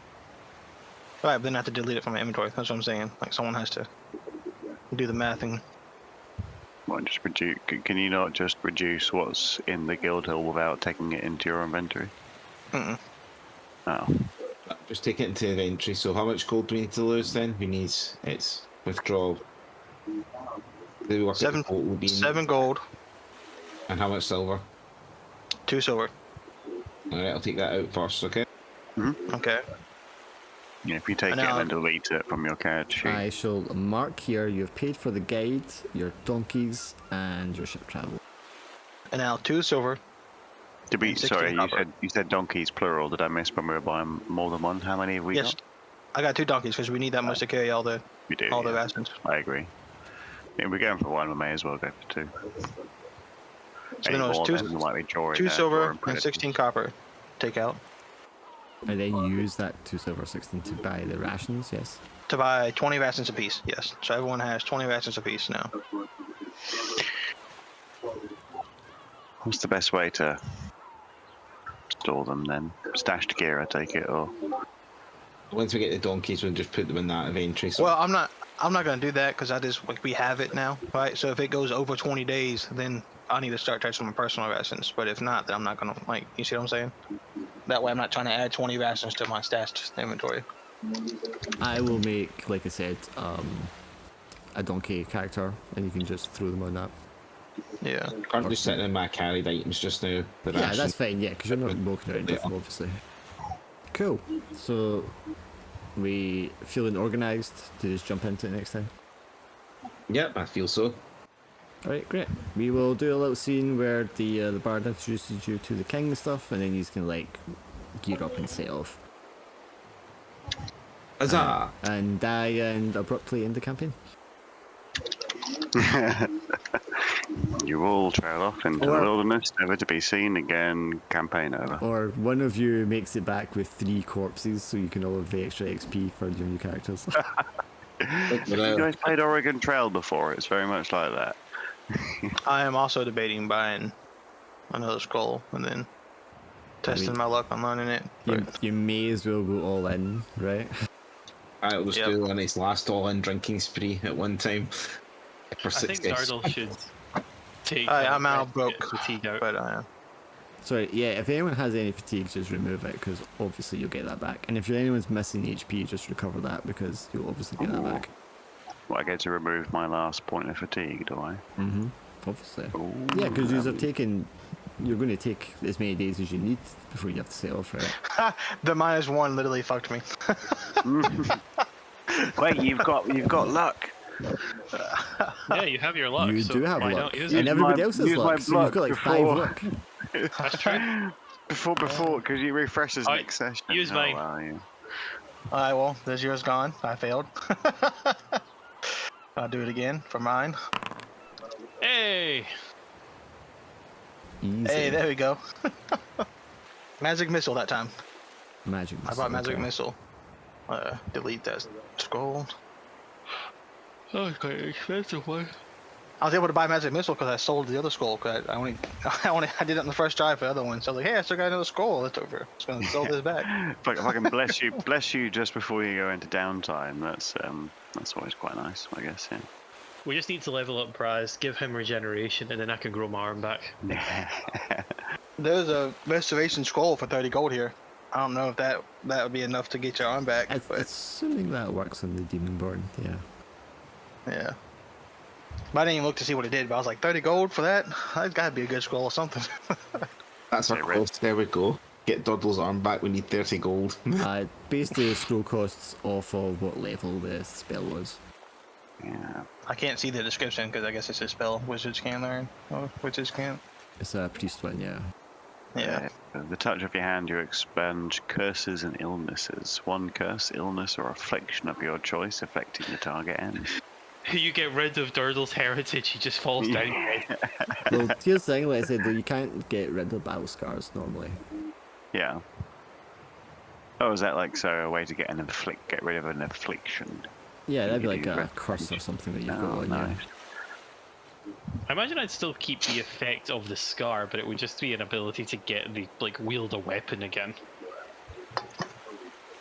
[SPEAKER 1] Right, but then I have to delete it from my inventory. That's what I'm saying. Like someone has to do the math and.
[SPEAKER 5] Well, just reduce. Can you not just reduce what's in the guild hall without taking it into your inventory?
[SPEAKER 1] Mm-mm.
[SPEAKER 5] Oh.
[SPEAKER 4] Just take it into inventory. So how much gold do we need to lose then? We need it's withdrawal. Do we work out the
[SPEAKER 1] 7
[SPEAKER 4] total being-
[SPEAKER 1] 7 gold,
[SPEAKER 4] And how much silver?
[SPEAKER 1] 2 silver.
[SPEAKER 4] Alright, I'll take that out first, okay?
[SPEAKER 1] Okay.
[SPEAKER 5] Yeah, if you take it
[SPEAKER 1] And,
[SPEAKER 5] and then delete it from your character sheet.
[SPEAKER 2] I shall mark here you have paid for the guide, your donkeys, and your ship travel.
[SPEAKER 1] And now 2 silver.
[SPEAKER 5] Did we?
[SPEAKER 1] 16
[SPEAKER 5] Sorry,
[SPEAKER 1] copper.
[SPEAKER 5] you said donkeys plural. Did I miss when we were buying more than one? How many have we
[SPEAKER 1] Yes.
[SPEAKER 5] got?
[SPEAKER 1] I got 2 donkeys because we need that much to carry all the
[SPEAKER 5] We do.
[SPEAKER 1] all the
[SPEAKER 5] yeah.
[SPEAKER 1] rations.
[SPEAKER 5] I agree. Yeah, we're going for one. We may as well go for 2.
[SPEAKER 1] So then it was
[SPEAKER 5] more,
[SPEAKER 1] 2
[SPEAKER 5] then we might be drawing,
[SPEAKER 1] 2 silver
[SPEAKER 5] drawing
[SPEAKER 1] and
[SPEAKER 5] predators.
[SPEAKER 1] 16 copper. Take out.
[SPEAKER 2] And then use that 2 silver 16 to buy the rations, yes?
[SPEAKER 1] To buy 20 rations apiece, yes. So everyone has 20 rations apiece now.
[SPEAKER 5] What's the best way to store them then? Stashed gear, I take it, or
[SPEAKER 4] Once we get the donkeys, we'll just put them in that inventory. So
[SPEAKER 1] Well, I'm not gonna do that because I just like we have it now, right? So if it goes over 20 days, then I need to start touching my personal rations. But if not, then I'm not gonna like. You see what I'm saying? That way, I'm not trying to add 20 rations to my stashed inventory.
[SPEAKER 2] I will make, like I said, a donkey character, and you can just throw them on that.
[SPEAKER 1] Yeah.
[SPEAKER 4] currently sitting in my carried items just now. The
[SPEAKER 2] Yeah,
[SPEAKER 4] ration.
[SPEAKER 2] that's fine, yeah, because you're not walking around with them, obviously. Cool. So, we feeling organised to just jump into it next time?
[SPEAKER 4] Yep, I feel so.
[SPEAKER 2] Alright, great. We will do a little scene where the bard introduces you to the king and stuff, and then you can, like, gear up and set off.
[SPEAKER 4] Huzzah!
[SPEAKER 2] And die and abruptly end the campaign.
[SPEAKER 5] you all trail off into the wilderness, never to be seen again. Campaign over.
[SPEAKER 2] Or one of you makes it back with 3 corpses, so you can all have the extra XP for your new characters.
[SPEAKER 5] You guys played Oregon Trail before? It's very much like that.
[SPEAKER 1] I am also debating buying another skull and then testing my luck on learning it.
[SPEAKER 2] You may as well go all in, right?
[SPEAKER 4] I'll just
[SPEAKER 1] Yep.
[SPEAKER 4] do on his last all-in drinking spree at one time. For
[SPEAKER 7] I think
[SPEAKER 4] success.
[SPEAKER 7] Zardal should take.
[SPEAKER 1] I'm out
[SPEAKER 7] rest,
[SPEAKER 1] broke,
[SPEAKER 7] get fatigue out.
[SPEAKER 1] but I am.
[SPEAKER 2] Sorry, yeah, if anyone has any fatigue, just remove it, because obviously you'll get that back. And if anyone's missing HP, just recover that, because you'll obviously get that back.
[SPEAKER 5] Well, I get to remove my last point of fatigue, do I?
[SPEAKER 2] Mm-hmm. Obviously.
[SPEAKER 5] Ooh,
[SPEAKER 2] Yeah, because you're going to take as many days as you need before you have to set off, right?
[SPEAKER 1] The -1 literally fucked me.
[SPEAKER 5] Wait, you've got luck.
[SPEAKER 7] Yeah, you have your luck.
[SPEAKER 2] You
[SPEAKER 7] so
[SPEAKER 2] do have
[SPEAKER 7] why
[SPEAKER 2] luck.
[SPEAKER 7] Not use
[SPEAKER 2] And
[SPEAKER 7] it?
[SPEAKER 2] everybody else has
[SPEAKER 5] use my
[SPEAKER 2] luck, so you've got like
[SPEAKER 5] luck
[SPEAKER 2] 5
[SPEAKER 5] before.
[SPEAKER 2] luck.
[SPEAKER 7] That's true.
[SPEAKER 5] Before, because you refreshes
[SPEAKER 7] Alright,
[SPEAKER 5] next session.
[SPEAKER 7] use mine.
[SPEAKER 5] Wow, yeah.
[SPEAKER 1] Alright, well, there's yours gone. I failed. I'll do it again for mine.
[SPEAKER 7] Hey!
[SPEAKER 2] Easy.
[SPEAKER 1] Hey, there we go. Magic missile that time.
[SPEAKER 2] Magic
[SPEAKER 1] I bought magic
[SPEAKER 2] okay.
[SPEAKER 1] missile. Delete that scroll.
[SPEAKER 7] Oh, quite an expensive one.
[SPEAKER 1] I was able to buy magic missile because I sold the other scroll. Cause I did it on the first try for the other one. So I was like, hey, I still got another scroll left over. I'm just gonna sell this back.
[SPEAKER 5] If I can bless you just before you go into downtime. That's always quite nice, I guess. Yeah.
[SPEAKER 7] We just need to level up Braz, give him regeneration, and then I can grow my arm back.
[SPEAKER 1] There's a restoration scroll for 30 gold here. I don't know if that would be enough to get your arm back. But
[SPEAKER 2] Assuming that works on the Demonborn, yeah.
[SPEAKER 1] yeah. But I didn't even look to see what it did. But I was like, 30 gold for that? That's got to be a good scroll or something.
[SPEAKER 4] That's our
[SPEAKER 5] Get rid.
[SPEAKER 4] quest. There we go. Get Doddle's arm back. We need 30 gold.
[SPEAKER 2] Based the scroll costs off of what level the spell was.
[SPEAKER 5] Yeah.
[SPEAKER 1] I can't see the description because I guess it's a spell wizards can learn. Oh, wizards can't.
[SPEAKER 2] It's a priest one, yeah.
[SPEAKER 1] Yeah.
[SPEAKER 5] The touch of your hand, you expunge curses and illnesses. One curse, illness, or affliction of your choice affecting the target ends.
[SPEAKER 7] You get rid of Durdle's heritage, he just falls down.
[SPEAKER 2] Well, here's the thing, like I said, though, you can't get rid of battle scars normally.
[SPEAKER 5] Yeah. Oh, is that like a way to get rid of an affliction?
[SPEAKER 2] Yeah, that'd be
[SPEAKER 5] You
[SPEAKER 2] like
[SPEAKER 5] do
[SPEAKER 2] a
[SPEAKER 5] that.
[SPEAKER 2] curse or something that you've got
[SPEAKER 5] Oh,
[SPEAKER 2] on
[SPEAKER 5] nice.
[SPEAKER 2] you.
[SPEAKER 7] I imagine I'd still keep the effect of the scar, but it would just be an ability to get the wield a weapon again.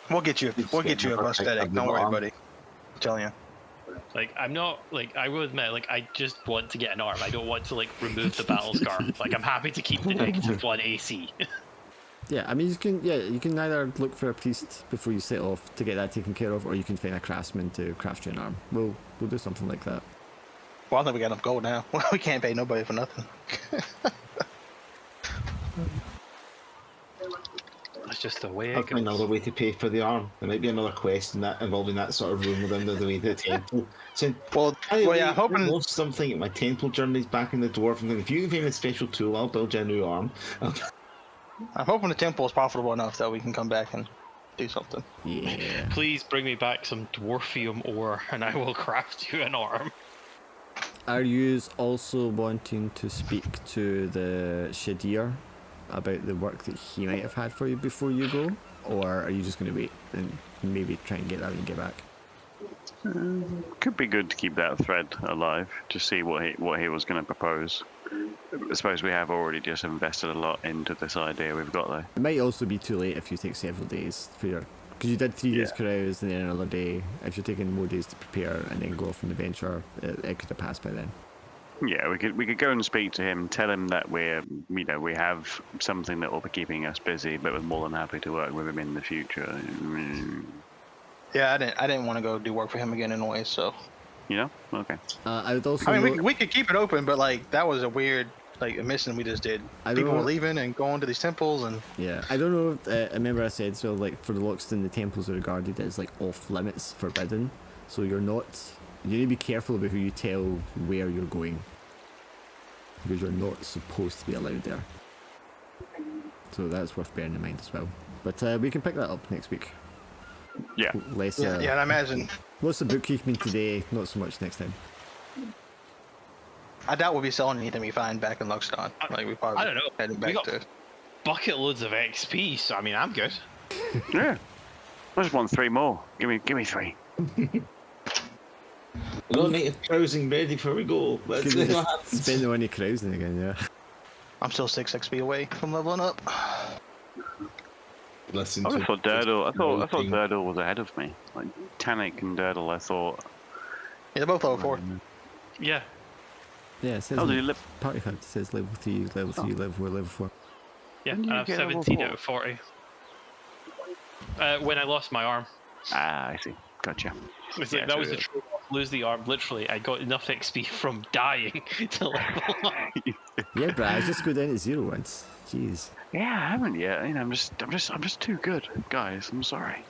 [SPEAKER 1] We'll get you a prosthetic. Don't worry, buddy. I'm telling you.
[SPEAKER 7] Like, I'm not, I will admit, I just want to get an arm. I don't want to, remove the battle scar. I'm happy to keep the -1 AC.
[SPEAKER 2] Yeah, I mean, you can either look for a priest before you set off to get that taken care of, or you can find a craftsman to craft you an arm. We'll do something like that.
[SPEAKER 1] Well, I think we got enough gold now. We can't pay nobody for nothing.
[SPEAKER 7] That's just the way
[SPEAKER 4] I'll
[SPEAKER 7] it
[SPEAKER 4] find
[SPEAKER 7] goes.
[SPEAKER 4] another way to pay for the arm. There might be another quest in that involving that sort of room within the temple. So,
[SPEAKER 1] Well, yeah, hoping.
[SPEAKER 4] I lost something at my temple journeys back in the dwarf. And if you can find a special tool, I'll build you a new arm.
[SPEAKER 1] I'm hoping the temple is profitable enough that we can come back and do something.
[SPEAKER 2] Yeah.
[SPEAKER 7] Please bring me back some dwarfium ore, and I will craft you an arm.
[SPEAKER 2] Are you also wanting to speak to the Shadir about the work that he might have had for you before you go, or are you just going to wait and maybe try and get that and get back?
[SPEAKER 5] Could be good to keep that thread alive, to see what he was going to propose. I suppose we have already just invested a lot into this idea we've got though.
[SPEAKER 2] It might also be too late if you take several days for your, because you did 3 days carouse and then another day. If you're taking more days to prepare and then go off on the adventure, it could have passed by then.
[SPEAKER 5] Yeah, we could go and speak to him, tell him that we have something that will be keeping us busy, but we're more than happy to work with him in the future.
[SPEAKER 1] Yeah, I didn't want to go do work for him again anyway, so.
[SPEAKER 5] You know? Okay.
[SPEAKER 2] I would also.
[SPEAKER 1] I mean, we could keep it open, but like that was a weird mission we just did. People were leaving and going to these temples and.
[SPEAKER 2] Yeah, I don't know. I remember I said so. Like for the Loxton, the temples are regarded as like off limits, forbidden. So you're not. You need to be careful about who you tell where you're going, because you're not supposed to be allowed there. So that's worth bearing in mind as well. But we can pick that up next week.
[SPEAKER 5] Yeah.
[SPEAKER 2] Less.
[SPEAKER 1] Yeah, and I imagine.
[SPEAKER 2] Lots of bookkeeping today, not so much next time.
[SPEAKER 1] I doubt we'll be selling anything we find back in Luxton. Like we probably.
[SPEAKER 7] I don't know.
[SPEAKER 1] Heading back
[SPEAKER 7] got
[SPEAKER 1] to.
[SPEAKER 7] bucket loads of XP, so I mean, I'm good.
[SPEAKER 5] Yeah. I just want 3 more. Give me 3.
[SPEAKER 4] We don't need a carousing ready before we go. Let's see what happens.
[SPEAKER 2] Spend the money carousing again, yeah.
[SPEAKER 1] I'm still 6 XP away from leveling up.
[SPEAKER 4] Listen
[SPEAKER 5] I
[SPEAKER 4] to
[SPEAKER 5] thought Durdle. I thought Durdle was ahead of me. Like Tannic and Durdle, I thought.
[SPEAKER 1] Yeah, they're both level 4.
[SPEAKER 3] Yeah.
[SPEAKER 2] Yeah, it says
[SPEAKER 5] Oh, did you live?
[SPEAKER 2] party hunt. It says level 3, level 3, level 4, level 4.
[SPEAKER 3] Yeah,
[SPEAKER 5] When did
[SPEAKER 3] I
[SPEAKER 5] you
[SPEAKER 3] have
[SPEAKER 5] get level
[SPEAKER 3] 17
[SPEAKER 5] 4?
[SPEAKER 3] out of 40. When I lost my arm.
[SPEAKER 5] Ah, I see. Gotcha.
[SPEAKER 3] It's
[SPEAKER 5] Yeah,
[SPEAKER 3] like, that
[SPEAKER 5] so
[SPEAKER 3] was the
[SPEAKER 5] it-
[SPEAKER 3] true lose the arm. Literally, I got enough XP from dying to level up.
[SPEAKER 2] Yeah, Brad, just go down to 0 once. Jeez.
[SPEAKER 5] Yeah, I haven't yet. You know, I'm just too good, guys. I'm sorry.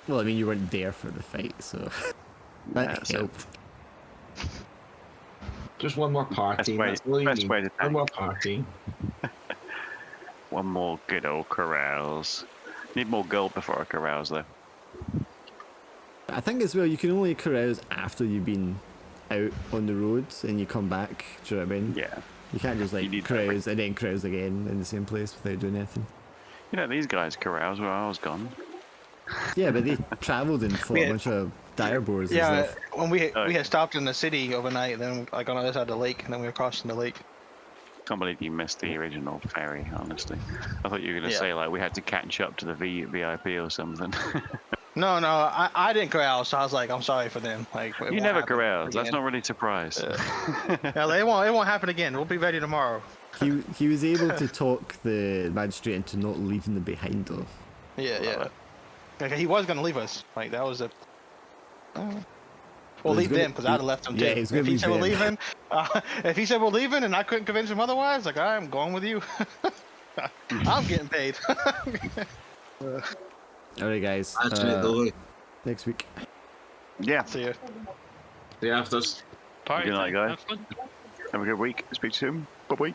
[SPEAKER 2] Well, I mean, you weren't there for the fight, so that
[SPEAKER 5] That's it.
[SPEAKER 2] helped.
[SPEAKER 4] Just one more party. That's all you
[SPEAKER 5] best
[SPEAKER 4] need.
[SPEAKER 5] way to
[SPEAKER 4] One
[SPEAKER 5] tank.
[SPEAKER 4] more party.
[SPEAKER 5] One more good old carouse. Need more gold before I carouse, though.
[SPEAKER 2] I think as well, you can only carouse after you've been out on the roads and you come back. Do you know what I mean?
[SPEAKER 5] Yeah.
[SPEAKER 2] You can't just
[SPEAKER 5] You
[SPEAKER 2] like
[SPEAKER 5] need
[SPEAKER 2] carouse and then carouse again in the same place without doing anything.
[SPEAKER 5] You know, these guys carouse where I was gone.
[SPEAKER 2] Yeah, but they travelled and fought a bunch of dire boars and
[SPEAKER 1] Yeah,
[SPEAKER 2] stuff.
[SPEAKER 1] when we
[SPEAKER 5] Okay.
[SPEAKER 1] had stopped in the city overnight, then like on the other side of the lake, and then we were crossing the lake.
[SPEAKER 5] Can't believe you missed the original ferry, honestly. I thought you were going to
[SPEAKER 1] Yeah.
[SPEAKER 5] say, like, we had to catch up to the VIP or something.
[SPEAKER 1] No, I didn't carouse, so I was like, I'm sorry for them. Like it
[SPEAKER 5] You
[SPEAKER 1] won't
[SPEAKER 5] never
[SPEAKER 1] happen
[SPEAKER 5] carouse. That's
[SPEAKER 1] again.
[SPEAKER 5] not really a surprise.
[SPEAKER 1] Yeah, it won't happen again. We'll be ready tomorrow.
[SPEAKER 2] He was able to talk the magistrate into not leaving them behind though.
[SPEAKER 1] Yeah. Like, he was gonna leave us. Like that was a. We'll
[SPEAKER 2] Well, he's
[SPEAKER 1] leave
[SPEAKER 2] gonna-
[SPEAKER 1] them because I'd have left them
[SPEAKER 2] yeah,
[SPEAKER 1] too.
[SPEAKER 2] he's gonna
[SPEAKER 1] If he
[SPEAKER 2] leave
[SPEAKER 1] said we're
[SPEAKER 2] them.
[SPEAKER 1] leaving, if he said we're leaving and I couldn't convince him otherwise, like I'm going with you. I'm getting paid.
[SPEAKER 2] Alright, guys.
[SPEAKER 4] Imagine it though.
[SPEAKER 2] Next week.
[SPEAKER 5] Yeah.
[SPEAKER 1] See ya.
[SPEAKER 4] The afters.
[SPEAKER 3] Party
[SPEAKER 5] Good night,
[SPEAKER 3] time,
[SPEAKER 5] guys.
[SPEAKER 3] have fun.
[SPEAKER 5] Have a good week. Speak soon. Bye-bye.